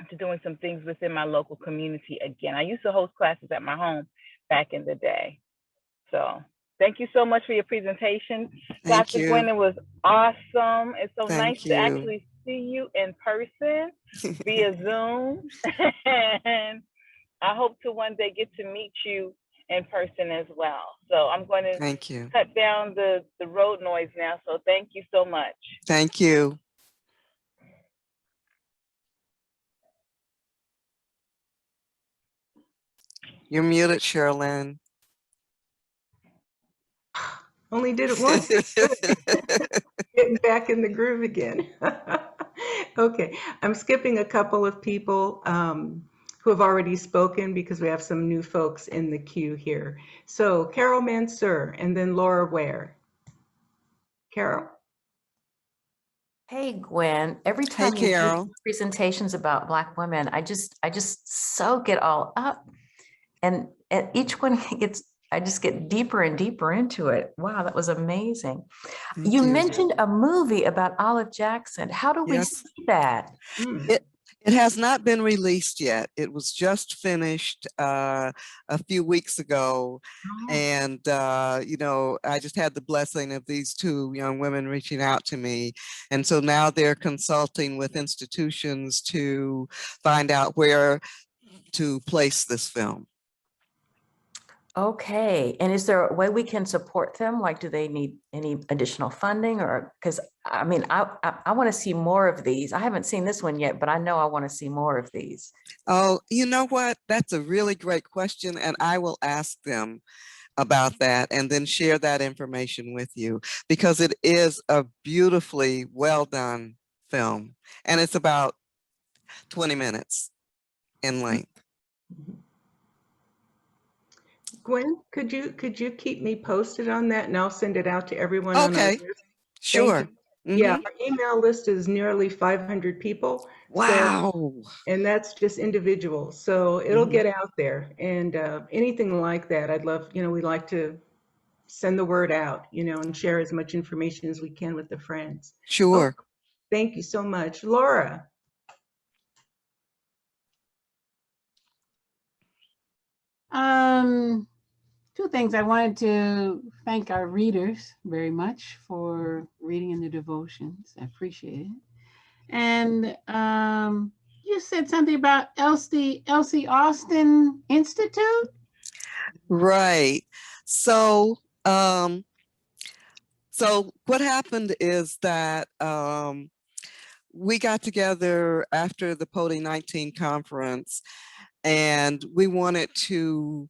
to doing some things within my local community again. I used to host classes at my home back in the day. So thank you so much for your presentation. Thank Dr. you. Gwen, it was awesome. It's so Thank nice you. to actually see you in person via Zoom. And I hope to one day get to meet you in person as well. So I'm going to Thank you. cut down the road noise now. So thank you so much. Thank you. You're muted, Sherilyn. Only did it once. Getting back in the groove again. Okay, I'm skipping a couple of people who have already spoken because we have some new folks in the queue here. So Carol Mansur and then Laura Ware. Carol? Hey, Gwen, every time you do presentations about Black women, I just soak it all up. And each one I just get deeper and deeper into it. Wow, that was amazing. You mentioned a movie about Olive Jackson. How do we see that? It has not been released yet. It was just finished a few weeks ago. And, you know, I just had the blessing of these two young women reaching out to me. And so now they're consulting with institutions to find out where to place this film. Okay. And is there a way we can support them? Like, do they need any additional funding? Or because I mean, I want to see more of these. I haven't seen this one yet, but I know I want to see more of these. Oh, you know what? That's a really great question. And I will ask them about that and then share that information with you, because it is a beautifully well done film. And it's about 20 minutes in length. Gwen, could you keep me posted on that and I'll send it out to everyone Okay. on our list? Sure. Yeah, our email list is nearly 500 people. Wow. So, and that's just individuals. So it'll get out there. And anything like that, I'd love, we like to send the word out, and share as much information as we can with the friends. Sure. Oh, thank you so much. Laura. Two things. I wanted to thank our readers very much for reading in the devotions. I appreciate it. And you said something about Elsie Austin Institute? Right. So, so what happened is that we got together after the POTI 19 conference, and we wanted to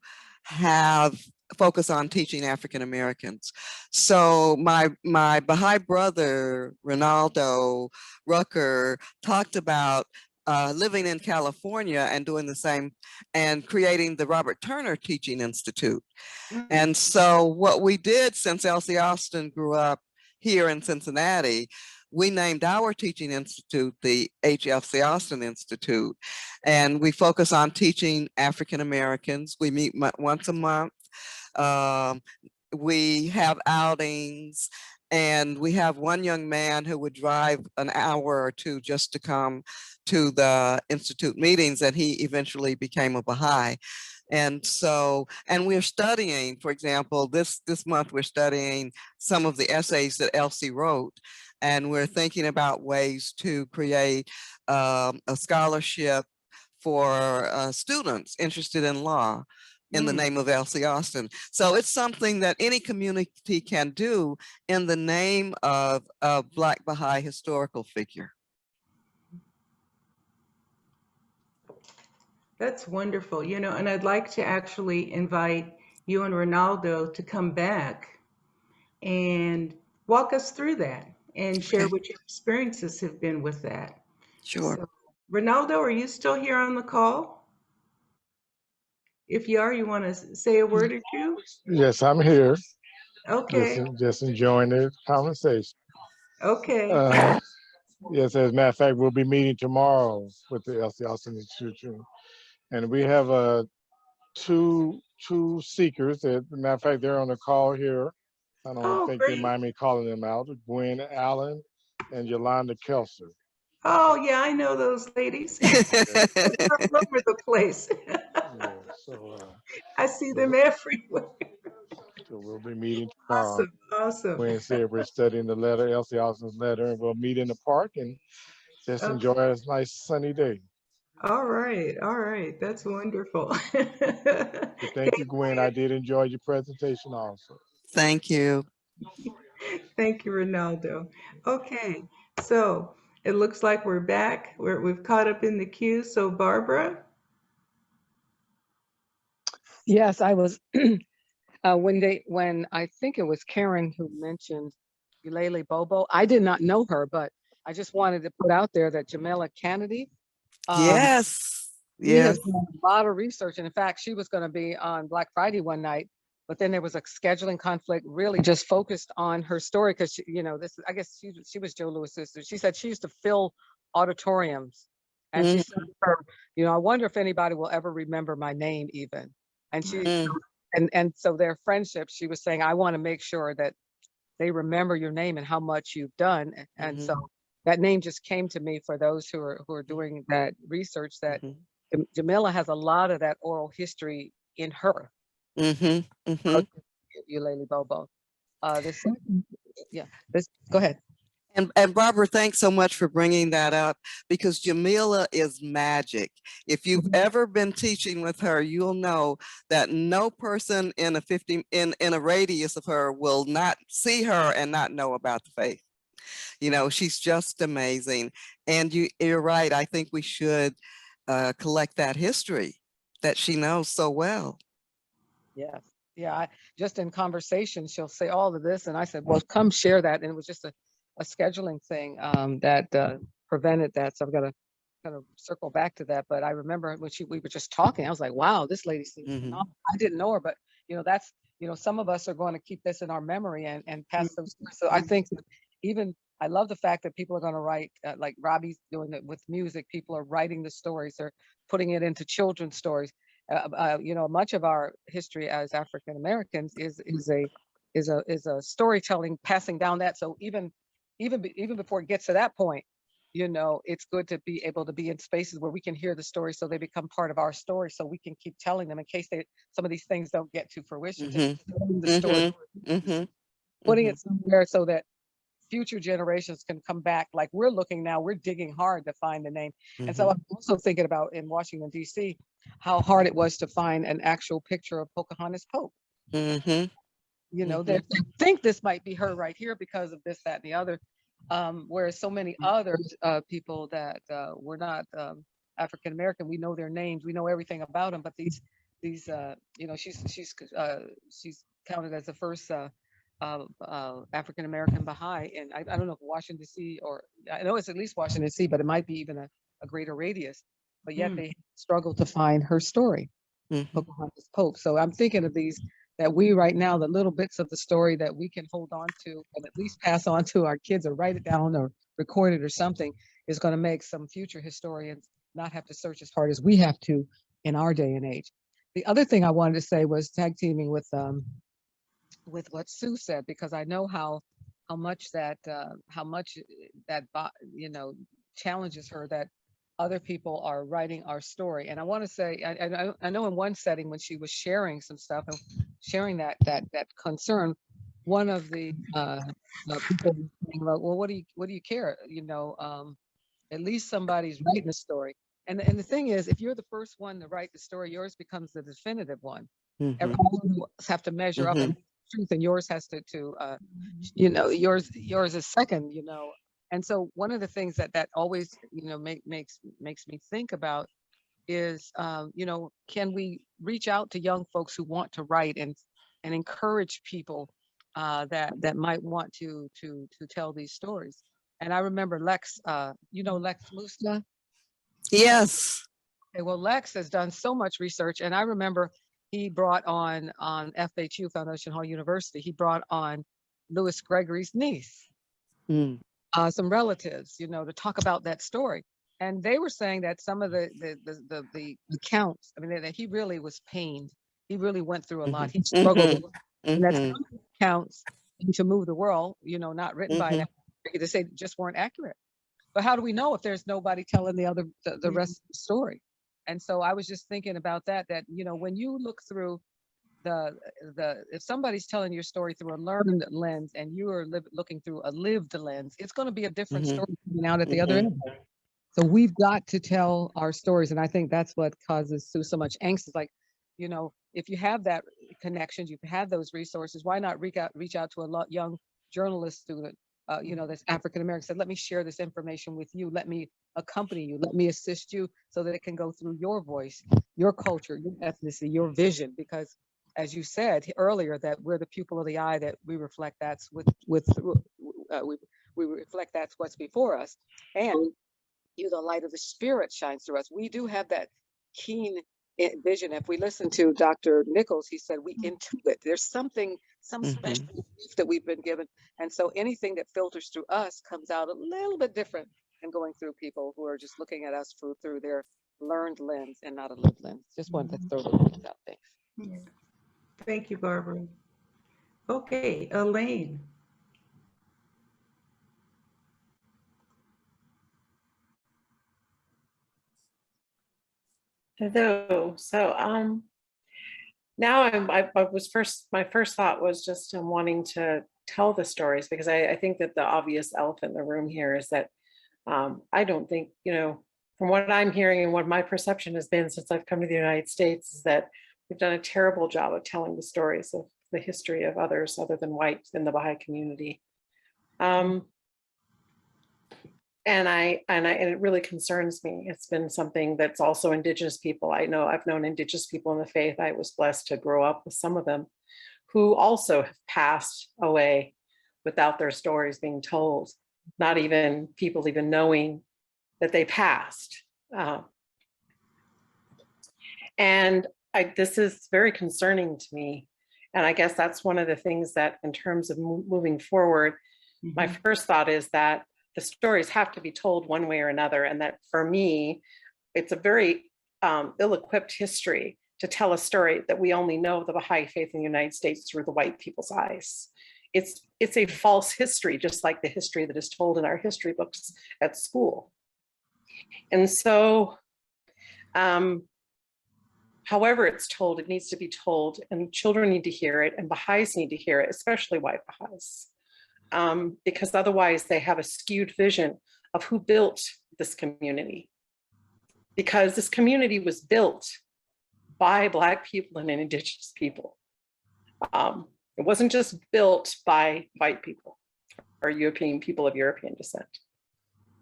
focus on teaching African Americans. So my Baha'i brother, Ronaldo Rucker, talked about living in California and doing the same and creating the Robert Turner Teaching Institute. And so what we did, since Elsie Austin grew up here in Cincinnati, we named our teaching institute the H.Elsie Austin Institute, and we focus on teaching African Americans. We meet once a month. We have outings, and we have one young man who would drive an hour or two just to come to the institute meetings, and he eventually became a Baha'i. And so, and we're studying, for example, this month we're studying some of the essays that Elsie wrote, and we're thinking about ways to create a scholarship for students interested in law in the name of Elsie Austin. So it's something that any community can do in the name of a Black Baha'i historical figure. That's wonderful, and I'd like to actually invite you and Ronaldo to come back and walk us through that and share what your experiences have been with that. Sure. So, Ronaldo, are you still here on the call? If you are, you want to say a word or two? Yes, I'm here. Okay. Just enjoying the conversation. Okay. Yes, as a matter of fact, we'll be meeting tomorrow with the Elsie Austin Institute. And we have two seekers. As a matter of fact, they're on the call here. I don't think they mind me calling them out. Gwen Allen and Yolanda Kelser. Oh, yeah, I know those ladies. All over the place. I see them everywhere. So we'll be meeting tomorrow. Awesome. Wednesday, we're studying the letter, Elsie Austin's letter, and we'll meet in the park and just enjoy a nice sunny day. All right. That's wonderful. Thank you, Gwen. I did enjoy your presentation also. Thank you. Thank you, Ronaldo. Okay, so it looks like we're back. We've caught up in the queue. So Barbara? Yes, I was, when I think it was Karen who mentioned Eulalie Bobo, I did not know her, but I just wanted to put out there that Jamila Kennedy. Yes. She has done a lot of research. And in fact, she was going to be on Black Friday one night, but then there was a scheduling conflict, really just focused on her story. Cause she, I guess she was Joe Louis' sister. She said she used to fill auditoriums. And she said, I wonder if anybody will ever remember my name even. And she, and so their friendship, she was saying, I want to make sure that they remember your name and how much you've done. And so that name just came to me for those who are doing that research, that Jamila has a lot of that oral history in her. Eulalie Bobo. Go ahead. And Barbara, thanks so much for bringing that up, because Jamila is magic. If you've ever been teaching with her, you'll know that no person in a radius of her will not see her and not know about the faith. She's just amazing. And you're right. I think we should collect that history that she knows so well. Yes. Yeah. Just in conversation, she'll say all of this. And I said, well, come share that. And it was just a scheduling thing that prevented that. So I've got to kind of circle back to that. But I remember when we were just talking, I was like, wow, this lady seems phenomenal. I didn't know her, but that's, some of us are going to keep this in our memory and pass those. So I think that even I love the fact that people are going to write, like Robbie's doing it with music. People are writing the stories. They're putting it into children's stories. You know, much of our history as African Americans is a storytelling, passing down that. So even before it gets to that point, you know, it's good to be able to be in spaces where we can hear the story, so they become part of our story, so we can keep telling them in case some of these things don't get to fruition. Just telling the story, putting it somewhere so that future generations can come back. Like we're looking now, we're digging hard to find the name. And so I'm also thinking about in Washington, D.C., how hard it was to find an actual picture of Pocahontas Pope. You know, they think this might be her right here because of this, that, and the other. Whereas so many other people that were not African American, we know their names, we know everything about them. But these you know, she's counted as the first African American Baha'i, and I don't know if Washington D.C. or I know it's at least Washington D.C., but it might be even a greater radius. But yet they struggle to find her story, Pocahontas Pope. So I'm thinking of these, that we right now, the little bits of the story that we can hold on to and at least pass on to our kids or write it down or record it or something, is going to make some future historians not have to search as hard as we have to in our day and age. The other thing I wanted to say was tag teaming with what Sue said, because I know how much that you know, challenges her that other people are writing our story. And I want to say, I know in one setting when she was sharing some stuff and sharing that concern, one of the people was saying, well, what do you care? You know, at least somebody's writing a story. And the thing is, if you're the first one to write the story, yours becomes the definitive one. Everyone have to measure up in truth, and yours has to you know, yours is second, you know. And so one of the things that always, you know, makes me think about is, you know, can we reach out to young folks who want to write and encourage people that might want to tell these stories. And I remember Lex, you know, Lex Musta. Yes. Okay, well, Lex has done so much research, and I remember he brought on FHU, Foundation Hall University, he brought on Louis Gregory's niece, some relatives, you know, to talk about that story. And they were saying that some of the accounts, I mean, that he really was pained. He really went through a lot. He struggled. And that's some accounts to move the world, you know, not written by them, to say just weren't accurate. But how do we know if there's nobody telling the rest of the story? And so I was just thinking about that, you know, when you look through if somebody's telling your story through a learned lens and you are looking through a lived lens, it's going to be a different story coming out at the other end. So we've got to tell our stories. And I think that's what causes Sue so much angst. Is like, you know, if you have that connections, you have those resources, why not reach out to a young journalist student, you know, that's African American, said, let me share this information with you. Let me accompany you. Let me assist you so that it can go through your voice, your culture, your ethnicity, your vision. Because as you said earlier, that we're the pupil of the eye, that we reflect we reflect that's what's before us. And you, the light of the spirit, shines through us. We do have that keen vision. If we listen to Dr. Nichols, he said we intuit. There's some special gift that we've been given. And so anything that filters through us comes out a little bit different than going through people who are just looking at us through their learned lens and not a lived lens. Just wanted to throw those out there. Yeah. Thank you, Barbara. Okay, Elaine. Hello. So now my first thought was just wanting to tell the stories, because I think that the obvious elephant in the room here is that I don't think, you know, from what I'm hearing and what my perception has been since I've come to the United States, is that we've done a terrible job of telling the stories of the history of others other than white in the Baha'i community. And it really concerns me. It's been something that's also Indigenous people. I've known Indigenous people in the faith. I was blessed to grow up with some of them who also have passed away without their stories being told, not even people even knowing that they passed. And this is very concerning to me. And I guess that's one of the things that, in terms of moving forward, My first thought is that the stories have to be told one way or another. And that for me, it's a very ill-equipped history to tell a story that we only know the Baha'i faith in the United States through the white people's eyes. It's a false history, just like the history that is told in our history books at school. And so, however it's told, it needs to be told, and children need to hear it, and Baha'is need to hear it, especially white Baha'is, because otherwise they have a skewed vision of who built this community. Because this community was built by Black people and Indigenous people. It wasn't just built by white people or European people of European descent.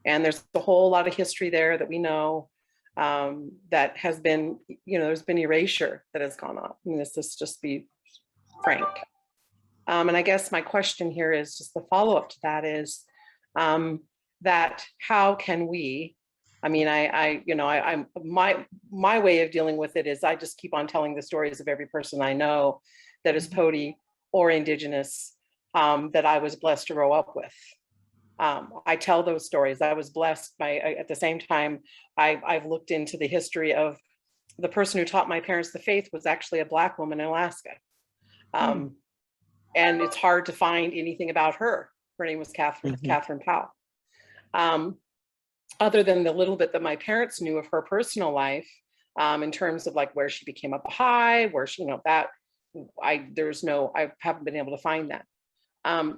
And there's a whole lot of history there that we know that has been, there's been erasure that has gone on. I mean, let's just be frank. And I guess my question here is just the follow-up to that is that how can we, my way of dealing with it is I just keep on telling the stories of every person I know that is Poti or Indigenous that I was blessed to grow up with. I tell those stories. I was blessed by, at the same time, I've looked into the history of the person who taught my parents the faith was actually a Black woman in Alaska. And it's hard to find anything about her. Her name was Catherine Powell. Other than the little bit that my parents knew of her personal life, in terms of like where she became a Baha'i, where she, I haven't been able to find that.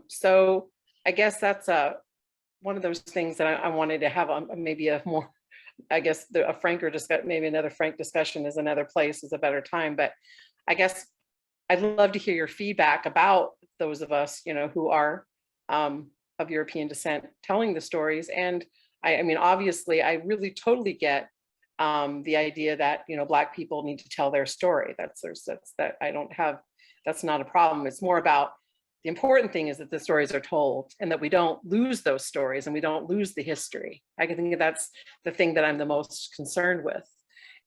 So I guess that's one of those things that I wanted to have maybe a more, I guess a franker discussion, maybe another frank discussion is another place is a better time. But I guess I'd love to hear your feedback about those of us, who are of European descent telling the stories. And I mean, obviously, I really totally get the idea that, Black people need to tell their story. That's not a problem. It's more about the important thing is that the stories are told and that we don't lose those stories and we don't lose the history. I think that's the thing that I'm the most concerned with.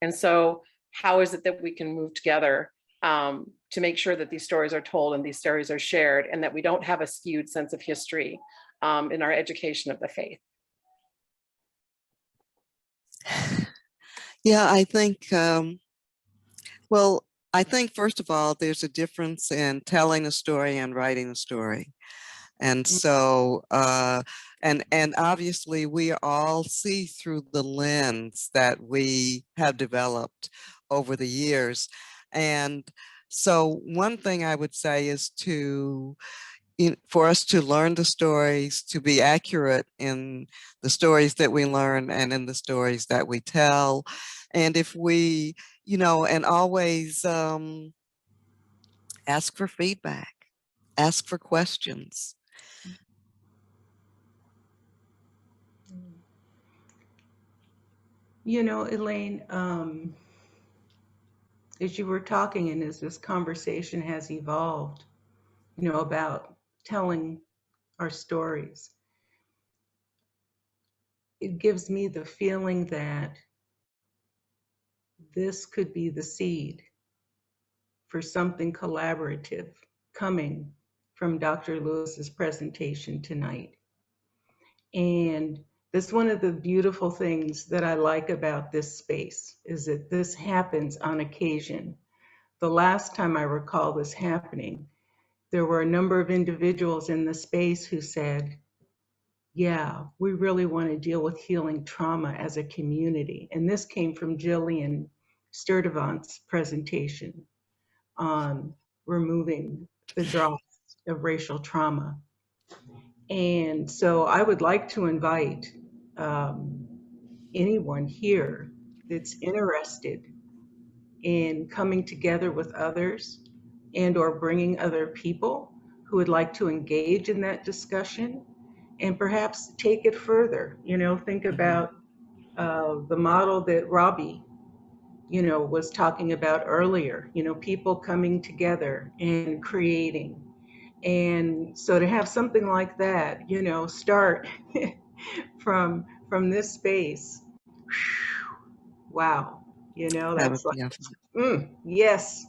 And so how is it that we can move together to make sure that these stories are told and these stories are shared and that we don't have a skewed sense of history in our education of the faith? Yeah, I think, I think first of all, there's a difference in telling a story and writing a story. And so, and obviously we all see through the lens that we have developed over the years. And so one thing I would say is for us to learn the stories, to be accurate in the stories that we learn and in the stories that we tell. And if we, and always ask for feedback, ask for questions. Elaine, as you were talking and as this conversation has evolved, about telling our stories, it gives me the feeling that this could be the seed for something collaborative coming from Dr. Lewis's presentation tonight. And that's one of the beautiful things that I like about this space is that this happens on occasion. The last time I recall this happening, there were a number of individuals in the space who said, yeah, we really want to deal with healing trauma as a community. And this came from Jillian Sturdivant's presentation on removing the dross of racial trauma. And so I would like to invite anyone here that's interested in coming together with others and or bringing other people who would like to engage in that discussion and perhaps take it further. Think about the model that Robbie, was talking about earlier, people coming together and creating. And so to have something like that, start from this space, wow, that's like, yes.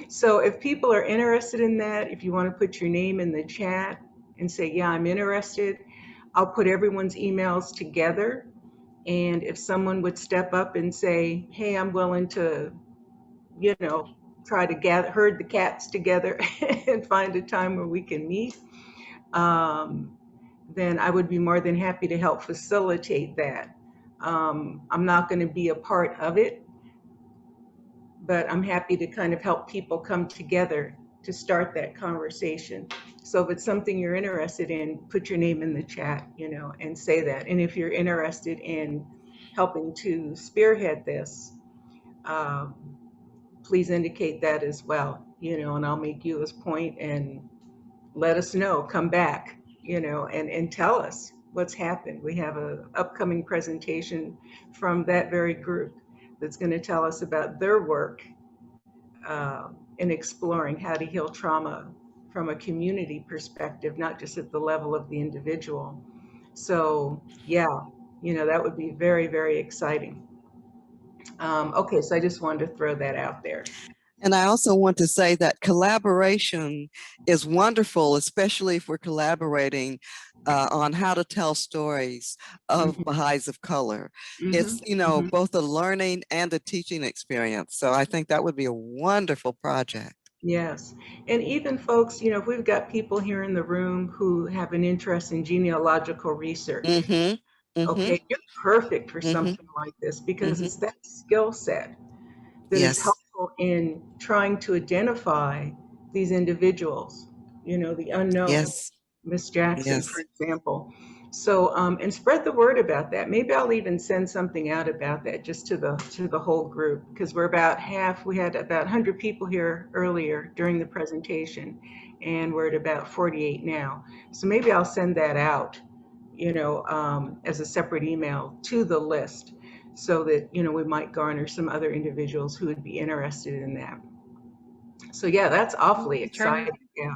So if people are interested in that, if you want to put your name in the chat, and say, yeah, I'm interested. I'll put everyone's emails together. And if someone would step up and say, hey, I'm willing to, you know, try to herd the cats together and find a time where we can meet, then I would be more than happy to help facilitate that. I'm not going to be a part of it, but I'm happy to kind of help people come together to start that conversation. So if it's something you're interested in, put your name in the chat, you know, and say that. And if you're interested in helping to spearhead this, please indicate that as well, you know, and I'll make you as point and let us know, come back, you know, and tell us what's happened. We have an upcoming presentation from that very group that's going to tell us about their work in exploring how to heal trauma from a community perspective, not just at the level of the individual. So yeah, you know, that would be very, very exciting. Okay, so I just wanted to throw that out there. And I also want to say that collaboration is wonderful, especially if we're collaborating on how to tell stories of Baha'is of color. It's, you know, both a learning and a teaching experience. So I think that would be a wonderful project. Yes. And even folks, you know, if we've got people here in the room who have an interest in genealogical research, okay, you're perfect for something like this because it's that skill set that is helpful in trying to identify these individuals, you know, the unknown, Miss Jackson, for example. So, and spread the word about that. Maybe I'll even send something out about that just to the whole group, because we're about half, we had about 100 people here earlier during the presentation, and we're at about 48 now. So maybe I'll send that out, you know, as a separate email to the list, so that, you know, we might garner some other individuals who would be interested in that. So yeah, that's awfully exciting. Yeah.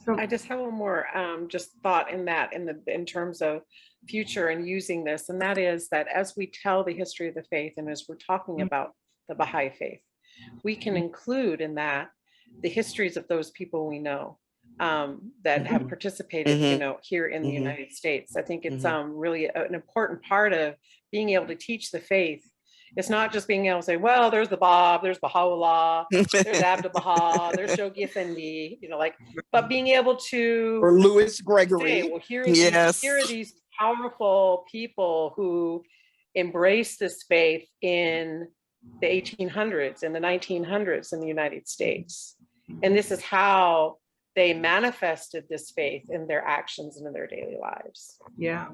So I just have one more just thought in that, in terms of future and using this, and that is that as we tell the history of the faith and as we're talking about the Baha'i faith, we can include in that the histories of those people we know that have participated, you know, here in the United States. I think it's really an important part of being able to teach the faith. It's not just being able to say, well, there's the Bab, there's Baha'u'llah, there's Abdul Baha, there's Shoghi Effendi, you know, like, but being able to, or Louis Gregory. Say, well, here are these powerful people who embraced this faith in the 1800s and the 1900s in the United States. And this is how they manifested this faith in their actions and in their daily lives. Yeah.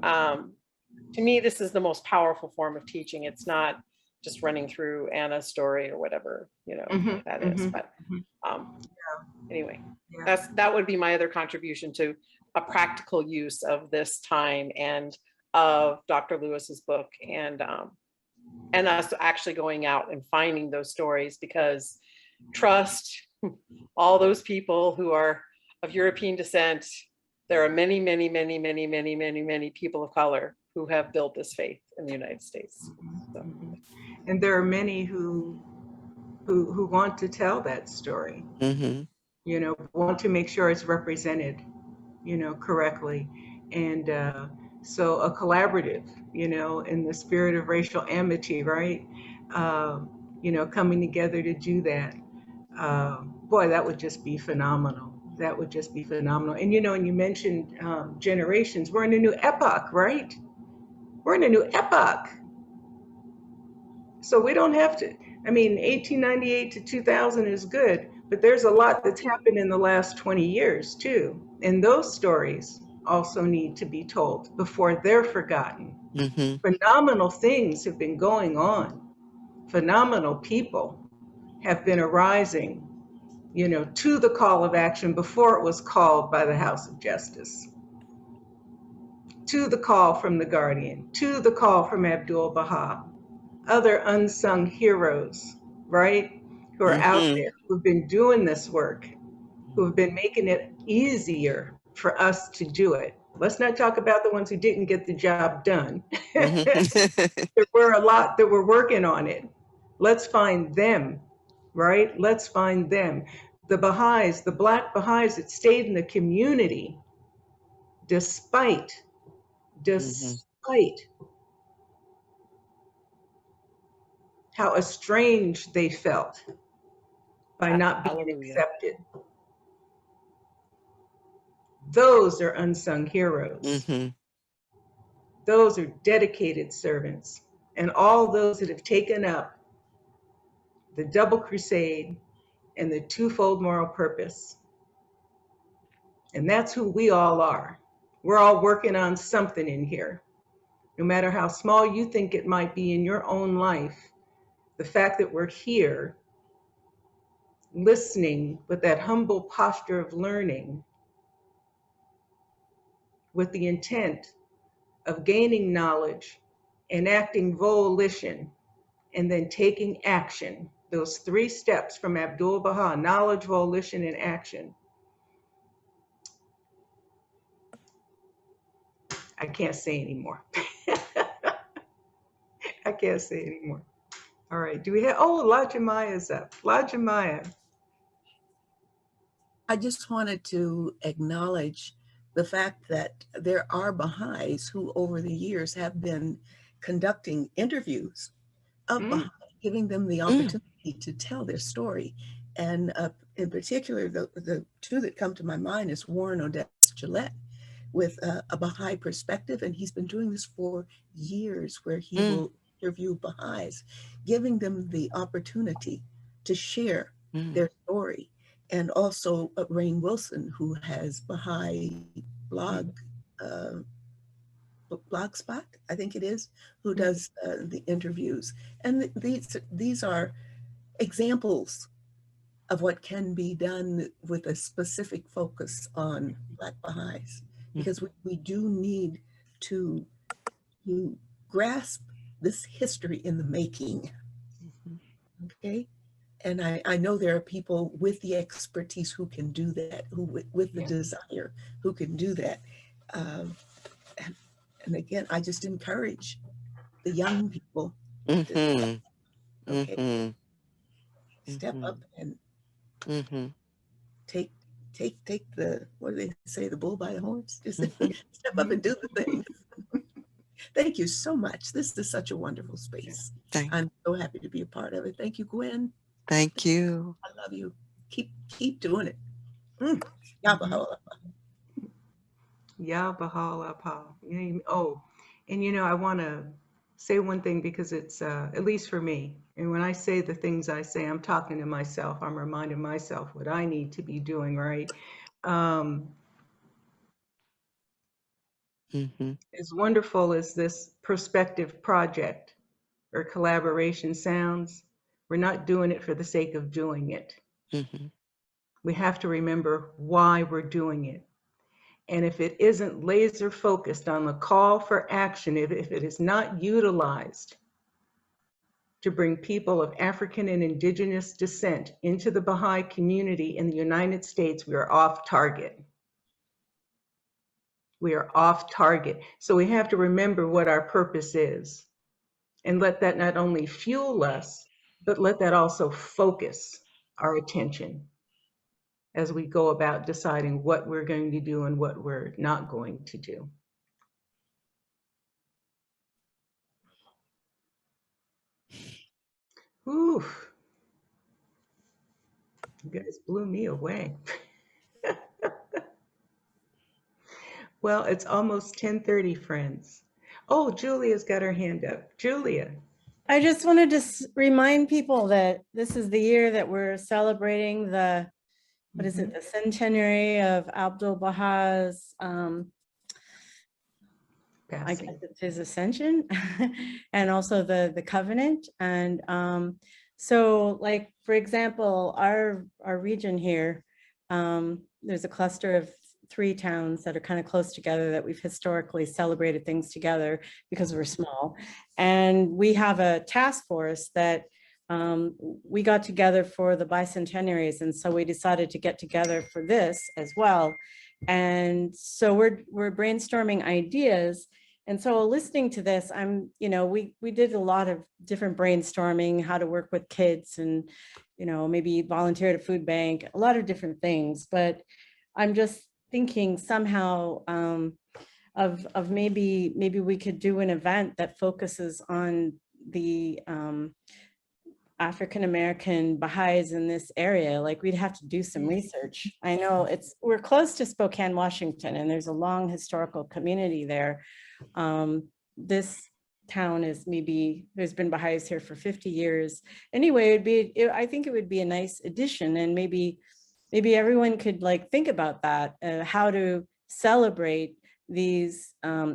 To me, this is the most powerful form of teaching. It's not just running through Anna's story or whatever, you know, that is. But anyway, that would be my other contribution to a practical use of this time and of Dr. Lewis's book, and us actually going out and finding those stories, because trust all those people who are of European descent. There are many, many, many, many, many, many, many people of color who have built this faith in the United States. So. And there are many who want to tell that story, you know, want to make sure it's represented, you know, correctly. And so a collaborative, you know, in the spirit of racial amity, right? You know, coming together to do that. Boy, that would just be phenomenal. That would just be phenomenal. And, you know, and you mentioned generations, we're in a new epoch, right? We're in a new epoch. So we don't have to, I mean, 1898 to 2000 is good, but there's a lot that's happened in the last 20 years too. And those stories also need to be told before they're forgotten. Phenomenal things have been going on. Phenomenal people have been arising, you know, to the call of action before it was called by the House of Justice. To the call from the Guardian, to the call from Abdul Baha, other unsung heroes, right? Who are out there, who've been doing this work, who've been making it easier for us to do it. Let's not talk about the ones who didn't get the job done. There were a lot that were working on it. Let's find them, right? Let's find them. The Baha'is, the Black Baha'is that stayed in the community despite how estranged they felt by not being accepted. Those are unsung heroes. Those are dedicated servants. And all those that have taken up the double crusade and the twofold moral purpose. And that's who we all are. We're all working on something in here. No matter how small you think it might be in your own life, the fact that we're here listening with that humble posture of learning with the intent of gaining knowledge, enacting volition, and then taking action. Those 3 steps from Abdul Baha: knowledge, volition, and action. I can't say anymore. I can't say anymore. All right, do we have, oh, Elijah Maya's up. Elijah Maya. I just wanted to acknowledge the fact that there are Baha'is who over the years have been conducting interviews of Baha'i, giving them the opportunity to tell their story. And in particular, the 2 that come to my mind is Warren Odess Gillette with a Baha'i perspective. And he's been doing this for years, where he will interview Baha'is, giving them the opportunity to share their story. And also Rain Wilson, who has Baha'i blogspot, I think it is, who does the interviews. And these are examples of what can be done with a specific focus on Black Baha'is, because we do need to grasp this history in the making, okay? And I know there are people with the expertise who can do that, who with the desire, who can do that. And again, I just encourage the young people to step up and take the, what do they say, the bull by the horns? Just step up and do the thing. Thank you so much. This is such a wonderful space. I'm so happy to be a part of it. Thank you, Gwen. Thank you. I love you. Keep doing it. Ya Baha'u'llah. Ya Baha'u'llah. Oh, and I want to say one thing, because it's, at least for me, and when I say the things I say, I'm talking to myself. I'm reminding myself what I need to be doing, right? As wonderful as this perspective project or collaboration sounds, we're not doing it for the sake of doing it. We have to remember why we're doing it. And if it isn't laser focused on the call for action, if it is not utilized to bring people of African and indigenous descent into the Baha'i community in the United States, we are off target. We are off target. So we have to remember what our purpose is, and let that not only fuel us, but let that also focus our attention as we go about deciding what we're going to do and what we're not going to do. Oof. You guys blew me away. Well, it's almost 10:30, friends. Oh, Julia's got her hand up. Julia. I just wanted to remind people that this is the year that we're celebrating the, what is it, the centenary of Abdul Baha's, I guess it's his ascension, and also the covenant. And so, like, for example, our region here, there's a cluster of 3 towns that are kind of close together that we've historically celebrated things together because we're small. And we have a task force that we got together for the bicentenaries. And so we decided to get together for this as well. And so we're brainstorming ideas. And so listening to this, we did a lot of different brainstorming, how to work with kids and, maybe volunteer at a food bank, a lot of different things. But I'm just thinking somehow of maybe we could do an event that focuses on the African-American Baha'is in this area. Like, we'd have to do some research. I know we're close to Spokane, Washington, and there's a long historical community there. This town is there's been Baha'is here for 50 years. Anyway, I think it would be a nice addition, and maybe everyone could like think about that, how to celebrate these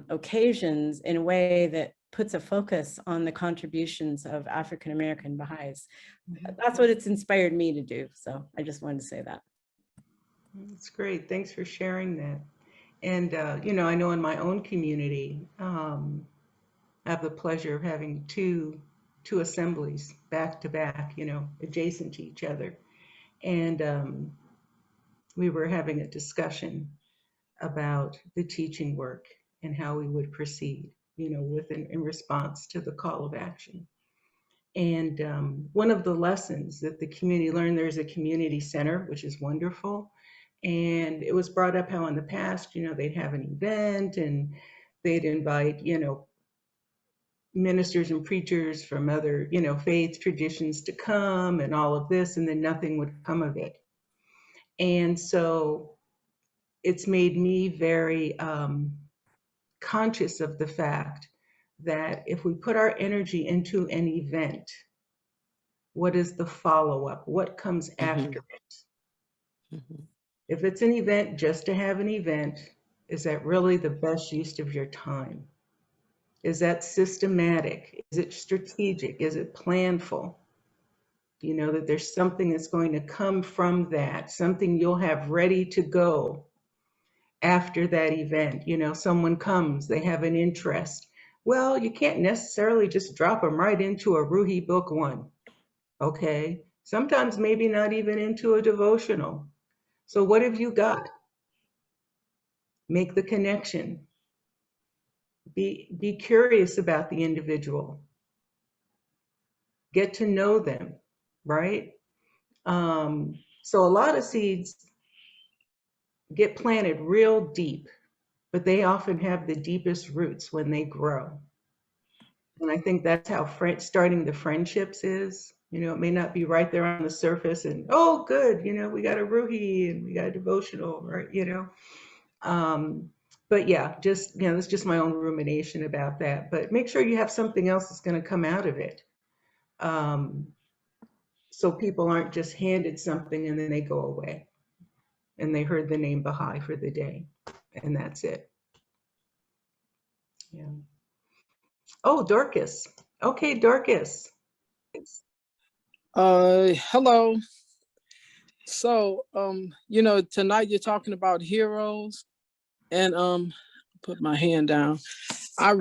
occasions in a way that puts a focus on the contributions of African-American Baha'is. That's what it's inspired me to do. So I just wanted to say that. That's great. Thanks for sharing that. And, you know, I know in my own community, I have the pleasure of having two assemblies back to back, you know, adjacent to each other. And we were having a discussion about the teaching work and how we would proceed, you know, in response to the call of action. And one of the lessons that the community learned, there's a community center, which is wonderful. And it was brought up how in the past, you know, they'd have an event and they'd invite, you know, ministers and preachers from other, you know, faith traditions to come and all of this, and then nothing would come of it. And so it's made me very conscious of the fact that if we put our energy into an event, what is the follow-up? What comes after it? If it's an event just to have an event, is that really the best use of your time? Is that systematic? Is it strategic? Is it planful? You know, that there's something that's going to come from that, something you'll have ready to go after that event. You know, someone comes, they have an interest. Well, you can't necessarily just drop them right into a Ruhi book one, okay? Sometimes maybe not even into a devotional. So what have you got? Make the connection. Be curious about the individual. Get to know them, right? So a lot of seeds get planted real deep, but they often have the deepest roots when they grow. And I think that's how starting the friendships is. You know, it may not be right there on the surface and, oh, good, you know, we got a Ruhi and we got a devotional, right? You know, but yeah, just, you know, it's just my own rumination about that. But make sure you have something else that's going to come out of it. So people aren't just handed something and then they go away and they heard the name Bahai for the day and that's it. Yeah. Oh, Dorcas. Okay, Dorcas. Hello. So, you know, tonight you're talking about heroes and put my hand down. I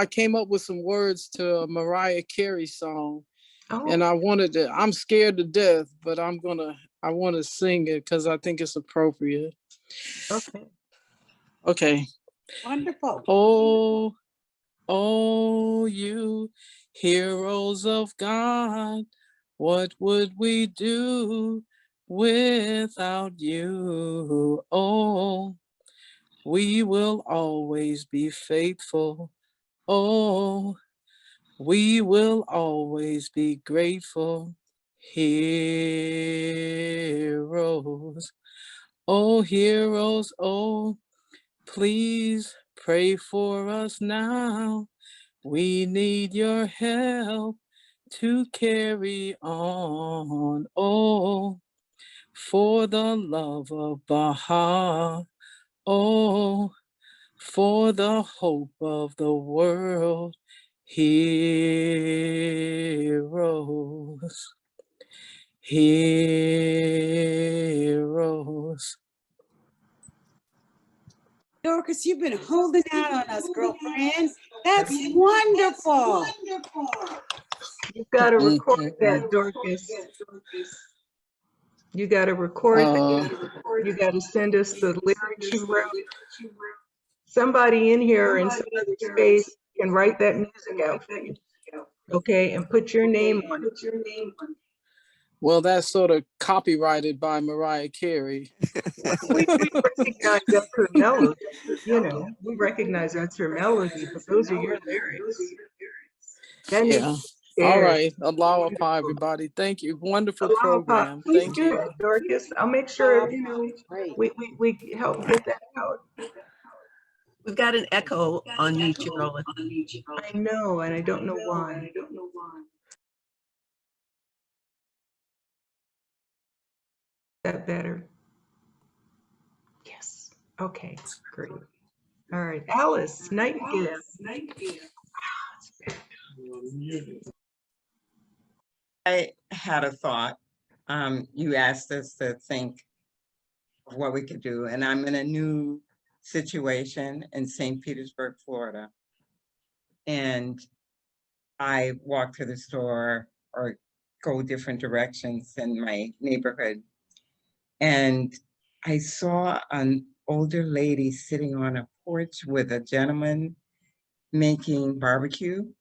came up with some words to a Mariah Carey song. Oh. And I'm scared to death, but I want to sing it because I think it's appropriate. Okay. Wonderful. Oh, you heroes of God, what would we do without you? Oh, we will always be faithful. Oh, we will always be grateful. Heroes, oh, heroes, oh, please pray for us now. We need your help to carry on. Oh, for the love of Baha. Oh, for the hope of the world. Heroes, heroes. Dorcas, you've been holding out on us, girlfriend. That's wonderful. You've got to record that, Dorcas. You got to record that. You got to send us the lyrics you wrote. Somebody in here in some other space can write that music out for you. Okay, and put your name on it. Well, that's sort of copyrighted by Mariah Carey. We recognize that's her melody, you know, we recognize that's her melody, but those are your lyrics. That needs Yeah. to be All shared. right. Aloha pa, everybody. Thank you. Wonderful Aloha pa. program. Please Thank do you. it, Dorcas. I'll make sure, you know, we help get that out. We've got an echo on you, Cheryl. I know, and I don't know why. That better. Yes. Okay, great. All right, Alice Nightingale. I had a thought. You asked us to think of what we could do, and I'm in a new situation in St. Petersburg, Florida. And I walk to the store or go different directions in my neighborhood. And I saw an older lady sitting on a porch with a gentleman making barbecue.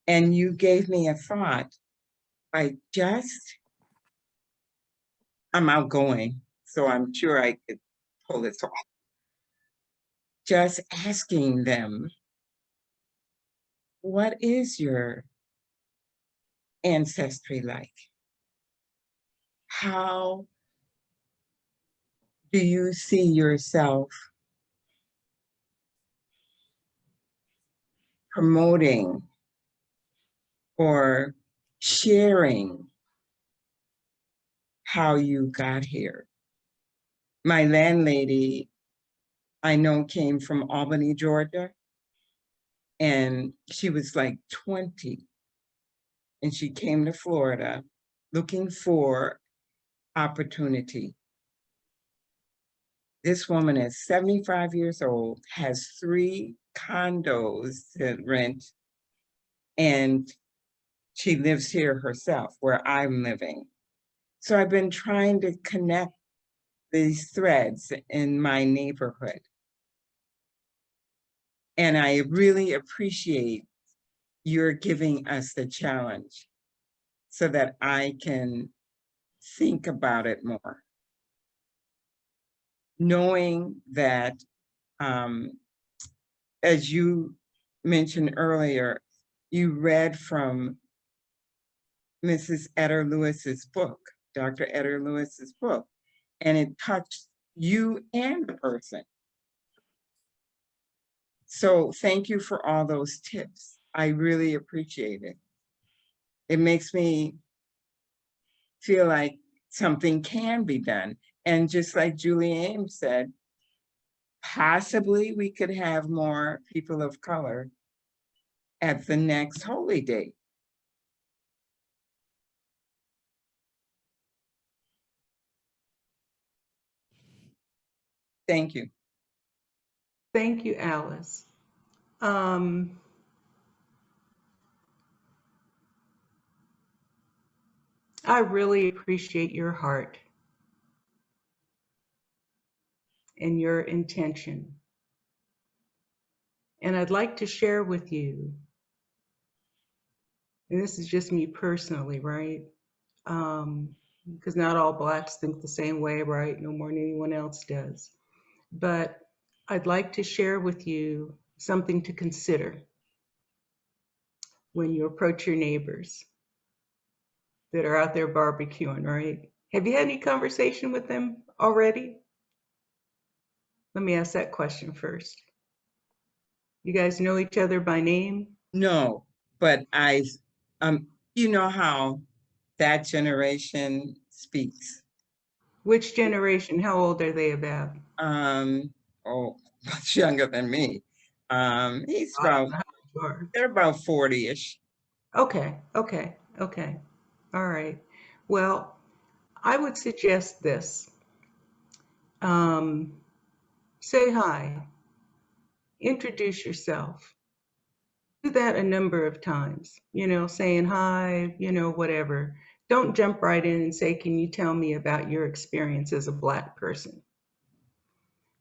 And you gave me a thought. I'm outgoing, so I'm sure I could pull this off. Just asking them, what is your ancestry like? How do you see yourself promoting or sharing how you got here? My landlady, I know, came from Albany, Georgia, and she was like 20, and she came to Florida looking for opportunity. This woman is 75 years old, has 3 condos to rent, and she lives here herself where I'm living. So I've been trying to connect these threads in my neighborhood. And I really appreciate your giving us the challenge so that I can think about it more. Knowing that, as you mentioned earlier, you read from Mrs. Eder Lewis's book, Dr. Eder Lewis's book, and it touched you and the person. So thank you for all those tips. I really appreciate it. It makes me feel like something can be done. And just like Julie Ames said, possibly we could have more people of color at the next Holy Day. Thank you. Thank you, Alice. I really appreciate your heart and your intention. And I'd like to share with you, and this is just me personally, right? Because not all Blacks think the same way, right? No more than anyone else does. But I'd like to share with you something to consider when you approach your neighbors that are out there barbecuing, right? Have you had any conversation with them already? Let me ask that question first. You guys know each other by name? No, but you know how that generation speaks. Which generation? How old are they about? Oh, much younger than me. They're about 40-ish. Okay. All right. Well, I would suggest this. Say hi. Introduce yourself. Do that a number of times, saying hi, whatever. Don't jump right in and say, can you tell me about your experience as a Black person?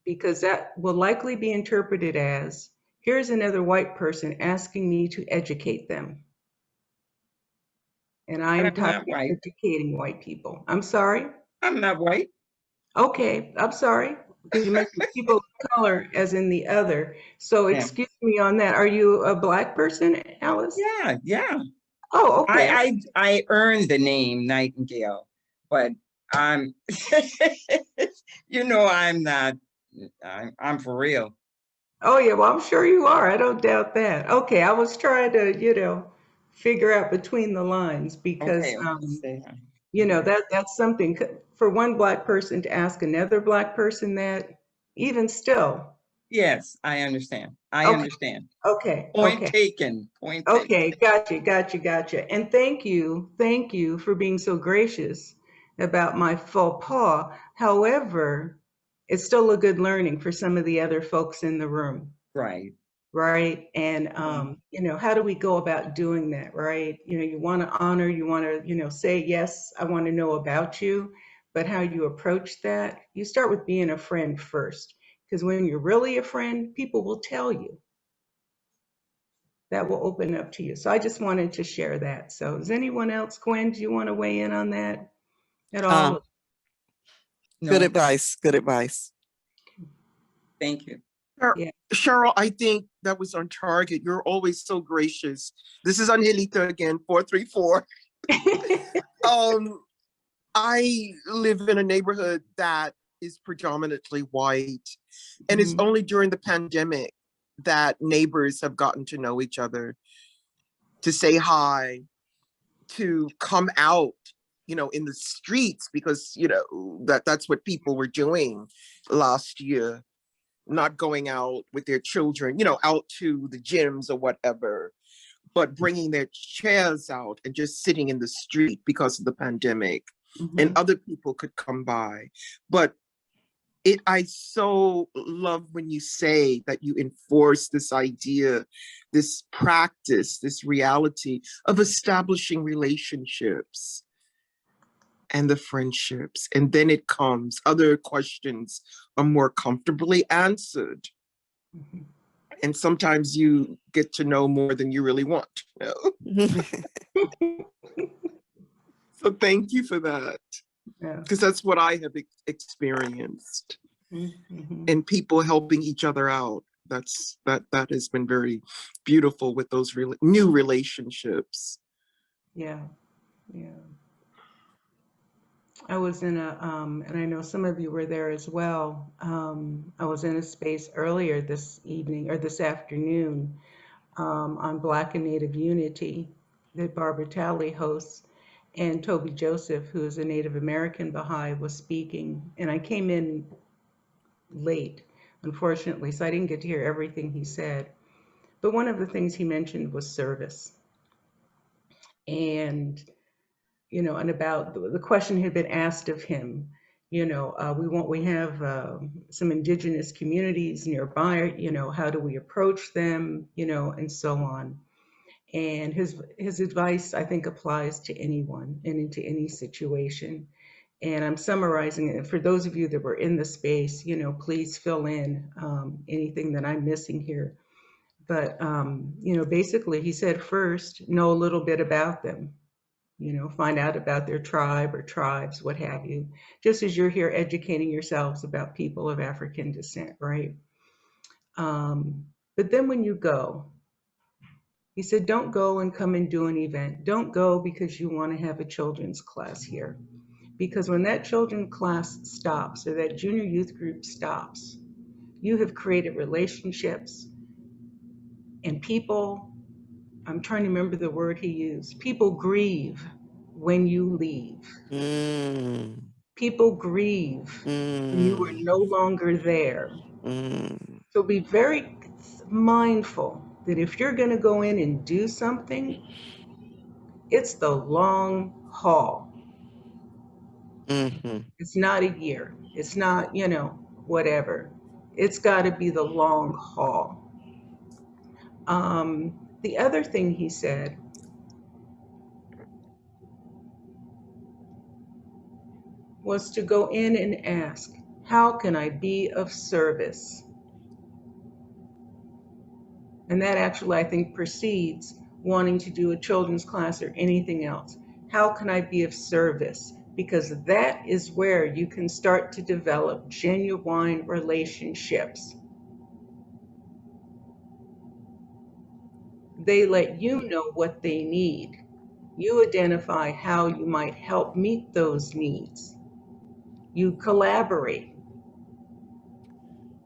Because that will likely be interpreted as, here's another white person asking me to educate them. And I am I'm tired not of white. educating white people. I'm sorry. I'm not white. Okay, I'm sorry, because you mentioned people of color as in the other. So Yeah. excuse me on that. Are you a Black person, Alice? Yeah, yeah. Oh, okay. I earned the name Nightingale, but I'm, you know, I'm not. I'm for real. Oh, yeah, well, I'm sure you are. I don't doubt that. Okay, I was trying to, figure out between the lines because, Okay. Say hi. that's something for one Black person to ask another Black person that, even still. Yes, I understand. I Okay, understand. okay, Point okay. taken. Point taken. Okay, gotcha. And thank you for being so gracious about my faux pas. However, it's still a good learning for some of the other folks in the room, Right. right? And how do we go about doing that, right? You want to honor, you want to, say, yes, I want to know about you, but how you approach that, you start with being a friend first, because when you're really a friend, people will tell you. That will open up to you. So I just wanted to share that. So does anyone else, Gwen, do you want to weigh in on that at all? Good No, advice. Good advice. thank you. Yeah. Cheryl, I think that was on target. You're always so gracious. This is Angelita again, 434. I live in a neighborhood that is predominantly white, and it's only during the pandemic that neighbors have gotten to know each other, to say hi, to come out, in the streets, because, that's what people were doing last year, not going out with their children, out to the gyms or whatever, but bringing their chairs out and just sitting in the street because of the pandemic. And other people could come by. But I so love when you say that you enforce this idea, this practice, this reality of establishing relationships and the friendships. And then it comes, other questions are more comfortably answered. And sometimes you get to know more than you really want to know. So thank you for that. Because that's what I have experienced. And people helping each other out. That has been very beautiful with those new relationships. Yeah. I was in and I know some of you were there as well. I was in a space earlier this evening or this afternoon on Black and Native Unity that Barbara Talley hosts. And Toby Joseph, who is a Native American Baha'i, was speaking. And I came in late, unfortunately, so I didn't get to hear everything he said. But one of the things he mentioned was service. And, and about the question had been asked of him, we have some indigenous communities nearby, how do we approach them, and so on. And his advice, I think, applies to anyone and into any situation. And I'm summarizing it. For those of you that were in the space, please fill in anything that I'm missing here. But, basically he said first, know a little bit about them, find out about their tribe or tribes, what have you, just as you're here educating yourselves about people of African descent, right? But then when you go, he said, don't go and come and do an event. Don't go because you want to have a children's class here. Because when that children's class stops or that junior youth group stops, you have created relationships and people, I'm trying to remember the word he used, people grieve when you leave. People grieve when you are no longer there. So be very mindful that if you're going to go in and do something, it's the long haul. It's not a year. It's not, whatever. It's got to be the long haul. The other thing he said was to go in and ask, how can I be of service? And that actually, I think, precedes wanting to do a children's class or anything else. How can I be of service? Because that is where you can start to develop genuine relationships. They let you know what they need. You identify how you might help meet those needs. You collaborate.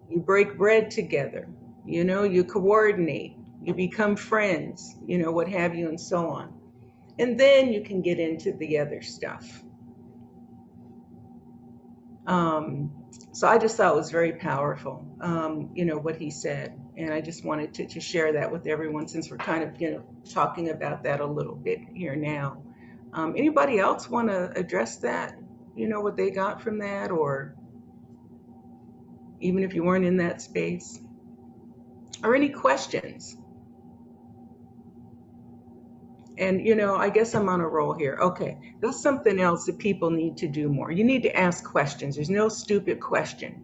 You break bread together. You know, you coordinate. You become friends, you know, what have you, and so on. And then you can get into the other stuff. So I just thought it was very powerful, you know, what he said. And I just wanted to share that with everyone, since we're kind of, you know, talking about that a little bit here now. Anybody else want to address that? You know, what they got from that, or even if you weren't in that space? Or any questions? And, you know, I guess I'm on a roll here. Okay, that's something else that people need to do more. You need to ask questions. There's no stupid question.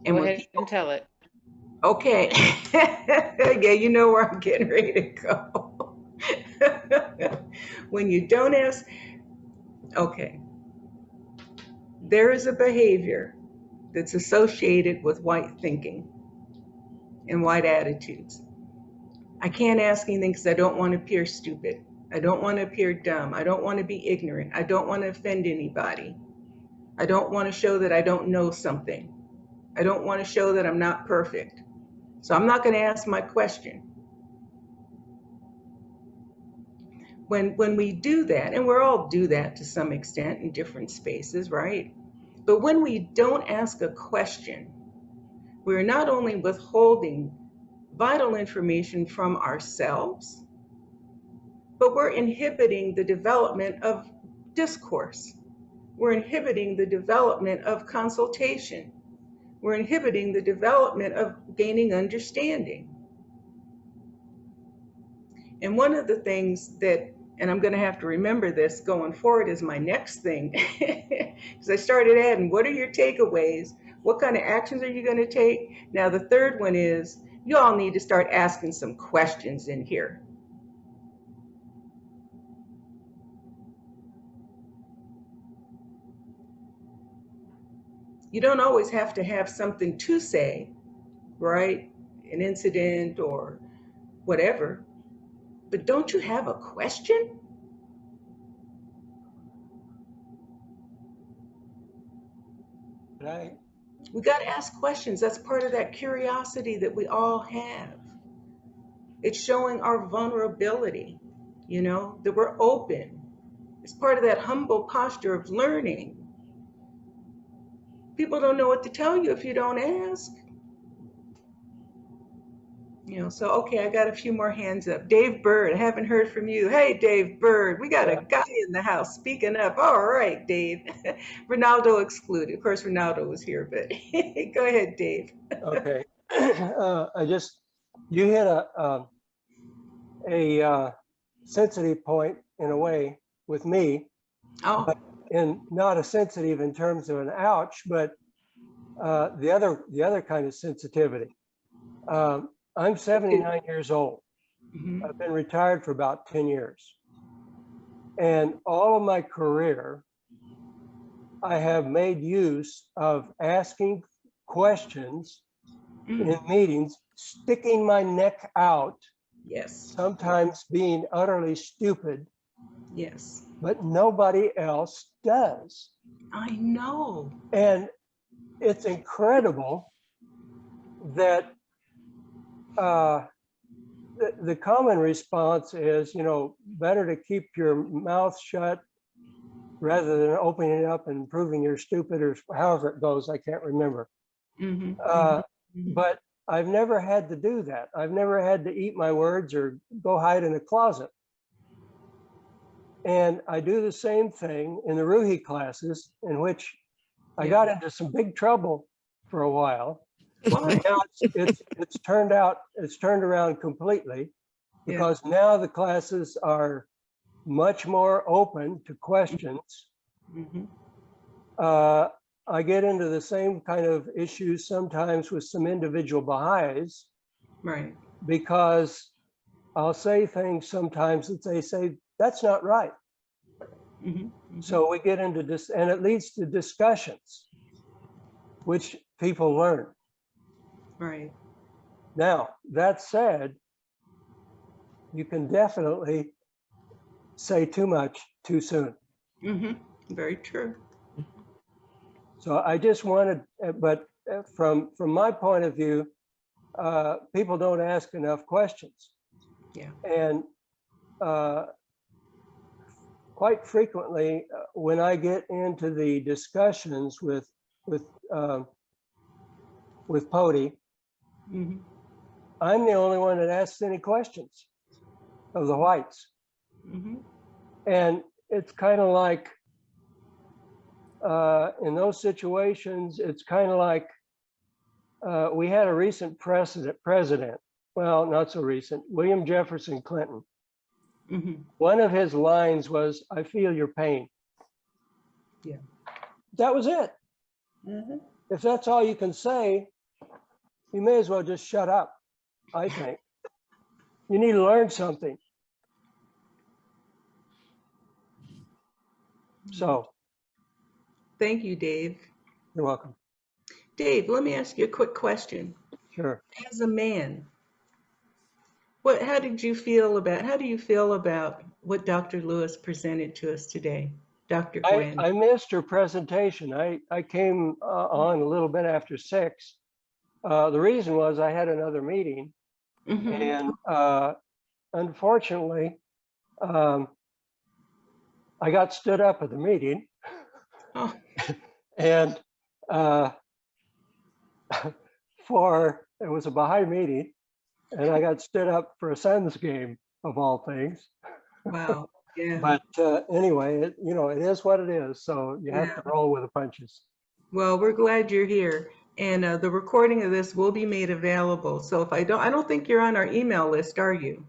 And Go ahead and tell it. Okay. Yeah, you know where I'm getting ready to go. When you don't ask, okay. There is a behavior that's associated with white thinking and white attitudes. I can't ask anything because I don't want to appear stupid. I don't want to appear dumb. I don't want to be ignorant. I don't want to offend anybody. I don't want to show that I don't know something. I don't want to show that I'm not perfect. So I'm not going to ask my question. When we do that, and we're all do that to some extent in different spaces, right? But when we don't ask a question, we're not only withholding vital information from ourselves, but we're inhibiting the development of discourse. We're inhibiting the development of consultation. We're inhibiting the development of gaining understanding. And one of the things that, and I'm going to have to remember this going forward as my next thing, because I started adding, what are your takeaways? What kind of actions are you going to take? Now, the third one is, you all need to start asking some questions in here. You don't always have to have something to say, right? An incident or whatever. But don't you have a question? Right. We got to ask questions. That's part of that curiosity that we all have. It's showing our vulnerability, you know, that we're open. It's part of that humble posture of learning. People don't know what to tell you if you don't ask. You know, so, okay, I got a few more hands up. Dave Bird, I haven't heard from you. Hey, Dave Bird, we got a guy in the house speaking up. All right, Dave. Ronaldo excluded. Of course, Ronaldo was here, but go ahead, Dave. Okay. You hit a sensitive point in a way with me. Oh. But not a sensitive in terms of an ouch, but the other kind of sensitivity. I'm 79 years old. Mm-hmm. I've been retired for about 10 years. And all of my career, I have made use of asking questions in meetings, sticking my neck out. Yes. Sometimes being utterly stupid. Yes. But nobody else does. I know. And it's incredible that the common response is, you know, better to keep your mouth shut rather than opening it up and proving you're stupid, or however it goes, I can't remember. Mm-hmm. But I've never had to do that. I've never had to eat my words or go hide in a closet. And I do the same thing in the Ruhi classes, in which I got into some big trouble for a while. But now it's turned around completely, because now the classes are much more open to questions. Mm-hmm. I get into the same kind of issues sometimes with some individual Baha'is, right? Because I'll say things sometimes that they say, that's not right. So we get into this, and it leads to discussions, which people learn. Right. Now, that said, you can definitely say too much too soon. Very true. So I just wanted, but from my point of view, people don't ask enough questions. Yeah. And quite frequently, when I get into the discussions with Pody, I'm the only one that asks any questions of the whites. And it's kind of like, in those situations, it's kind of like we had a recent president, well, not so recent, William Jefferson Clinton. One of his lines was, "I feel your pain." Yeah. That was it. If that's all you can say, you may as well just shut up, I think. You need to learn something. So. Thank you, Dave. You're welcome. Dave, let me ask you a quick question. Sure. As a man, how do you feel about what Dr. Lewis presented to us today, Dr. Gwen? I missed her presentation. I came on a little bit after 6. The reason was I had another meeting, and unfortunately, I got stood up at the meeting. And it was a Baha'i meeting, and I got stood up for a Suns game of all things. Wow. Yeah. But anyway, it is what it is. So you have to roll with the punches. Well, we're glad you're here, and the recording of this will be made available. So if I don't think you're on our email list, are you?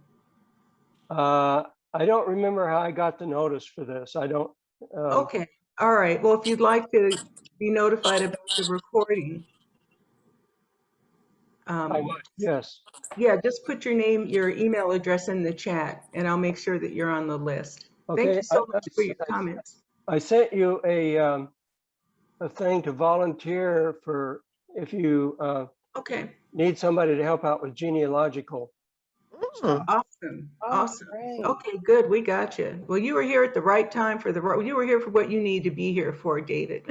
I don't remember how I got the notice for this. I don't. Okay. All right. Well, if you'd like to be notified about the recording. I would, yes. Yeah, just put your name, your email address in the chat, and I'll make sure that you're on the list. Okay. Thank you so much for your comments. I sent you a thing to volunteer for if you need somebody to help out with genealogical stuff. Awesome. Awesome. Okay, good. We got you. Well, you were here at the right time you were here for what you need to be here for, David.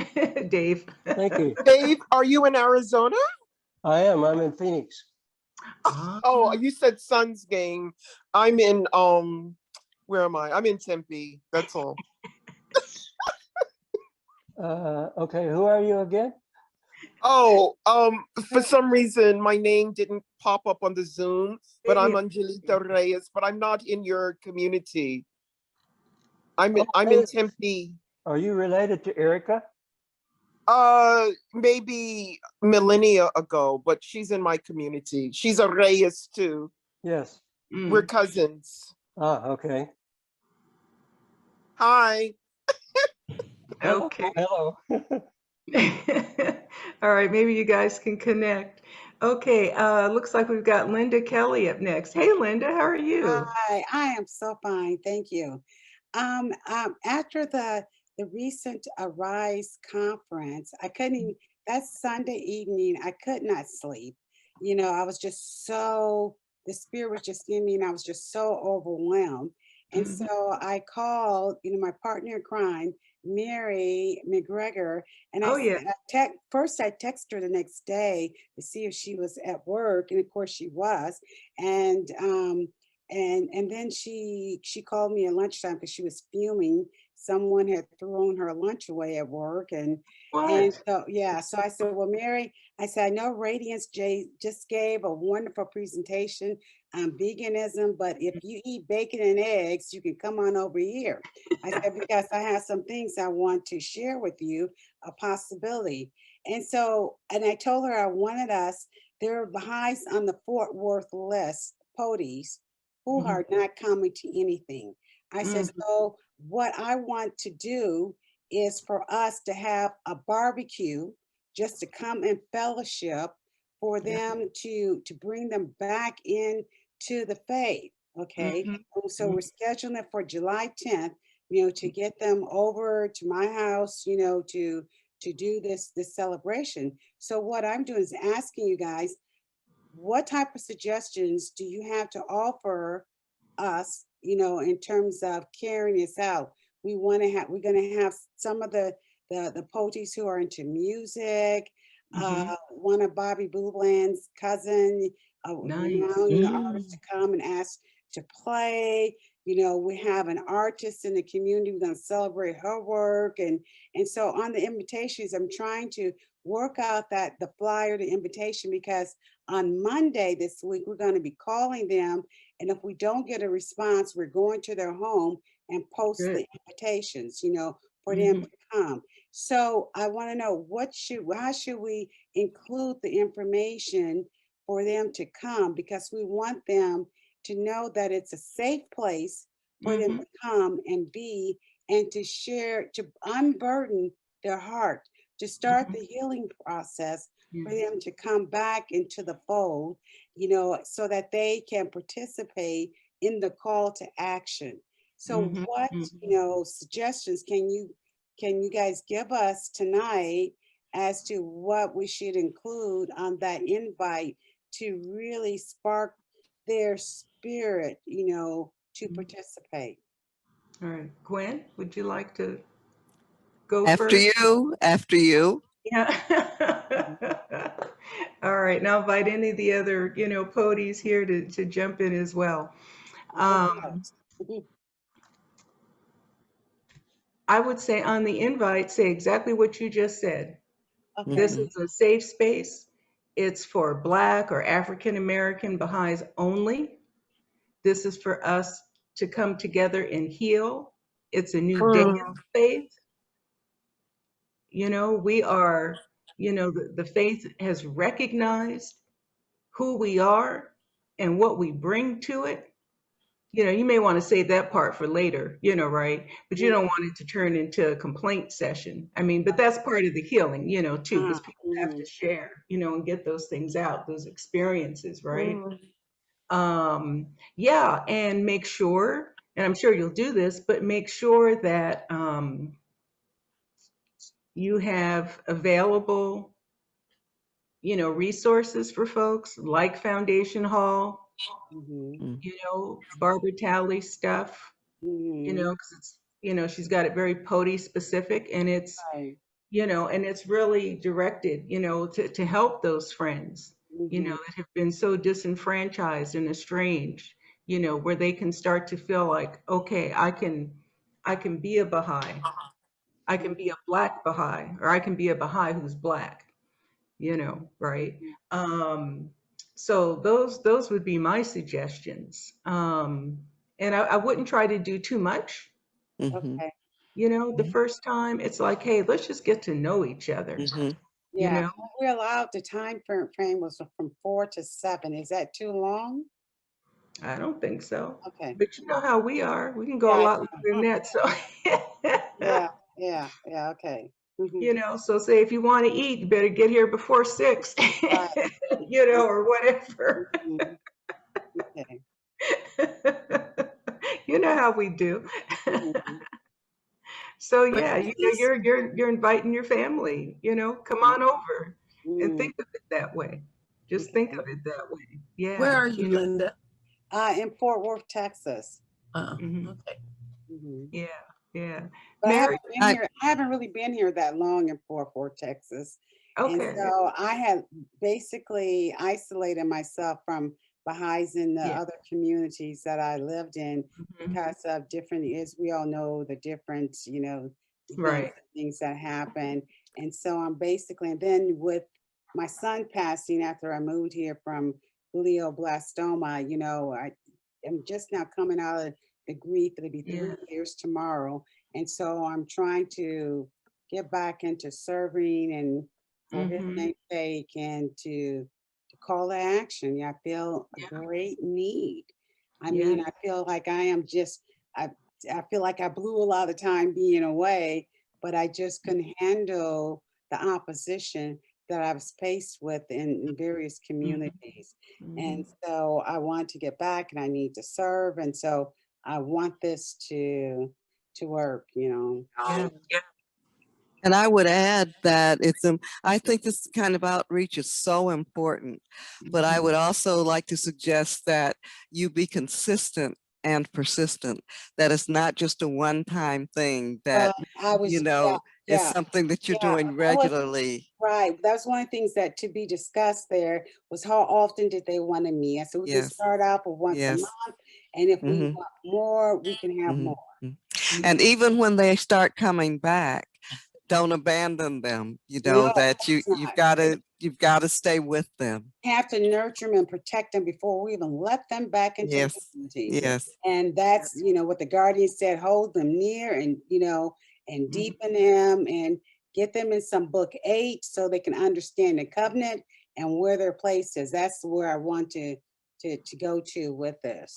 Dave. Thank you. Dave, are you in Arizona? I am. I'm in Phoenix. Oh, you said Suns game. I'm in where am I? I'm in Tempe. That's all. Okay, who are you again? Oh, for some reason my name didn't pop up on the Zoom, but I'm Angelita Reyes, but I'm not in your community. I'm in Tempe. Are you related to Erica? Maybe millennia ago, but she's in my community. She's a Reyes too. Yes. We're cousins. Ah, okay. Hi. Okay. Hello. All right, maybe you guys can connect. Okay, looks like we've got Linda Kelly up next. Hey, Linda, how are you? Hi, I am so fine, thank you. After the recent Arise conference, I couldn't even, that Sunday evening, I could not sleep. You know, I was just so, the spirit was just in me and I was just so overwhelmed. And so I called, my partner in crime, Mary McGregor, and first I texted her the next day to see if she was at work, and of course she was, and then she called me at lunchtime because she was fuming. Someone had thrown her lunch away at work, and so so I said, well, Mary, I said, I know Radiance just gave a wonderful presentation on veganism, but if you eat bacon and eggs, you can come on over here. I said, because I have some things I want to share with you, a possibility. And so, and I told her I wanted there are Baha'is on the Fort Worth list, POTIs, who are not coming to anything. I said, so what I want to do is for us to have a barbecue, just to come and fellowship, for them to bring them back in to the faith. Okay, Mhm. so we're scheduling it for July 10th, to get them over to my house, to do this celebration. So what I'm doing is asking you guys, what type of suggestions do you have to offer us, in terms of carrying this out? We're gonna have some of the poetries who are into music, Mhm. one of Bobby Booland's cousin, Nice. artists to come and ask to play. We have an artist in the community. We're gonna celebrate her work. And so on the invitations, I'm trying to work out the flyer, the invitation, because on Monday this week, we're gonna be calling them. And if we don't get a response, we're going to their home and post Good. the invitations, for them Mhm. to come. So I want to know how should we include the information for them to come? Because we want them to know that it's a safe place for them Mhm. to come and be, and to share, to unburden their heart, to start Mhm. the healing process for Yeah. them to come back into the fold, so that they can participate in the call to action. So Mhm. what, Mhm. suggestions can you guys give us tonight as to what we should include on that invite to really spark their spirit, to participate? All right, Gwen, would you like to go After first? you, after you. Yeah. All right, now invite any of the other, podies here to jump in as well. I would say on the invite, say exactly what you just said. This Okay. is a safe space. It's for Black or African American Baha'is only. This is for us to come together and heal. It's a new day of faith. We are, the faith has recognized who we are and what we bring to it. You may want to save that part for later, right? But you don't want it to turn into a complaint session. I mean, but that's part of the healing, too, because people have to share, and get those things out, those experiences, right? Yeah, and make sure, and I'm sure you'll do this, but make sure that you have available, resources for folks like Foundation Hall, Barbara Talley stuff, because she's got it very POTI specific, and it's, Right. and it's really directed, to help those friends, that have been so disenfranchised and estranged, where they can start to feel like, okay, I can be a Baha'i, I can be a Black Baha'i, or I can be a Baha'i who's Black, right? So those would be my suggestions. And I wouldn't try to do too much. Okay. The first time it's like, hey, let's just get to know each other. Yeah. We allowed the time frame was from 4 to 7. Is that too long? I don't think so. Okay. But you know how we are. We can go a Yeah. lot later than that. So Yeah. Okay. so say if you want to eat, you better get here before 6, Right. or whatever. Okay. You know how we do. So yeah, you're inviting your family, come on over and think of it that way. Just think of it that way. Yeah. Where are you, Linda? In Fort Worth, Texas. Okay. Yeah. But Mary, I haven't really been here that long in Fort Worth, Texas. And okay. so I had basically isolated myself from Baha'is in the other communities that I lived in because of different, as we all know, the different, events, Right. things that happen. And so I'm basically, and then with my son passing after I moved here from glioblastoma, I am just now coming out of the grief. It'll be 3 years tomorrow. And so I'm trying to get back into serving and for his name's sake, and to call to action. Yeah, I feel a great need. I mean, I feel like I feel like I blew a lot of time being away, but I just couldn't handle the opposition that I was faced with in various communities. And so I want to get back and I need to serve. And so I want this to work, you know. Yeah. And I would add that I think this kind of outreach is so important, but I would also like to suggest that you be consistent and persistent, that it's not just a one-time thing, that, I was, you know, it's yeah, something that you're yeah, doing I was- regularly. Right. That's one of the things that to be discussed there was how often did they want to meet? So we can Yes. start off with once a Yes. month. And if we Mhm. want more, we can have more. And even when they start coming back, don't abandon them. You know, No, that it's you've not. got to stay with them. Have to nurture them and protect them before we even let them back into the Yes. community. Yes. And that's, you know, what the guardian said, hold them near and, you know, and deepen them and get them in some book 8 so they can understand the covenant and where their place is. That's where I want to go to with this.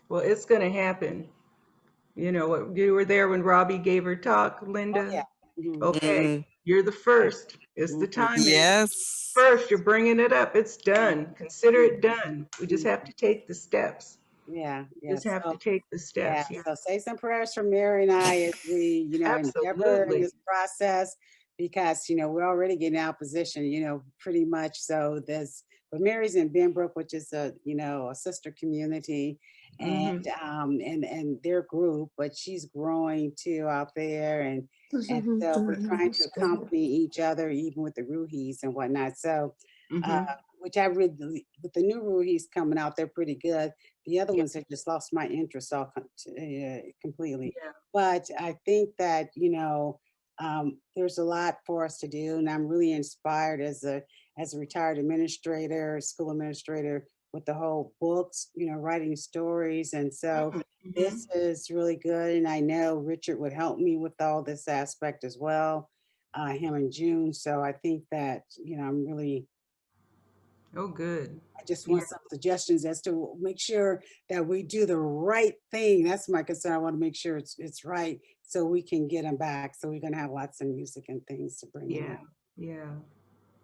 Well, it's going to happen. You know, you were there when Robbie gave her talk, Linda. Oh, yeah. Okay, you're the first. It's the timing. Yes. First, you're bringing it up. It's done. Consider it done. We just have to take the steps. Yeah. Just have to take the steps. Yeah. So say some prayers for Mary and I as we, you know, endeavor in this process, because, you know, we're already getting opposition, you know, pretty much. So but Mary's in Benbrook, which is a, you know, a sister community, and their group, but she's growing too out there, and so we're trying to accompany each other, even with the Ruhis and whatnot. So, which I really, with the new Ruhis coming out, they're pretty good. The other ones have just lost my interest completely. But I think that, you know, there's a lot for us to do, and I'm really inspired as a retired administrator, school administrator, with the whole books, you know, writing stories. And so this is really good. And I know Richard would help me with all this aspect as well, him and June. So I think that, you know, I'm really, good. I just want some suggestions as to make sure that we do the right thing. That's my concern. I want to make sure it's right so we can get them back. So we're going to have lots of music and things to bring in. Yeah.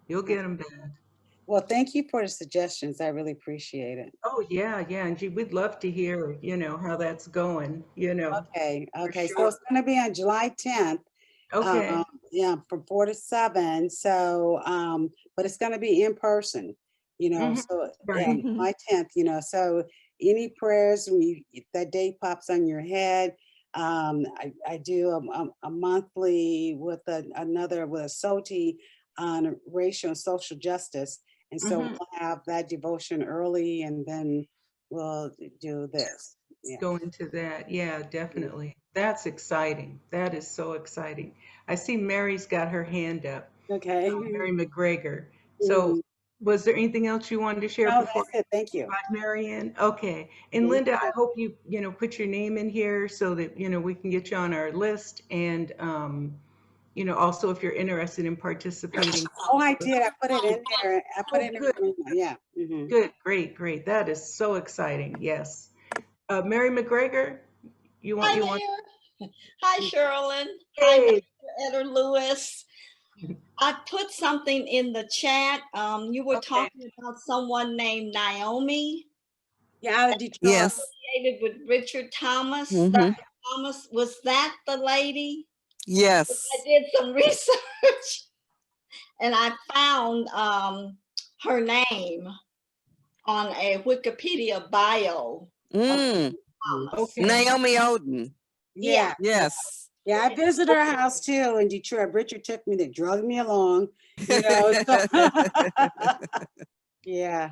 You'll get them back. Well, thank you for the suggestions. I really appreciate it. Oh, yeah. And we'd love to hear, you know, how that's going, you know. Okay. Sure. So it's going to be on July 10th. Okay. Yeah, from 4 to 7. So, but it's going to be in person, you know, so July 10th, you know, so any prayers when that date pops on your head. I do a monthly with another with a SOTI on racial and social justice. And so we'll have that devotion early, and then we'll do this. Go into that. Yeah, definitely. That's exciting. That is so exciting. I see Mary's got her hand up. Okay. Mary McGregor. So was there anything else you wanted to share before? That's it. Thank you. Marianne? Okay. And Linda, I hope you, you know, put your name in here so that, you know, we can get you on our list. And, you know, also if you're interested in participating. Oh, I did. I put it in there. I put it in there. Yeah. Good. Great. That is so exciting. Yes. Mary McGregor, you want? Hi, Sherilyn. Hey. Hi, Eder Lewis. I put something in the chat. You were talking about someone named Naomi. Yeah, out of Detroit. Yes. Associated with Richard Thomas. Dr. Thomas, was that the lady? Yes. I did some research and I found her name on a Wikipedia bio. Naomi Oden. Yeah. Yes. Yeah, I visited her house too in Detroit. Richard took me, they drugged me along, you know. Yeah.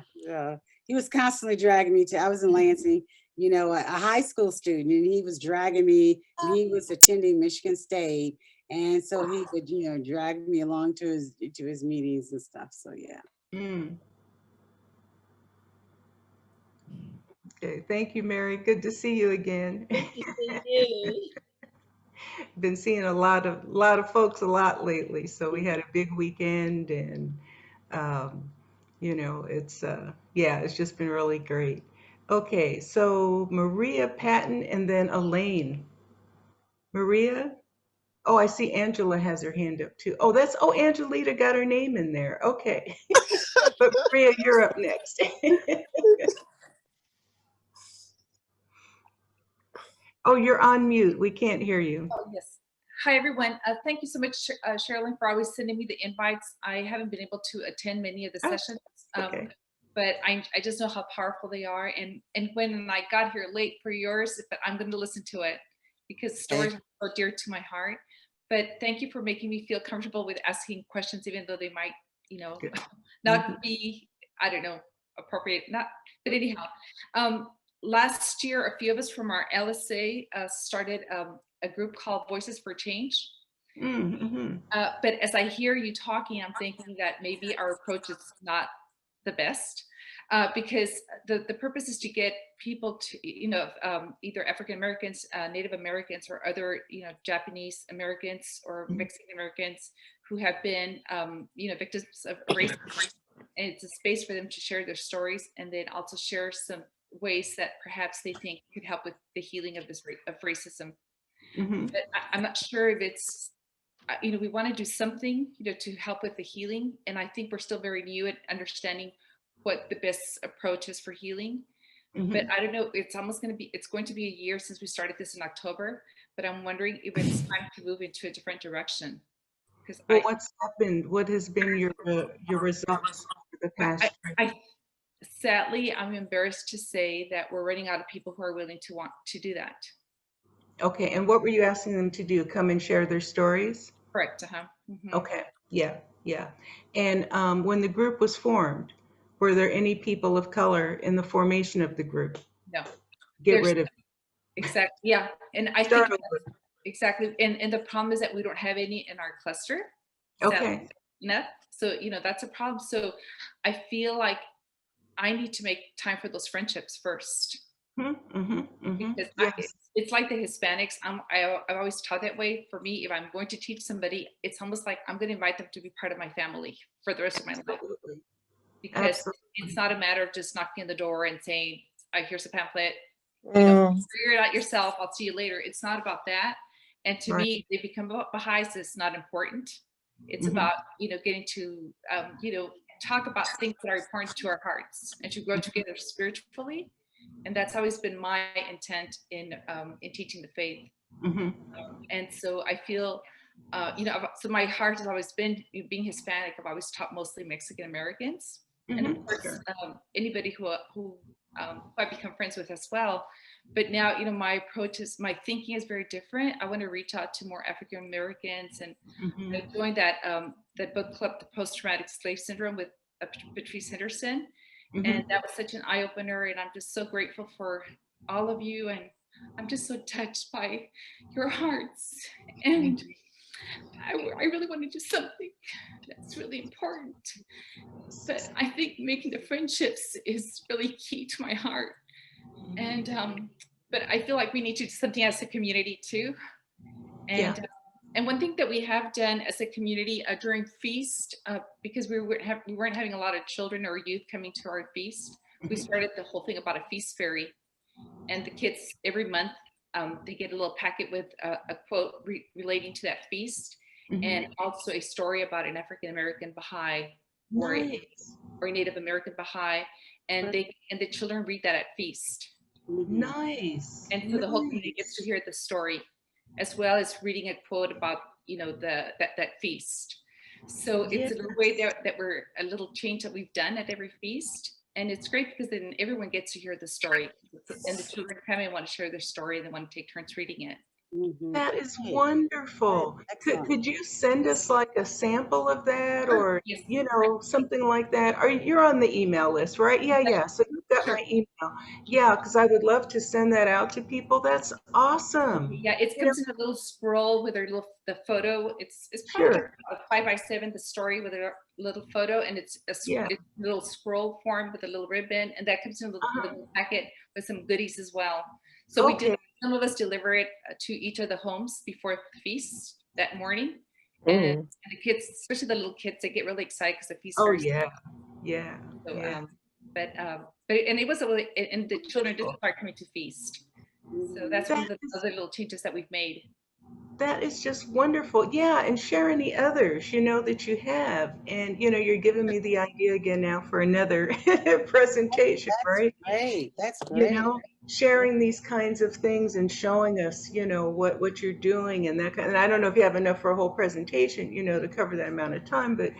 He was constantly dragging me I was in Lansing, you know, a high school student, and he was dragging me, and he was attending Michigan State. And so he would, you know, drag me along to his meetings and stuff. So yeah. Okay, thank you, Mary. Good to see you again. Good to see you. Been seeing a lot of folks a lot lately. So we had a big weekend, and you know, it's just been really great. Okay, so Maria Patton and then Elaine. Maria? Oh, I see Angela has her hand up too. Oh, Angelita got her name in there. Okay. But Priya, you're up next. Oh, you're on mute. We can't hear you. Oh, yes. Hi, everyone. Thank you so much, Sherilyn, for always sending me the invites. I haven't been able to attend many of the sessions, okay. But I just know how powerful they are. And when I got here late for yours, but I'm going to listen to it because stories are dear to my heart. But thank you for making me feel comfortable with asking questions, even though they might, you know, not be, I don't know, appropriate. But anyhow, last year, a few of us from our LSA started a group called Voices for Change. But as I hear you talking, I'm thinking that maybe our approach is not the best because the purpose is to get people to, you know, either African Americans, Native Americans, or other, you know, Japanese Americans or Mexican Americans who have been, you know, victims of racism. And it's a space for them to share their stories and then also share some ways that perhaps they think could help with the healing of this of racism. But I'm not sure if it's, you know, we want to do something, you know, to help with the healing. And I think we're still very new at understanding what the best approach is for healing. But I don't know, it's going to be a year since we started this in October, but I'm wondering if it's time to move into a different direction. Well, what's happened? What has been your results for the past year? Sadly, I'm embarrassed to say that we're running out of people who are willing to want to do that. Okay, and what were you asking them to do? Come and share their stories? Correct. Okay, yeah. And when the group was formed, were there any people of color in the formation of the group? No. Get rid of it. Exactly. Yeah, and I Start think over. exactly. And the problem is that we don't have any in our cluster. Okay. No. So you know that's a problem. So I feel like I need to make time for those friendships first. Because it's like the Hispanics. I've always taught that way. For me, if I'm going to teach somebody, it's almost like I'm going to invite them to be part of my family for the rest of my life. Because it's not a matter of just knocking on the door and saying, here's a pamphlet, you know, figure it out yourself, I'll see you later. It's not about that. And to me, they become about Baha'is, it's not important. It's about, you know, getting to, you know, talk about things that are important to our hearts and to grow together spiritually. And that's always been my intent in teaching the faith. And so I feel, you know, so my heart has always been, being Hispanic, I've always taught mostly Mexican Americans. And of course, anybody who I've become friends with as well. But now, you know, my approach is, my thinking is very different. I want to reach out to more African Americans, and I joined that book club, The Post-Traumatic Slave Syndrome, with Patrice Henderson. And that was such an eye-opener, and I'm just so grateful for all of you, and I'm just so touched by your hearts. And I really want to do something that's really important. But I think making the friendships is really key to my heart. And but I feel like we need to do something as a community too. And and one thing that we have done as a community during feast, because we weren't having a lot of children or youth coming to our feast, we started the whole thing about a feast fairy. And the kids every month, they get a little packet with a quote relating to that feast, and also a story about an African American Baha'i or a Native American Baha'i, and the children read that at feast. Nice. And so the whole community gets to hear the story, as well as reading a quote about, you know, that feast. So it's a way that we're a little change that we've done at every feast. And it's great because then everyone gets to hear the story, and the children come and want to share their story, and they want to take turns reading it. That is wonderful. Could you send us like a sample of that, or you know, something like that? You're on the email list, right? Yeah. So you've got my email. Yeah, because I would love to send that out to people. That's awesome. Yeah, it comes in a little scroll with the photo. It's probably a 5x7, the story with a little photo, and it's a little scroll form with a little ribbon, and that comes in a little packet with some goodies as well. So we did. Some of us deliver it to each of the homes before the feast that morning, and the kids, especially the little kids, they get really excited because the feast. Oh So, but and it was and the children did start coming to feast. So that's one of the other little changes that we've made. That is just wonderful. Yeah, and share any others, that you have. And, you're giving me the idea again now for another presentation, right? Great. That's You great. know, sharing these kinds of things and showing us, what you're doing and that kind. And I don't know if you have enough for a whole presentation, to cover that amount of time, but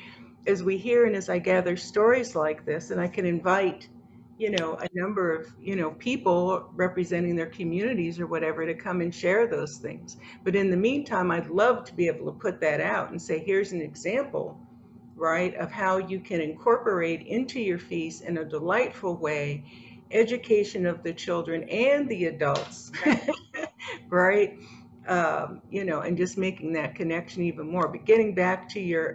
as we hear and as I gather stories like this, and I can invite, a number of, people representing their communities or whatever to come and share those things. But in the meantime, I'd love to be able to put that out and say, here's an example, right, of how you can incorporate into your feast in a delightful way education of the children and the adults, right? And just making that connection even more. But getting back to your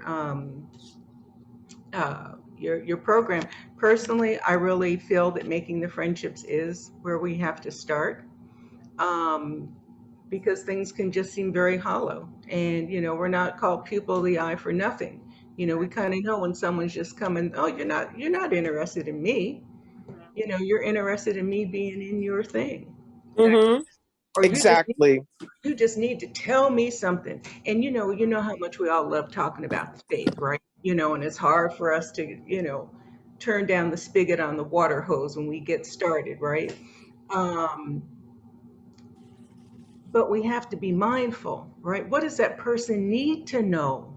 program, personally, I really feel that making the friendships is where we have to start, because things can just seem very hollow. And we're not called pupil of the eye for nothing. We kind of know when someone's just coming, oh, you're not interested in me. You're interested in me being in your thing. Or Exactly. you just need to tell me something. And you know how much we all love talking about the faith, right? And it's hard for us to, turn down the spigot on the water hose when we get started, right? But we have to be mindful, right? What does that person need to know?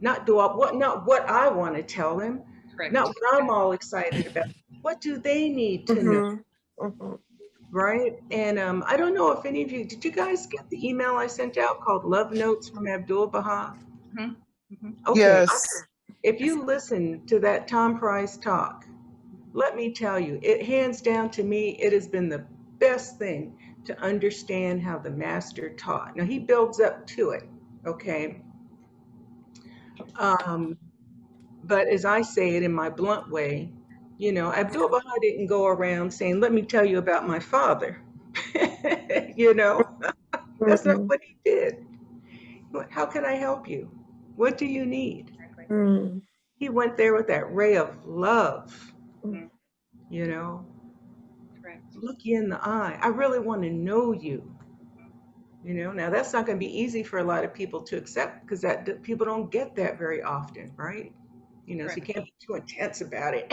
Not what I want to tell them, Correct. not what I'm all excited about. What do they need to know? Right? And I don't know if any of you, did you guys get the email I sent out called Love Notes from Abdul Baha? Okay. Yes. If you listen to that Tom Price talk, let me tell you, it hands down to me, it has been the best thing to understand how the master taught. Now he builds up to it, okay? But as I say it in my blunt way, Abdul Baha didn't go around saying, let me tell you about my father. That's not what he did. How can I help you? What do you need? He went there with that ray of love, look you in the eye. I really want to know you. Now that's not going to be easy for a lot of people to accept, because that people don't get that very often, right? So you can't be too intense about it.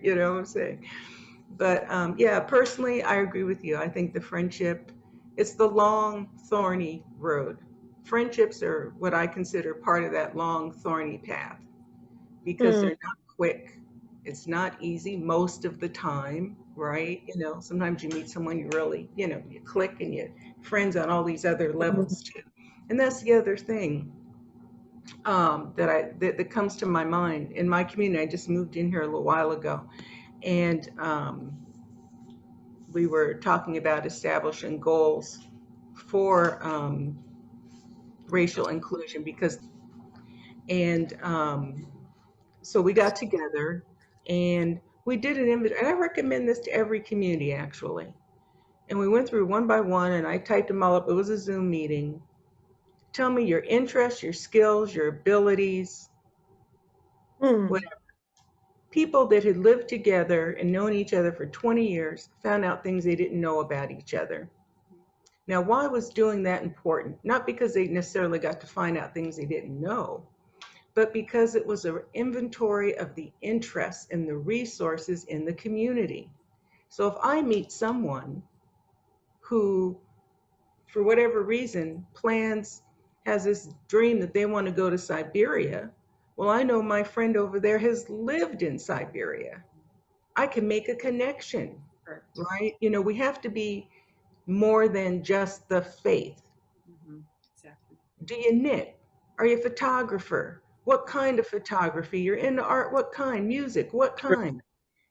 You know what I'm saying? But yeah, personally, I agree with you. I think the friendship, it's the long, thorny road. Friendships are what I consider part of that long, thorny path, because they're not quick. It's not easy most of the time, right? Sometimes you meet someone you really, you click and you're friends on all these other levels too. And that's the other thing that comes to my mind. In my community, I just moved in here a little while ago, and we were talking about establishing goals for racial inclusion, so we got together and we did an inventory, and I recommend this to every community actually. And we went through one by one and I typed them all up. It was a Zoom meeting. Tell me your interests, your skills, your abilities, whatever. People that had lived together and known each other for 20 years found out things they didn't know about each other. Now, why was doing that important? Not because they necessarily got to find out things they didn't know, but because it was an inventory of the interests and the resources in the community. So if I meet someone who, for whatever reason, has this dream that they want to go to Siberia, well, I know my friend over there has lived in Siberia. I can make a connection, right? We have to be more than just the faith. Exactly. Do you knit? Are you a photographer? What kind of photography? You're into art, what kind? Music, what kind?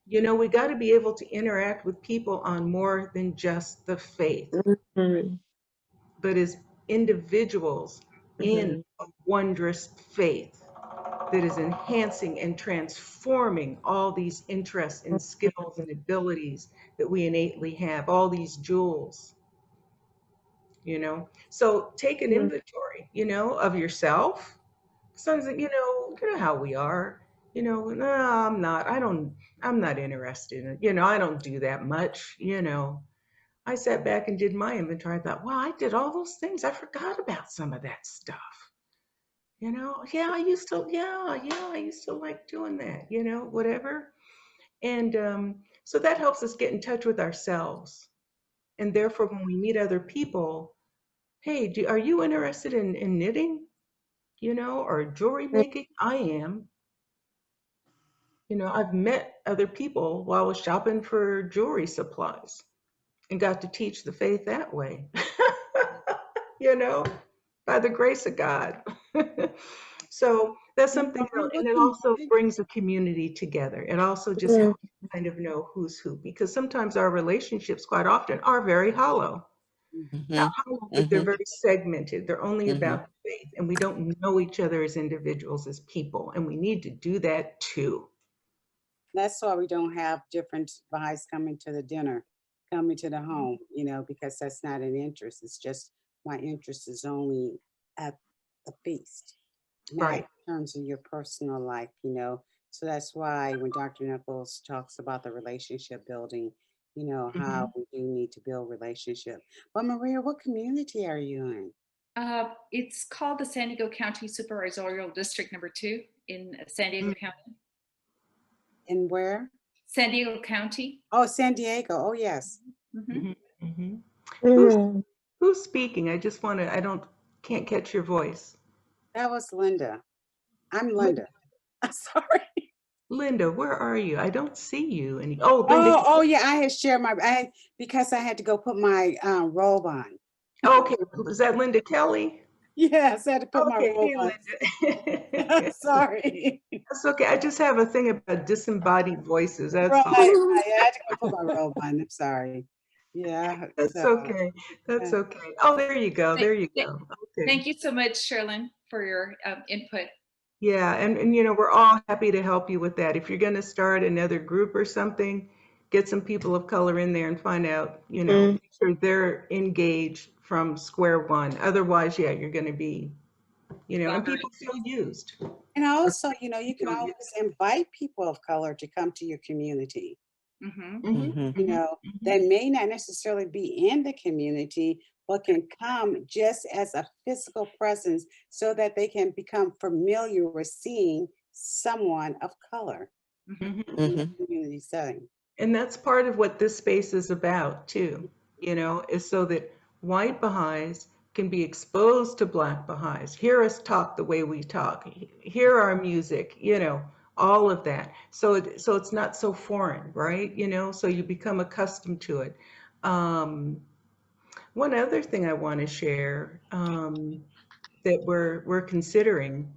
We got to be able to interact with people on more than just the faith, but as individuals in a wondrous faith that is enhancing and transforming all these interests and skills and abilities that we innately have, all these jewels. So take an inventory, of yourself. Sometimes, you know how we are, no, I'm not interested in, I don't do that much, I sat back and did my inventory. I thought, wow, I did all those things. I forgot about some of that stuff. You know, I used to like doing that, whatever. And so that helps us get in touch with ourselves. And therefore, when we meet other people, hey, are you interested in knitting, or jewelry making? I am. I've met other people while I was shopping for jewelry supplies and got to teach the faith that way, by the grace of God. So that's something, and it also brings a community together. It also just helps you kind of know who's who, because sometimes our relationships quite often are very hollow. Not hollow, but they're very segmented. They're only about the faith, and we don't know each other as individuals, as people, and we need to do that too. That's why we don't have different Baha'is coming to the dinner, coming to the home, because that's not an interest. It's just my interest is only at the feast, not Right. in terms of your personal life, So that's why when Dr. Nichols talks about the relationship building, how we do need to build relationship. But Maria, what community are you in? It's called the San Diego County Supervisorial District number 2 in San Diego County. In where? San Diego County. Oh, San Diego. Oh, yes. Who's speaking? I just can't catch your voice. That was Linda. I'm Linda. I'm sorry. Linda, where are you? I don't see you. Linda. Oh, yeah. I had shared because I had to go put my robe on. Okay. Is that Linda Kelly? Yes, I had to put my robe on. Linda. Sorry. That's okay. I just have a thing about disembodied voices. That's Right. all. I had to go put my robe on. I'm sorry. Yeah. That's okay. That's okay. Oh, there you go. There you go. Okay. Thank you so much, Sherilyn, for your input. Yeah, and we're all happy to help you with that. If you're going to start another group or something, get some people of color in there and find out, make sure they're engaged from square one. Otherwise, you're going to be, and people feel used. And also, you can always invite people of color to come to your community. That may not necessarily be in the community, but can come just as a physical presence so that they can become familiar with seeing someone of color in the community setting. And that's part of what this space is about too, is so that white Baha'is can be exposed to Black Baha'is, hear us talk the way we talk, hear our music, all of that. So it's not so foreign, right? So you become accustomed to it. One other thing I want to share that we're considering,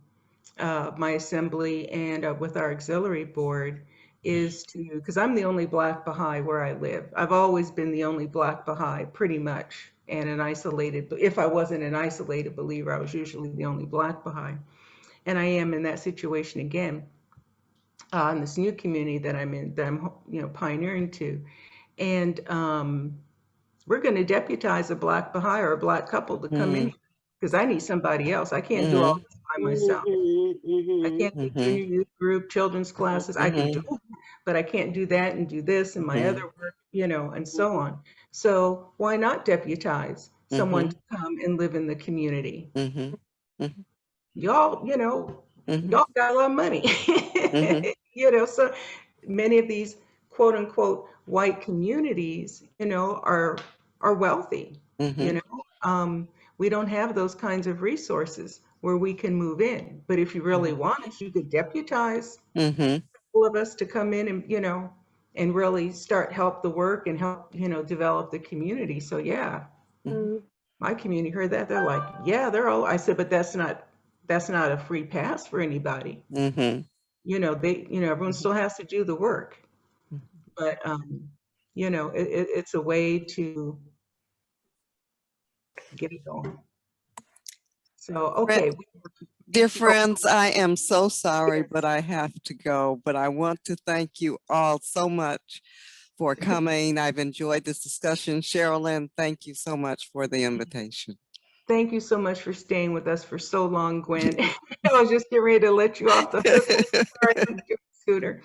my assembly and with our auxiliary board, is because I'm the only Black Baha'i where I live. I've always been the only Black Baha'i pretty much, and if I wasn't an isolated believer, I was usually the only Black Baha'i. And I am in that situation again in this new community that I'm in, that I'm pioneering to. And we're going to deputize a Black Baha'i or a Black couple to come in, because I need somebody else. I can't do all this by myself. I can't do junior youth group, children's classes. I can do it, but I can't do that and do this and my other work, and so on. So why not deputize someone to come and live in the community? Y'all, y'all got a lot of money. So many of these quote unquote white communities, are wealthy. We don't have those kinds of resources where we can move in. But if you really want us, you could deputize all of us to come in and, and really help the work and help, develop the community. So yeah, my community heard that. They're like, yeah, I said, but that's not a free pass for anybody. Everyone still has to do the work, but it's a way to get it going. So, okay. Dear friends, I am so sorry, but I have to go. But I want to thank you all so much for coming. I've enjoyed this discussion. Sherilyn, thank you so much for the invitation. Thank you so much for staying with us for so long, Gwen. I was just getting ready to let you off the hook. Sorry, sooner.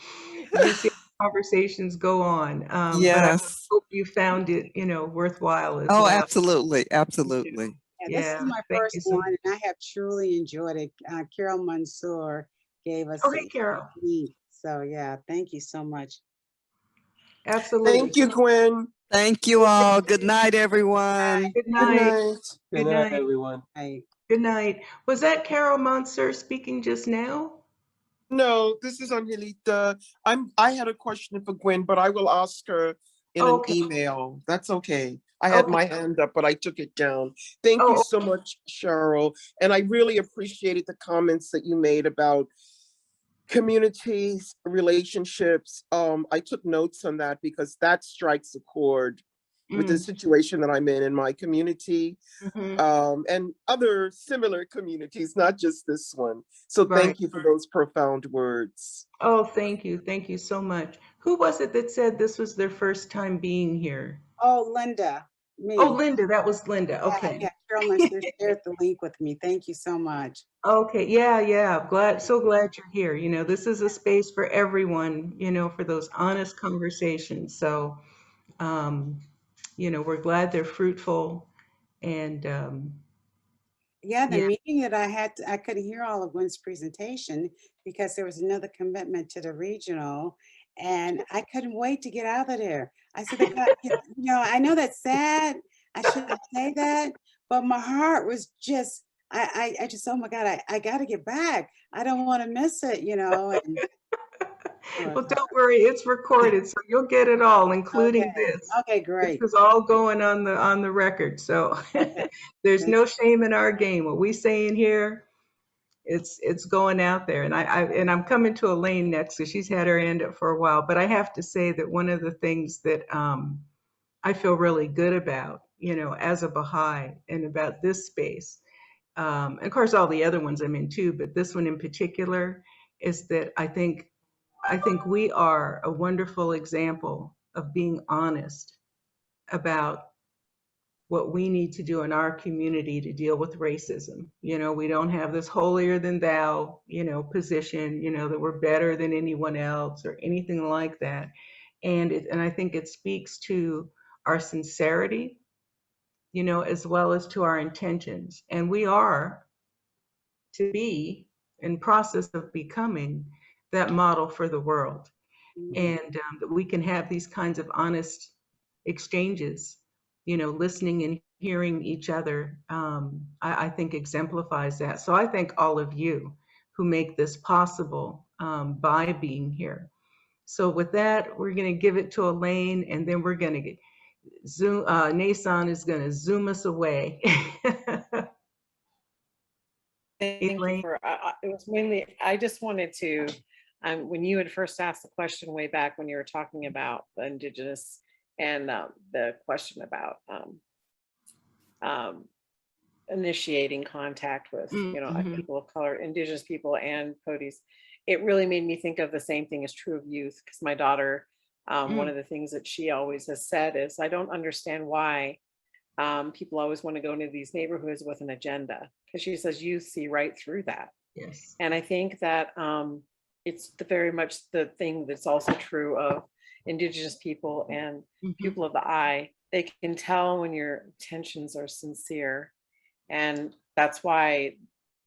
You see, conversations go on. But I Yes. hope you found it, worthwhile as Oh, well. absolutely. Absolutely. Yeah, this is my thank first you so one, much. and I have truly enjoyed it. Carol Mansour gave us Oh, hey, Carol. link. So yeah, thank you so much. Absolutely. Thank you, Gwen. Thank you all. Good night, everyone. Good Good night. night. Good night, everyone. Good night. Was that Carol Monser speaking just now? No, this is Angelita. I had a question for Gwen, but I will ask her in an email. That's okay. I had my hand up, but I took it down. Thank you so much, Cheryl. And I really appreciated the comments that you made about communities, relationships. I took notes on that because that strikes a chord with the situation that I'm in my community, and other similar communities, not just this one. So thank you for those profound words. Oh, thank you. Thank you so much. Who was it that said this was their first time being here? Oh, Linda, me. Oh, Linda, that was Linda. Okay. Yeah, Carol Mansour shared the link with me. Thank you so much. Okay, yeah. So glad you're here. This is a space for everyone, for those honest conversations. So, we're glad they're fruitful. And yeah, the meeting that I had, I couldn't hear all of Gwen's presentation because there was another commitment to the regional, and I couldn't wait to get out of there. I said, I know that's sad. I shouldn't say that, but my heart was just, I just, oh my God, I got to get back. I don't want to miss it, And, well, don't worry, it's recorded, so you'll get it all, including this. Okay, great. This is all going on the record, so there's no shame in our game. What we saying here, it's going out there, and I'm coming to Elaine next, because she's had her hand up for a while. But I have to say that one of the things that I feel really good about, as a Baha'i, and about this space, and of course all the other ones I'm in too, but this one in particular, is that I think we are a wonderful example of being honest about what we need to do in our community to deal with racism. We don't have this holier than thou, position, that we're better than anyone else or anything like that. And I think it speaks to our sincerity, as well as to our intentions. And we are to be in process of becoming that model for the world. And that we can have these kinds of honest exchanges, listening and hearing each other, I think exemplifies that. So I thank all of you who make this possible by being here. So with that, we're going to give it to Elaine, and then we're going to get Zoom. Nason is going to zoom us away. Thank you for, it was mainly, I just wanted to, when you had first asked the question way back when you were talking about the Indigenous and the question about initiating contact with, people of color, Indigenous people and POTUS, it really made me think of the same thing is true of youth, because my daughter, one of the things that she always has said is, I don't understand why people always want to go into these neighborhoods with an agenda, because she says youth see right through that. Yes. And I think that it's very much the thing that's also true of Indigenous people and people of the eye. They can tell when your intentions are sincere. And that's why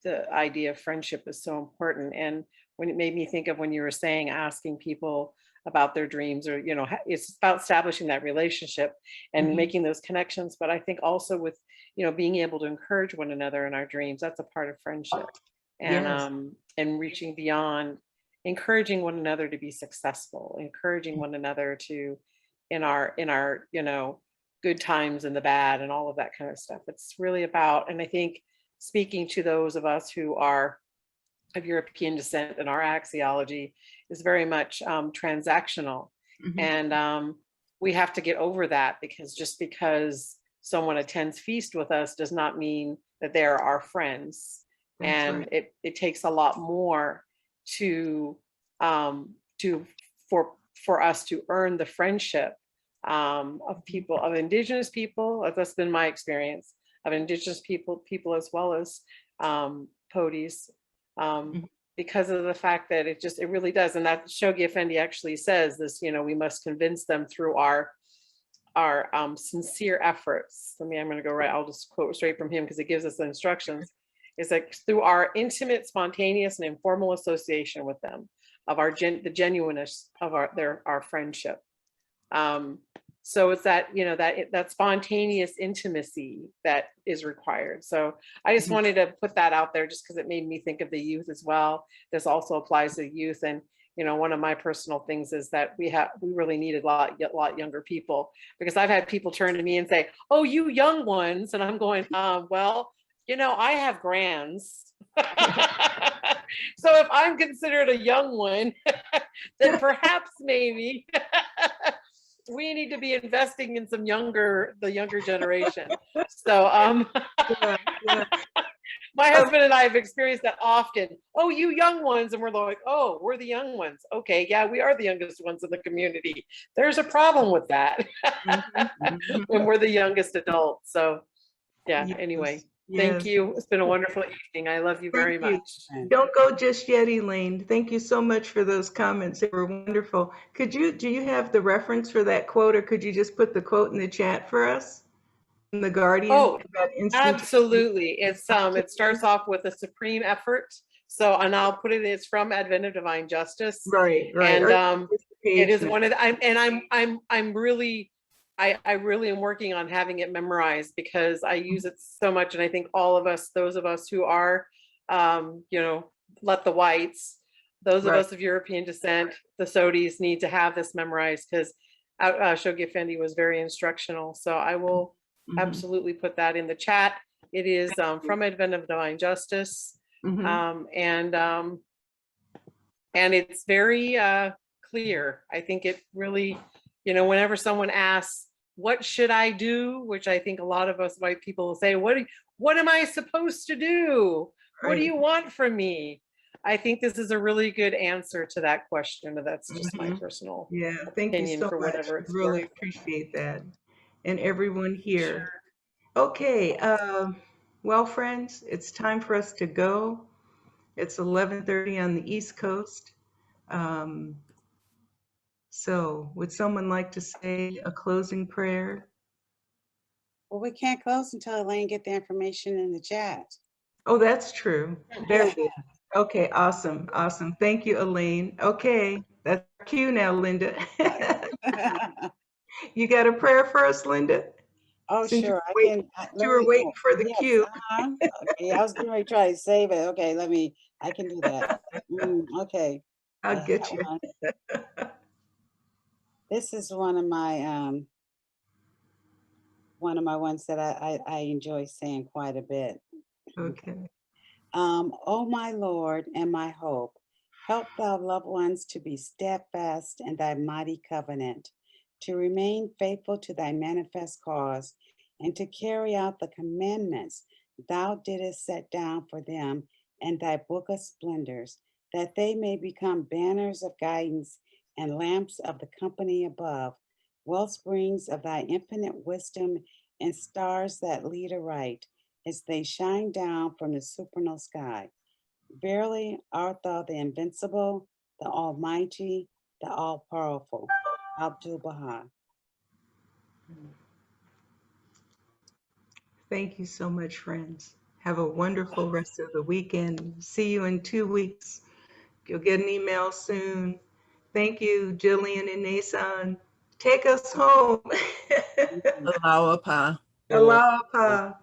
the idea of friendship is so important. And when it made me think of when you were saying, asking people about their dreams, or, it's about establishing that relationship and making those connections. But I think also with, being able to encourage one another in our dreams, that's a part of friendship. And, and reaching beyond, encouraging one another to be successful, encouraging one another to, in our, good times and the bad and all of that kind of stuff. It's really about, and I think speaking to those of us who are of European descent, and our axiology is very much transactional. And we have to get over that, because just because someone attends feast with us does not mean that they're our friends. And it takes a lot more to for us to earn the friendship of people, of Indigenous people. That's been my experience, of Indigenous people as well as POTUS, because of the fact that it really does. And that Shoghi Effendi actually says this, we must convince them through our sincere efforts. I'm going to go right. I'll just quote straight from him because it gives us the instructions. It's like through our intimate, spontaneous, and informal association with them, of the genuineness of our friendship. So it's that, that spontaneous intimacy that is required. So I just wanted to put that out there just because it made me think of the youth as well. This also applies to youth. And, one of my personal things is that we really needed a lot younger people, because I've had people turn to me and say, oh, you young ones. And I'm going, well, I have grands. So if I'm considered a young one, then perhaps maybe we need to be investing in the younger generation. So my husband and I have experienced that often. Oh, you young ones. And we're like, oh, we're the young ones. Okay, yeah, we are the youngest ones in the community. There's a problem with that when we're the youngest adults. So yeah, anyway. Thank you. It's been a wonderful evening. I love you very much. Don't go just yet, Elaine. Thank you so much for those comments. They were wonderful. Do you have the reference for that quote, or could you just put the quote in the chat for us? In The Guardian? Oh, absolutely. It starts off with a supreme effort. So, and I'll put it, it's from Advent of Divine Justice. Right. And it is one of the, I really am working on having it memorized, because I use it so much. And I think all of us, those of us who are, let the whites, those of us of European descent, the Sodis, need to have this memorized, because Shoghi Effendi was very instructional. So I will absolutely put that in the chat. It is from Advent of Divine Justice. And it's very clear. I think it really, whenever someone asks, what should I do? Which I think a lot of us white people will say, what am I supposed to do? What do you want from me? I think this is a really good answer to that question. But that's just my personal thank opinion you so for much. whatever it's Really worth. appreciate that. And everyone here. Okay, well, friends, it's time for us to go. It's 11:30 on the East Coast. So would someone like to say a closing prayer? Well, we can't close until Elaine get the information in the chat. Oh, that's true. Very good. Okay, awesome. Thank you, Elaine. Okay, that's our cue now, Linda. You got a prayer for us, Linda? Oh, Since sure. you were waiting for the cue. Okay, I was going to try to save it. Okay, I can do that. Okay. I'll get you. This is one of my ones that I enjoy saying quite a bit. Okay. Oh, my Lord and my hope, help thy loved ones to be steadfast in thy mighty covenant, to remain faithful to thy manifest cause, and to carry out the commandments thou didst set down for them in thy book of splendors, that they may become banners of guidance and lamps of the company above, well springs of thy infinite wisdom and stars that lead aright, as they shine down from the supernal sky. Verily art thou the invincible, the almighty, the all-powerful. Abdul Baha. Thank you so much, friends. Have a wonderful rest of the weekend. See you in 2 weeks. You'll get an email soon. Thank you, Jillian and Nason. Take us home. Aloha. Aloha.